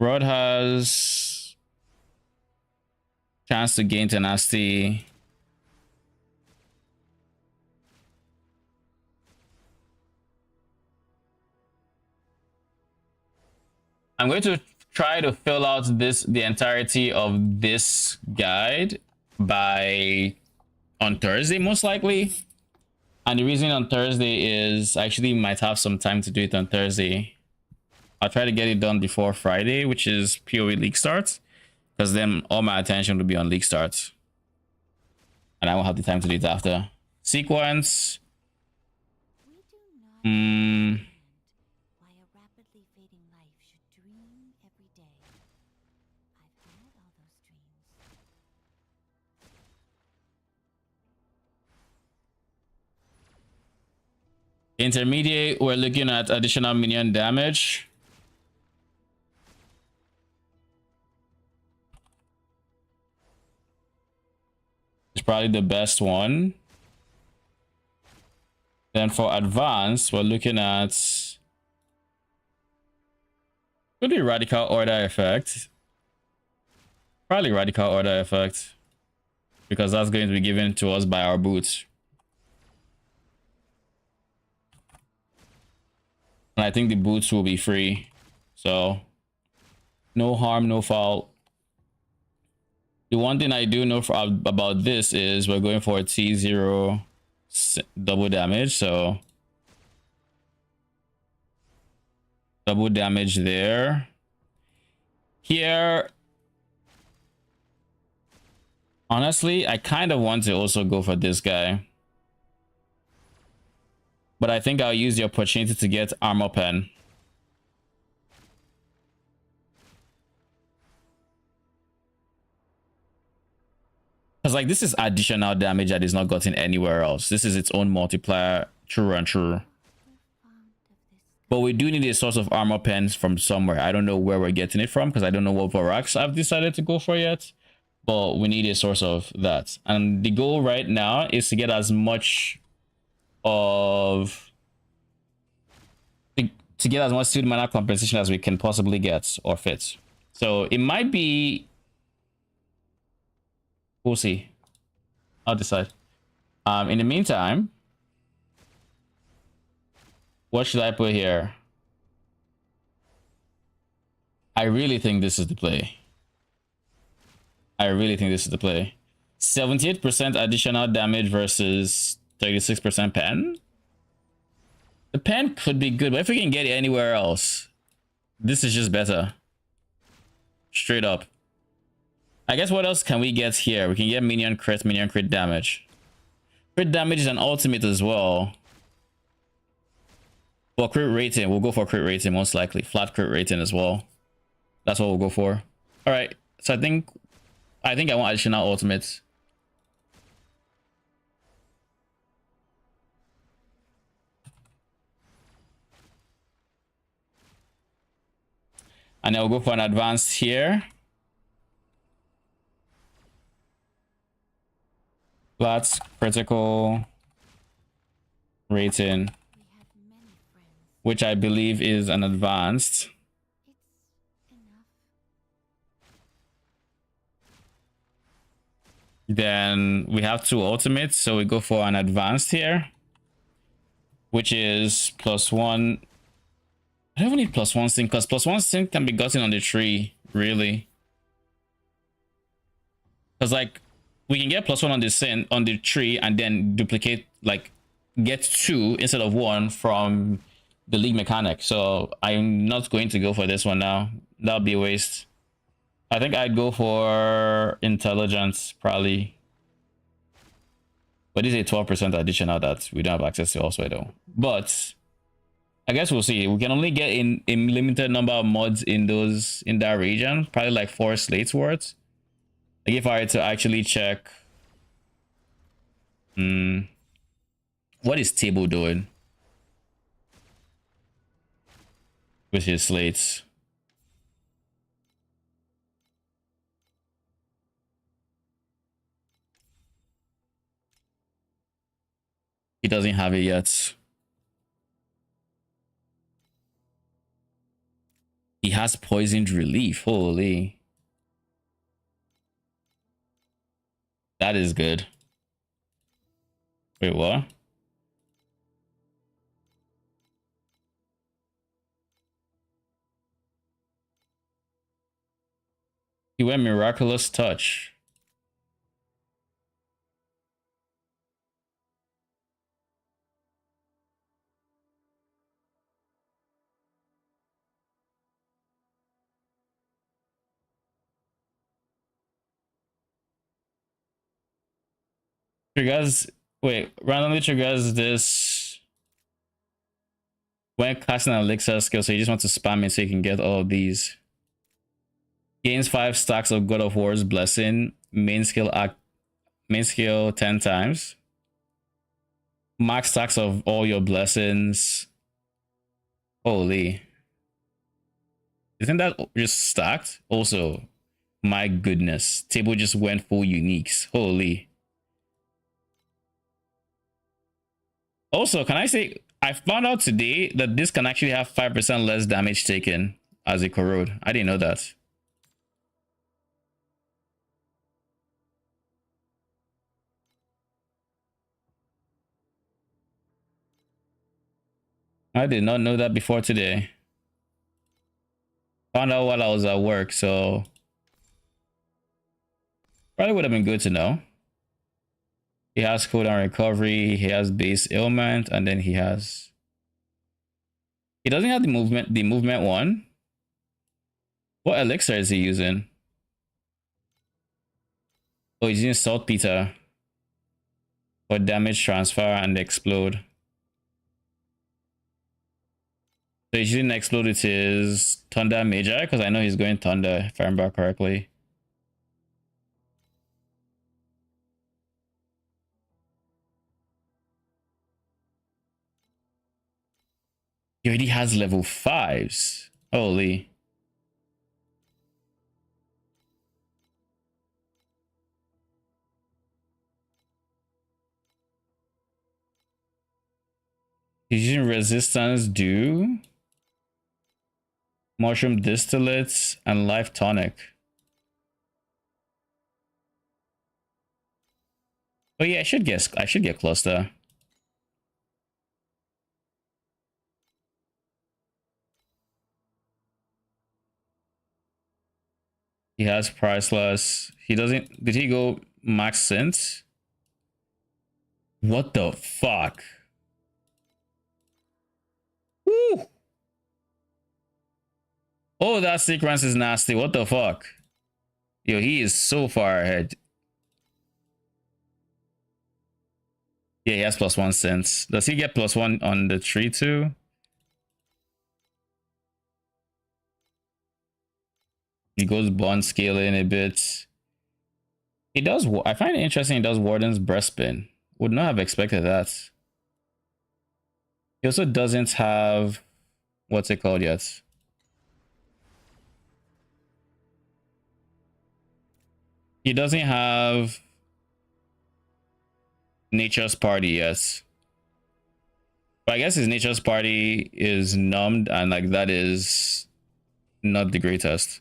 [SPEAKER 1] Rod has chance to gain tenacity. I'm going to try to fill out the entirety of this guide on Thursday, most likely. And the reason on Thursday is I actually might have some time to do it on Thursday. I'll try to get it done before Friday, which is PoE League starts, because then all my attention will be on League starts. And I won't have the time to do it after. Sequence.
[SPEAKER 3] Why a rapidly fading life should dream every day. I've had all those dreams.
[SPEAKER 1] Intermediate, we're looking at additional minion damage. It's probably the best one. Then for advanced, we're looking at, could be radical order effect. Probably radical order effect, because that's going to be given to us by our boots. And I think the boots will be free, so no harm, no foul. The one thing I do know about this is we're going for a T0 double damage, so double damage there. Here, honestly, I kind of want to also go for this guy, but I think I'll use the opportunity to get armor pen. Because like this is additional damage that is not gotten anywhere else. This is its own multiplier, true and true. But we do need a source of armor pens from somewhere. I don't know where we're getting it from because I don't know what Vorax I've decided to go for yet. but we need a source of that. And the goal right now is to get as much of to get as much student mana compensation as we can possibly get or fit. So it might be, we'll see. I'll decide. In the meantime, what should I put here? I really think this is the play. I really think this is the play. 78% additional damage versus 36% pen. The pen could be good, but if we can get it anywhere else, this is just better. Straight up. I guess what else can we get here? We can get minion crit damage. Crit damage is an ultimate as well. Well, crit rating. We'll go for crit rating most likely. Flat crit rating as well. That's what we'll go for. All right. So I think I want additional ultimates. And I'll go for an advanced here. That's critical rating,
[SPEAKER 3] We have many friends.
[SPEAKER 1] which I believe is an advanced.
[SPEAKER 3] It's enough.
[SPEAKER 1] Then we have 2 ultimates, so we go for an advanced here, which is +1. I don't even need +1 sync because +1 sync can be gotten on the tree, really. Because like we can get +1 on the sync on the tree and then duplicate, like get 2 instead of 1 from the league mechanic. So I'm not going to go for this one now. That'll be a waste. I think I'd go for intelligence probably. But it's a 12% additional that we don't have access to also though. But I guess we'll see. We can only get in a limited number of mods in that region. Probably like 4 slates worth. Like if I were to actually check, what is Table doing with his slates? He doesn't have it yet. He has poisoned relief. Holy. That is good. Wait, what? He went miraculous touch. Triggers, wait, randomly triggers this when casting an elixir skill, so you just want to spam it so you can get all of these. Gains 5 stacks of God of War's blessing, main skill 10 times. Max stacks of all your blessings. Holy. Isn't that just stacked? Also, my goodness. Table just went full uniques. Holy. Also, can I say, I found out today that this can actually have 5% less damage taken as a corrode. I didn't know that. I did not know that before today. Found out while I was at work, so probably would have been good to know. He has cooldown recovery, he has base ailment, and then he doesn't have the movement one. What elixir is he using? Oh, he's using saltpeter for damage transfer and explode. So he's using explode with his Thunder Major, because I know he's going Thunder, if I remember correctly. He already has level 5s. Holy. Fusion resistance do mushroom distillates and life tonic. Oh yeah, I should get cluster. He has priceless. He doesn't. Did he go max sense? What the fuck? Woo! Oh, that sequence is nasty. What the fuck? Yo, he is so far ahead. Yeah, he has +1 sense. Does he get +1 on the tree too? He goes bond scaling a bit. He does. I find it interesting. He does Warden's breastpin. Would not have expected that. He also doesn't have what's it called yet. He doesn't have Nature's Party yet. But I guess his Nature's Party is numbed, and like that is not the greatest.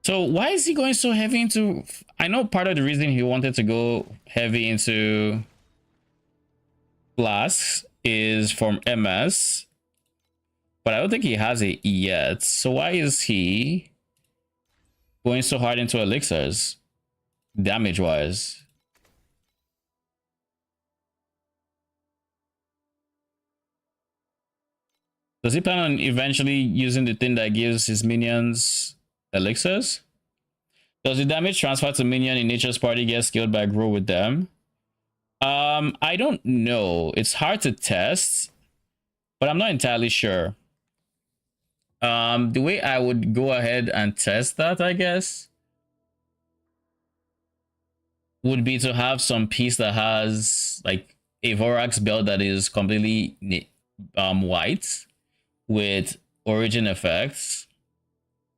[SPEAKER 1] So why is he going so heavy into... I know part of the reason he wanted to go heavy into flasks is from MS, but I don't think he has it yet. So why is he going so hard into elixirs, damage-wise? Does he plan on eventually using the thing that gives his minions elixirs? Does the damage transfer to minion in Nature's Party get scaled by grow with them? I don't know. It's hard to test, but I'm not entirely sure. The way I would go ahead and test that, I guess, would be to have some piece that has like a Vorax belt that is completely white with origin effects,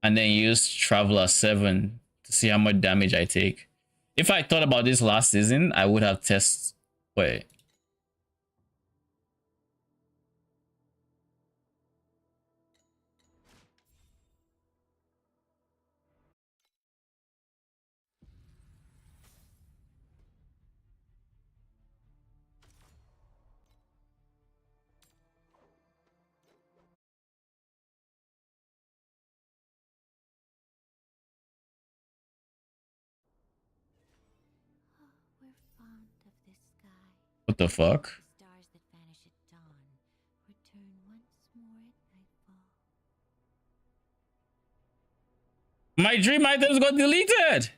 [SPEAKER 1] and then use Traveler 7 to see how much damage I take. If I thought about this last season, I would have tested. Wait.
[SPEAKER 3] We're fond of this sky.
[SPEAKER 1] What the fuck?
[SPEAKER 3] Stars that vanish at dawn return once more at nightfall.
[SPEAKER 1] My dream items got deleted.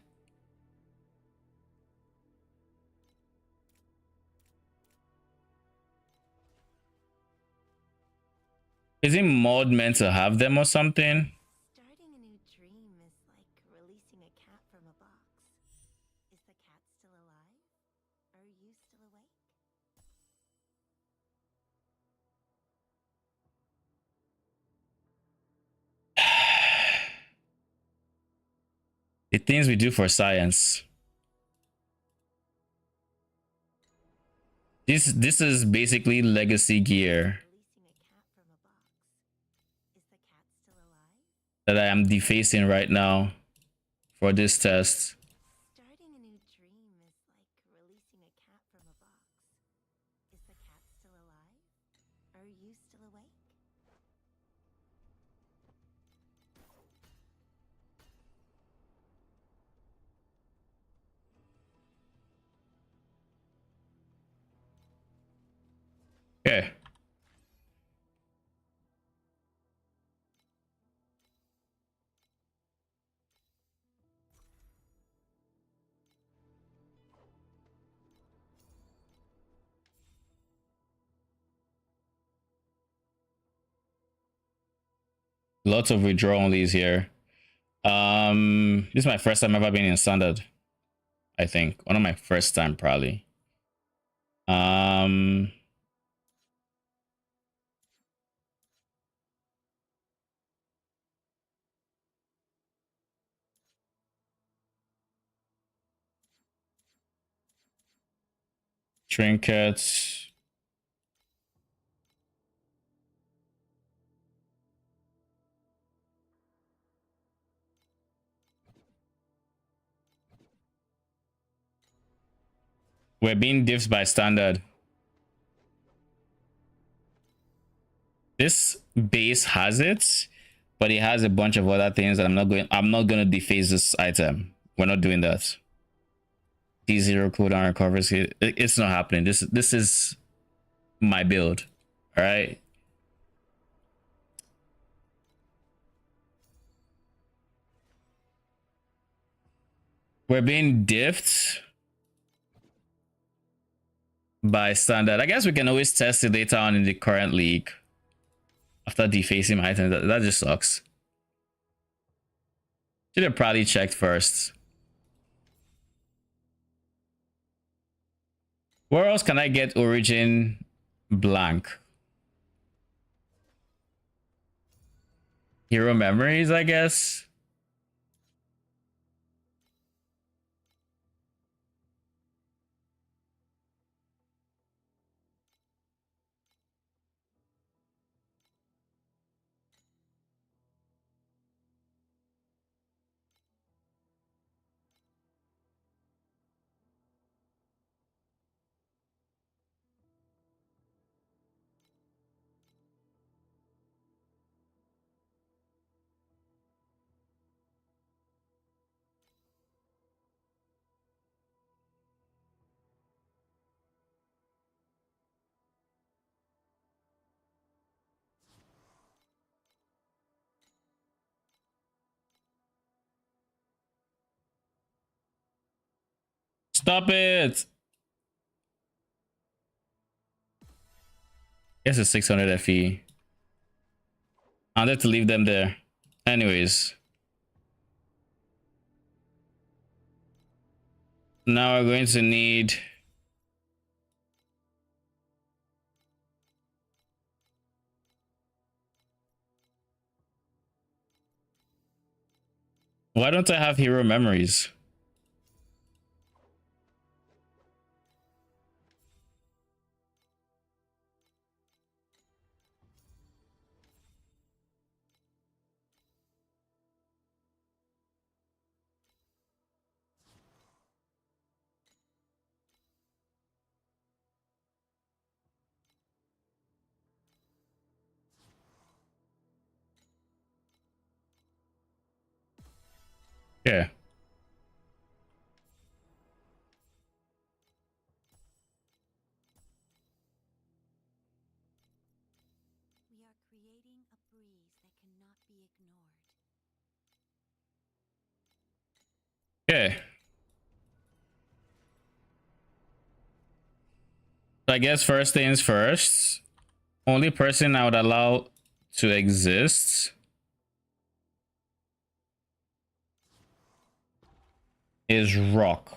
[SPEAKER 1] Isn't mod meant to have them or something?
[SPEAKER 3] Starting a new dream is like releasing a cat from a box. Is the cat still alive? Are you still awake?
[SPEAKER 1] The things we do for science. This is basically legacy gear
[SPEAKER 3] Releasing a cat from a box. Is the cat still alive?
[SPEAKER 1] that I am defacing right now for this test.
[SPEAKER 3] Starting a new dream is like releasing a cat from a box. Is the cat still alive? Are you still awake?
[SPEAKER 1] Okay. Lots of withdraw onlys here. This is my first time ever being in standard. I think one of my first time probably. Trinkets. We're being diffed by standard. This base has it, but it has a bunch of other things that I'm not gonna deface this item. We're not doing that. D0 cooldown recovers it. It's not happening. This is my build. All right. We're being diffed by standard. I guess we can always test it later on in the current league. After defacing my item, that just sucks. Should have probably checked first. Where else can I get origin blank? Hero memories, I guess. Stop it. Guess it's 600 FE. I'll have to leave them there. Anyways. Now we're going to need why don't I have hero memories? Yeah.
[SPEAKER 3] We are creating a breeze that cannot be ignored.
[SPEAKER 1] Okay. I guess first things first. Only person I would allow to exist is Rock.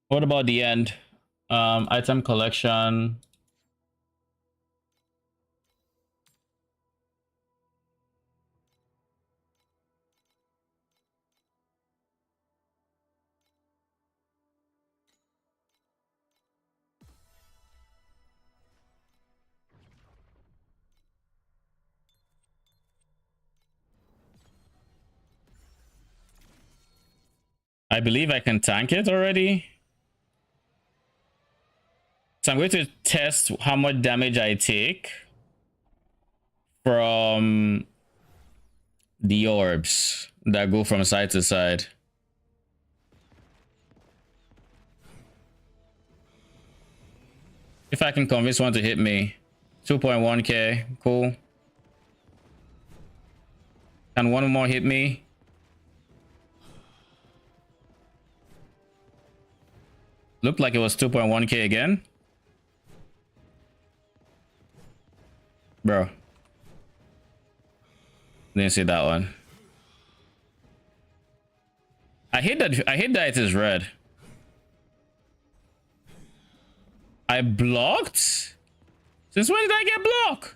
[SPEAKER 1] What about the end? Item collection. I believe I can tank it already. So I'm going to test how much damage I take from the orbs that go from side to side. If I can convince one to hit me. 2.1k. Cool. Can one more hit me? Looked like it was 2.1k again. Bro. Didn't see that one. I hate that it is red. I blocked? Since when did I get blocked?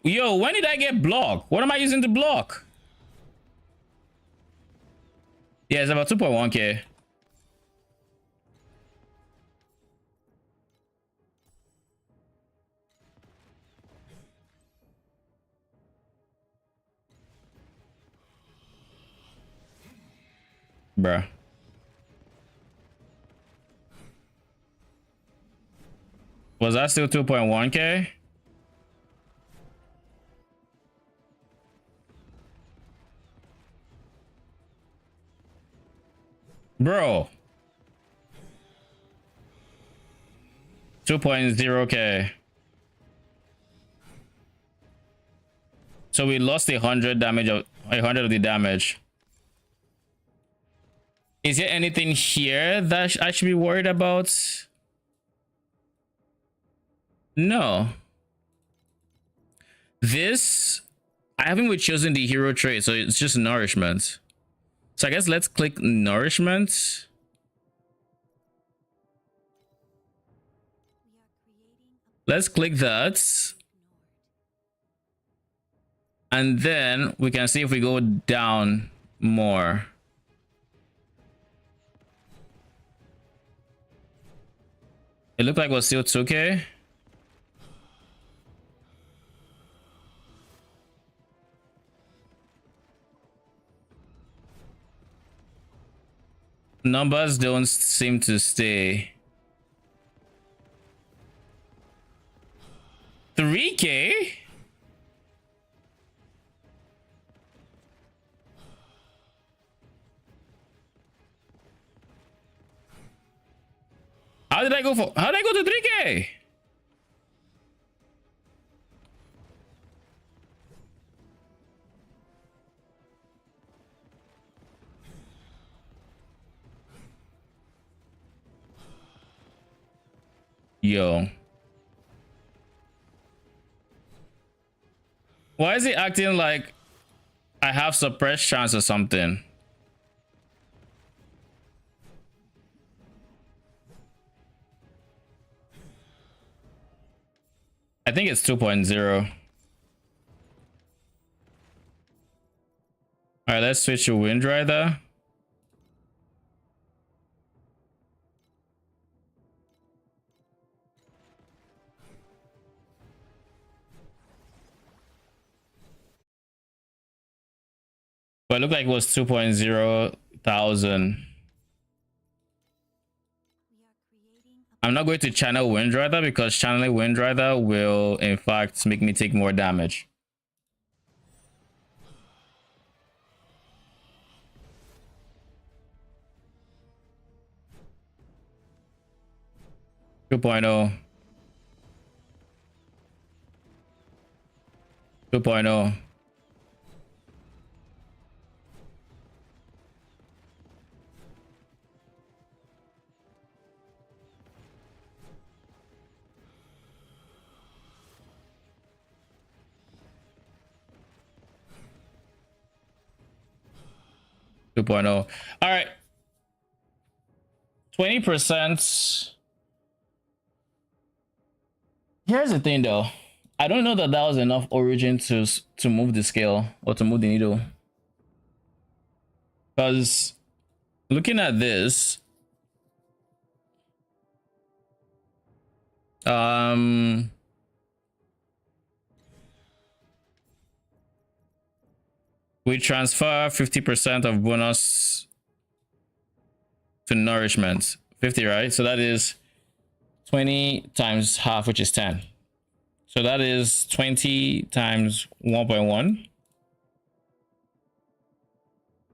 [SPEAKER 1] Yo, when did I get blocked? What am I using to block? Yeah, it's about 2.1k. Bruh. Was that still 2.1k? Bro. 2.0k. So we lost 100 damage of 100 of the damage. Is there anything here that I should be worried about? No. This, I haven't really chosen the hero trait, so it's just nourishment. So I guess let's click nourishment. Let's click that. And then we can see if we go down more. It looked like it was still 2k. Numbers don't seem to stay. 3k? How did I go to 3k? Yo. Why is it acting like I have suppressed chance or something? I think it's 2.0. All right, let's switch to Wind Rider. But it looked like it was 2.0 thousand. I'm not going to channel Wind Rider because channeling Wind Rider will in fact make me take more damage. Two point oh. 2.0. All right, 20%. Here's the thing though, I don't know that that was enough origin to move the scale or to move the needle, because looking at this, we transfer 50% of bonus to nourishment. 50, right? So that is 20 times half, which is 10. So that is 20 times 1.1.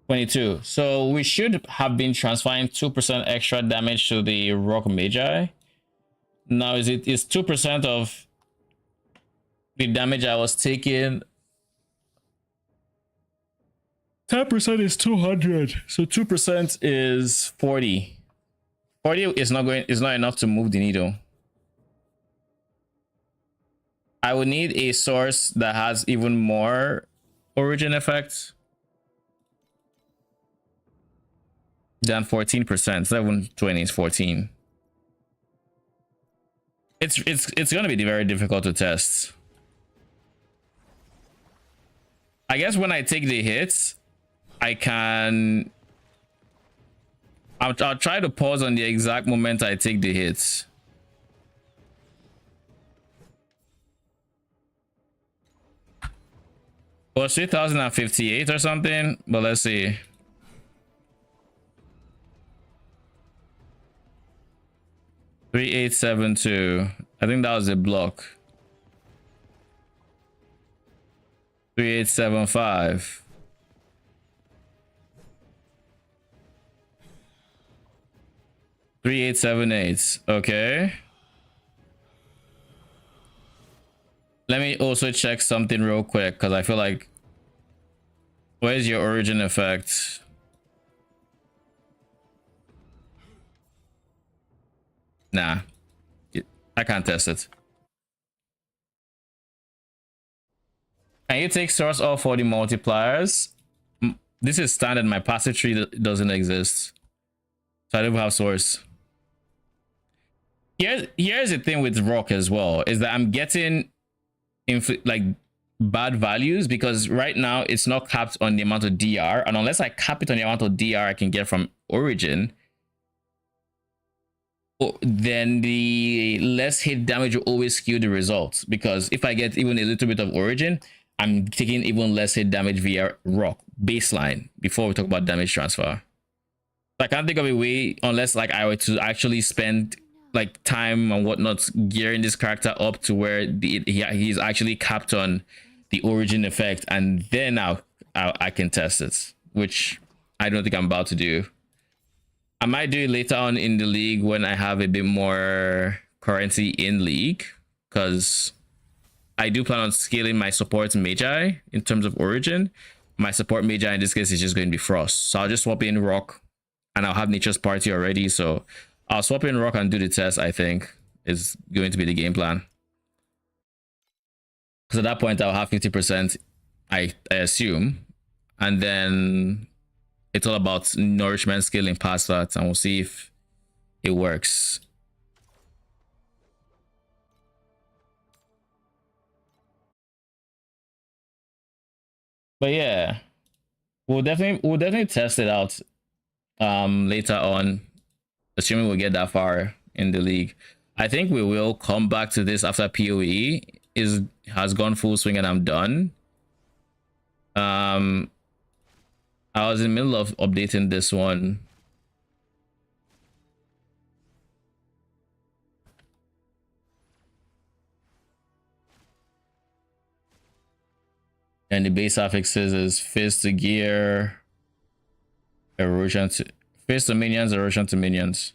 [SPEAKER 1] 22. So we should have been transferring 2% extra damage to the Rock Magi. Now is it is 2% of the damage I was taking. 10% is 200. So 2% is 40. 40 is not enough to move the needle. I would need a source that has even more origin effects than 14%. 720 is 14. It's gonna be very difficult to test. I guess when I take the hits, I'll try to pause on the exact moment I take the hits. Well, 3058 or something, but let's see. $3872. I think that was a block. 3875. $3878. Okay. Let me also check something real quick because I feel like, where's your origin effect? Nah, I can't test it. Can you take source off for the multipliers? This is standard. My passive tree doesn't exist, so I don't have source. Here's the thing with rock as well, is that I'm getting like bad values because right now it's not capped on the amount of DR, and unless I cap it on the amount of DR I can get from origin, then the less hit damage will always skew the results, because if I get even a little bit of origin, I'm taking even less hit damage via rock baseline before we talk about damage transfer. I can't think of a way, unless like I were to actually spend like time and whatnot gearing this character up to where he's actually capped on the origin effect, and then I can test it, which I don't think I'm about to do. I might do it later on in the league when I have a bit more currency in league, because I do plan on scaling my support Magi in terms of origin. My support Magi in this case is just going to be Frost, so I'll just swap in Rock, and I'll have Nature's Party already, so I'll swap in Rock and do the test. I think is going to be the game plan, because at that point I'll have 50%, I assume, and then it's all about nourishment scaling past that, and we'll see if it works. But yeah, we'll definitely test it out later on, assuming we'll get that far in the league. I think we will come back to this after PoE has gone full swing and I'm done. I was in the middle of updating this one. And the base affixes is Fist to gear, Erosion to Fist to minions, Erosion to minions.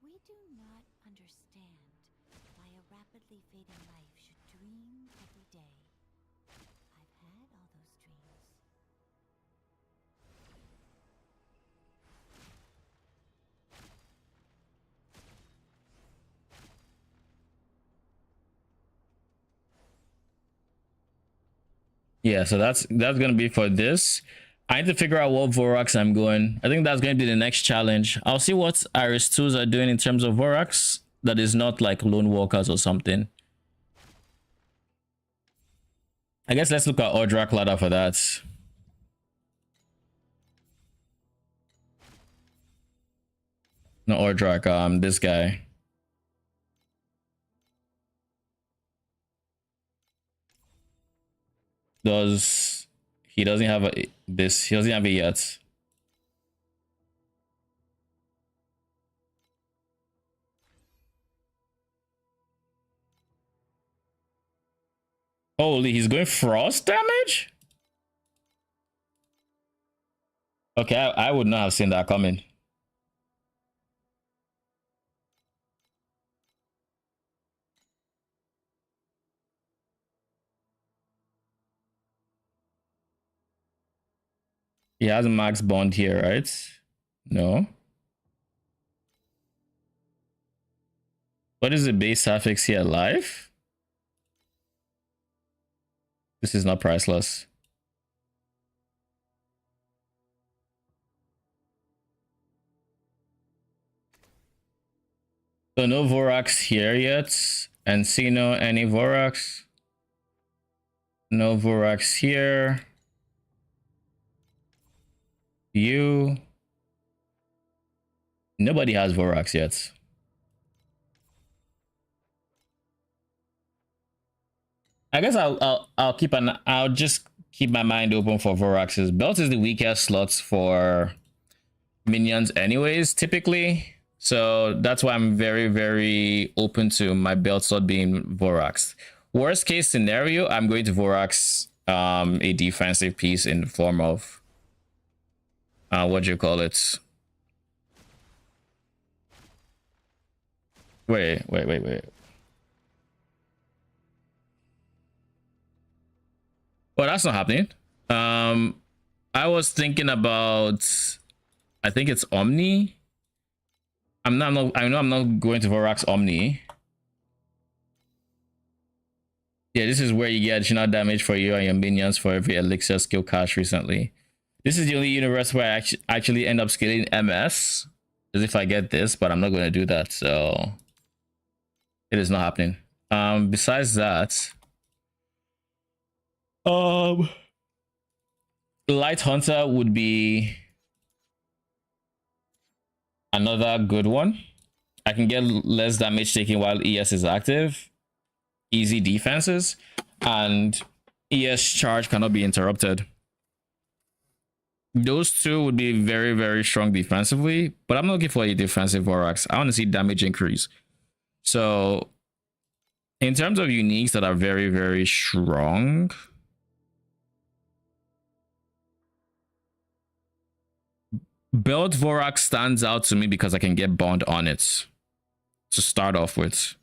[SPEAKER 3] We do not understand why a rapidly fading life should dream every day. I've had all those dreams.
[SPEAKER 1] Yeah, so that's gonna be for this. I need to figure out what Vorax I'm going. I think that's going to be the next challenge. I'll see what Aristus are doing in terms of Vorax that is not like Lone Walkers or something. I guess let's look at Ordrak ladder for that. No, Ordrak, this guy. He doesn't have this, he doesn't have it yet. Holy, he's going frost damage? Okay, I would not have seen that coming. He has max bond here, right? No. What is the base suffix here? Life? This is not priceless. So no Vorax here yet. Encino, any Vorax? No Vorax here. You. Nobody has Vorax yet. I guess I'll just keep my mind open for Voraxes. Belt is the weakest slots for minions anyways, typically. So that's why I'm very, very open to my belt slot being Vorax. Worst case scenario, I'm going to Vorax a defensive piece in the form of what do you call it? Wait. Well, that's not happening. I was thinking about, I think it's Omni. I know I'm not going to Vorax Omni. Yeah, this is where you get additional damage for you and your minions for every elixir skill cast recently. This is the only universe where I actually end up scaling MS, as if I get this, but I'm not going to do that, so it is not happening. Besides that, Light Hunter would be another good one. I can get less damage taken while ES is active, easy defenses, and ES charge cannot be interrupted. Those two would be very, very strong defensively, but I'm not looking for a defensive Vorax. I want to see damage increase. So in terms of uniques that are very, very strong, Belt Vorax stands out to me because I can get bond on it to start off with.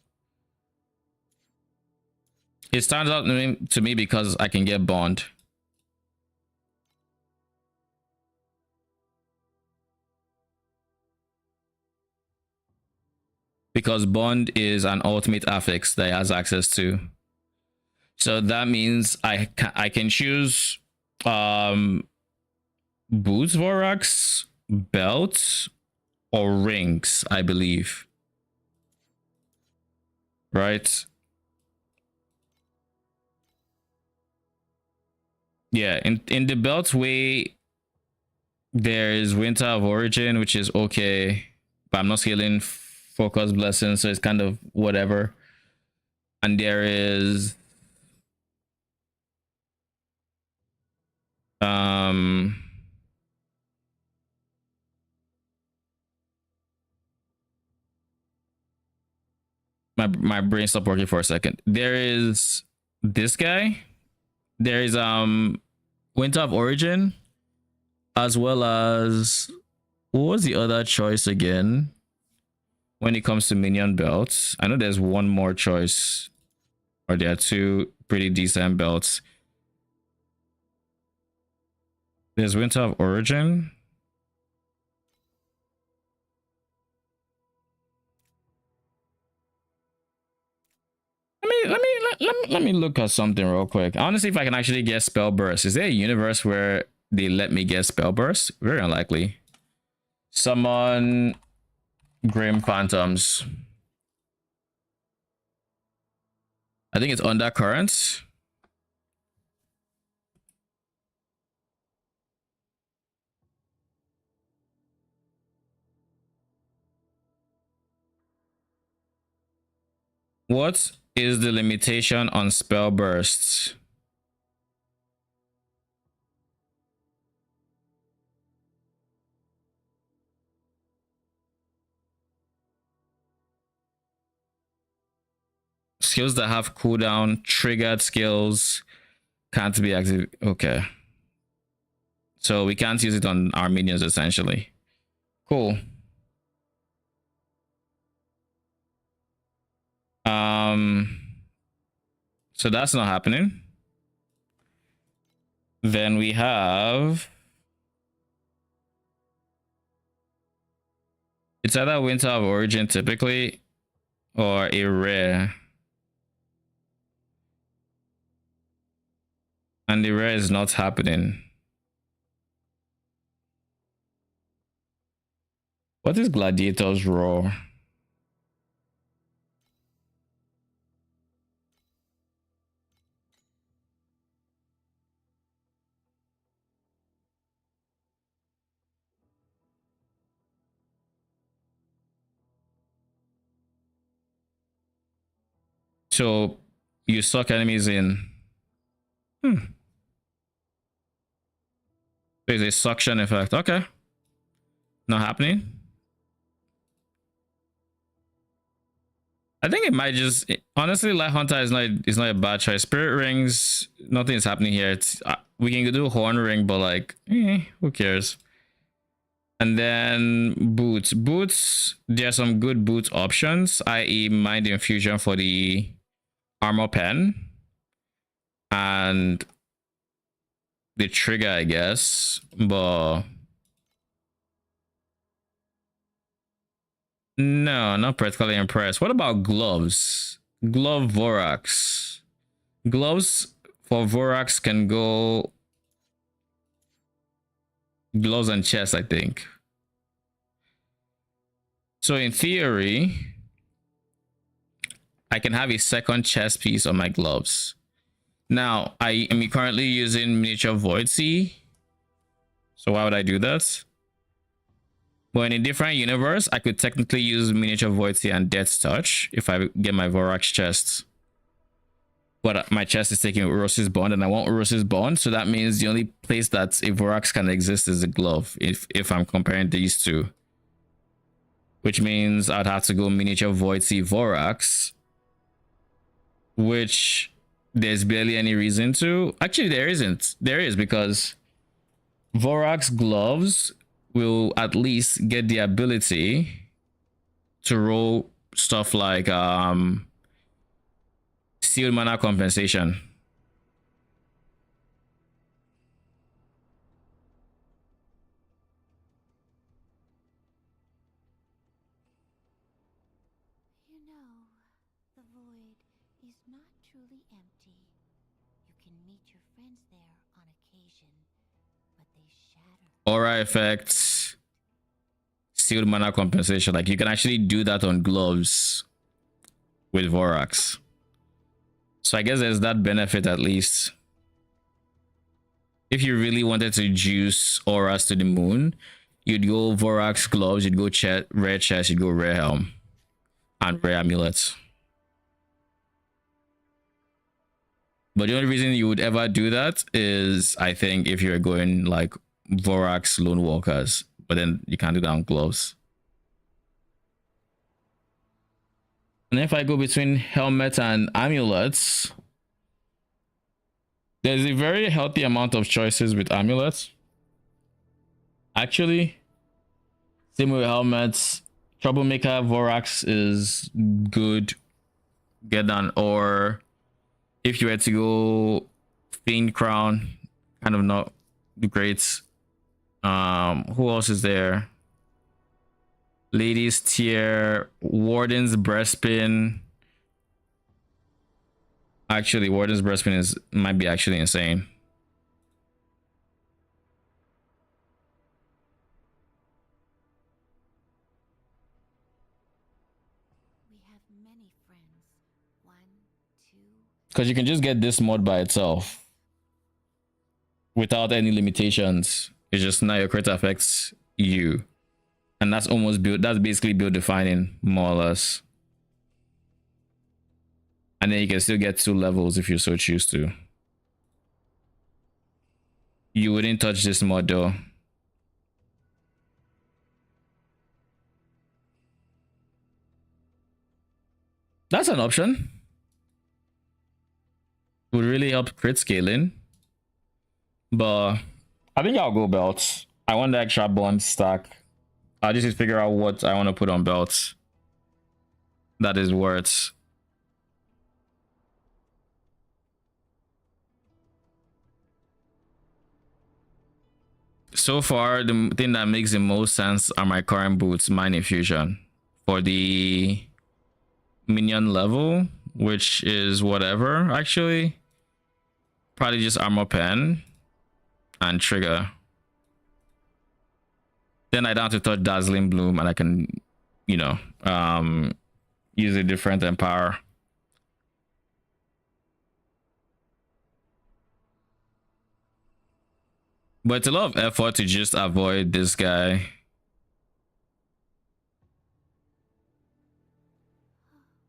[SPEAKER 1] It stands out to me because I can get bond. Because bond is an ultimate affix that it has access to. So that means I can choose boots Vorax, belt, or rings, I believe. Right? Yeah, in the belt way, there is Winter of Origin, which is okay, but I'm not scaling Focus Blessing, so it's kind of whatever. And there is my brain stopped working for a second. There is this guy. There is Winter of Origin, as well as, what was the other choice again when it comes to minion belts? I know there's one more choice, or there are two pretty decent belts. There's Winter of Origin. Let me look at something real quick. I want to see if I can actually get spell burst. Is there a universe where they let me get spell burst? Very unlikely. Summon Grim Phantoms. I think it's Undercurrents. What is the limitation on spell bursts? Skills that have cooldown, triggered skills can't be active. Okay. So we can't use it on our minions essentially. Cool. So that's not happening. Then we have, it's either Winter of Origin typically or a rare. And the rare is not happening. What is Gladiator's Roar? So you suck enemies in. There's a suction effect. Okay. Not happening. I think it might just, honestly, Light Hunter is not a bad choice. Spirit Rings, nothing is happening here. It's we can do Horn Ring, but like, who cares? And then boots. Boots, there are some good boot options, i.e. Mind Infusion for the armor pen and the trigger, I guess, but no, not particularly impressed. What about gloves? Glove Vorax. Gloves for Vorax can go gloves and chest, I think. So in theory, I can have a second chest piece on my gloves. Now, I am currently using Miniature Void Sea. So why would I do that? But in a different universe, I could technically use Miniature Void Sea and Death's Touch if I get my Vorax chest. But my chest is taking Uros's Bond and I want Uros's Bond. So that means the only place that a Vorax can exist is a glove if I'm comparing these two. Which means I'd have to go Miniature Void Sea Vorax. Which there's barely any reason to. Actually, there isn't. There is, because Vorax gloves will at least get the ability to roll stuff like sealed mana compensation.
[SPEAKER 3] You know, the void is not truly empty. You can meet your friends there on occasion, but they shatter.
[SPEAKER 1] Aura effects, sealed mana compensation. Like you can actually do that on gloves with Vorax. So I guess there's that benefit at least. If you really wanted to juice auras to the moon, you'd go Vorax gloves, you'd go rare chest, you'd go rare helm, and rare amulets. But the only reason you would ever do that is, I think, if you're going like Vorax Lone Walkers, but then you can't do that on gloves. And if I go between helmet and amulets, there's a very healthy amount of choices with amulets. Actually, same with helmets. Troublemaker Vorax is good. Get done. Or if you had to go Fiend Crown, kind of not great. Who else is there? Ladies Tier, Warden's Breastpin. Actually, Warden's Breastpin might be actually insane.
[SPEAKER 3] We have many friends. 1, 2.
[SPEAKER 1] Because you can just get this mod by itself without any limitations. It's just now your crit affects you. And that's almost build, that's basically build defining, more or less. And then you can still get 2 levels if you so choose to. You wouldn't touch this mod though. That's an option. Would really help crit scaling. But I think I'll go belts. I want the extra bond stack. I just need to figure out what I want to put on belts. That is worth. So far, the thing that makes the most sense are my current boots, Mind Infusion. For the minion level, which is whatever, actually. Probably just Armor Pen and Trigger. Then I don't have to touch Dazzling Bloom and I can, you know, use a different Empower. But it's a lot of effort to just avoid this guy.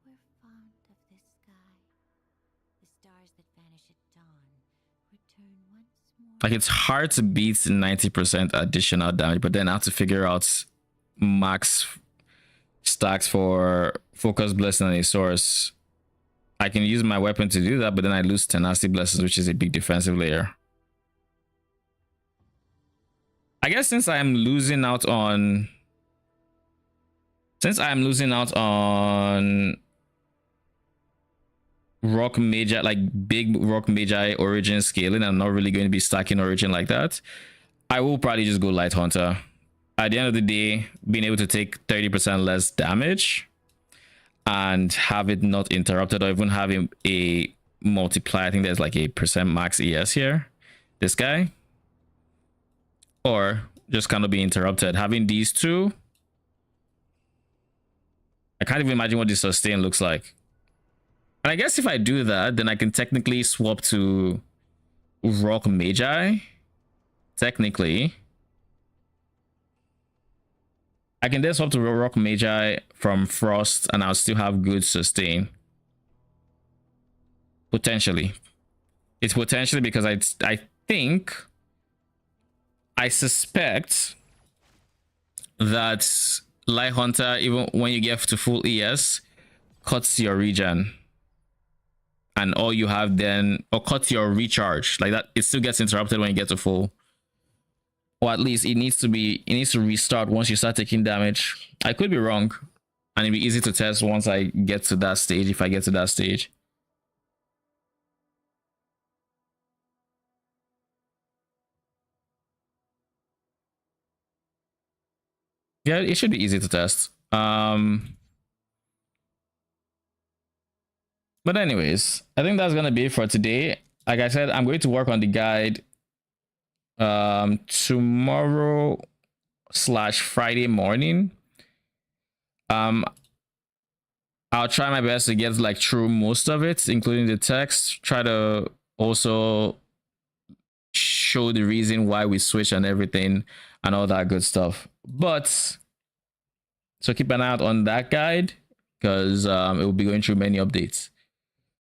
[SPEAKER 3] We're fond of this sky. The stars that vanish at dawn return once more.
[SPEAKER 1] Like, it's hard to beat 90% additional damage, but then I have to figure out max stacks for Focus Blessing and a Source. I can use my weapon to do that, but then I lose Tenacity Blessings, which is a big defensive layer. I guess since I'm losing out on Rock Magi, like big Rock Magi Origin scaling, I'm not really going to be stacking Origin like that. I will probably just go Light Hunter. At the end of the day, being able to take 30% less damage and have it not interrupted, or even having a multiplier. I think there's like a percent max ES here. This guy. Or just kind of be interrupted. Having these two, I can't even imagine what the sustain looks like. And I guess if I do that, then I can technically swap to Rock Magi. Technically. I can then swap to Rock Magi from Frost and I'll still have good sustain. Potentially. It's potentially because I suspect that Light Hunter, even when you get to full ES, cuts your regen. And all you have then, or cuts your recharge. Like that, it still gets interrupted when you get to full. Or at least it needs to restart once you start taking damage. I could be wrong. And it'd be easy to test once I get to that stage, if I get to that stage. Yeah, it should be easy to test. But anyways, I think that's gonna be it for today. Like I said, I'm going to work on the guide tomorrow/Friday morning. I'll try my best to get like through most of it, including the text. Try to also show the reason why we switch and everything and all that good stuff. But so keep an eye out on that guide because it will be going through many updates.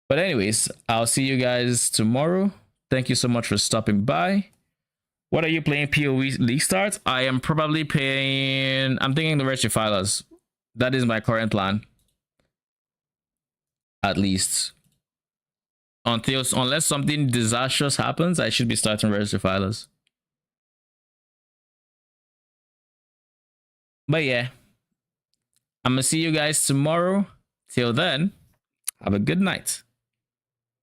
[SPEAKER 1] But anyways, I'll see you guys tomorrow. Thank you so much for stopping by. What are you playing PoE League Start? I am probably playing, I'm thinking the Rectifilers. That is my current plan. At least. Unless something disastrous happens, I should be starting Rectifilers. But yeah, I'm gonna see you guys tomorrow. Till then, have a good night.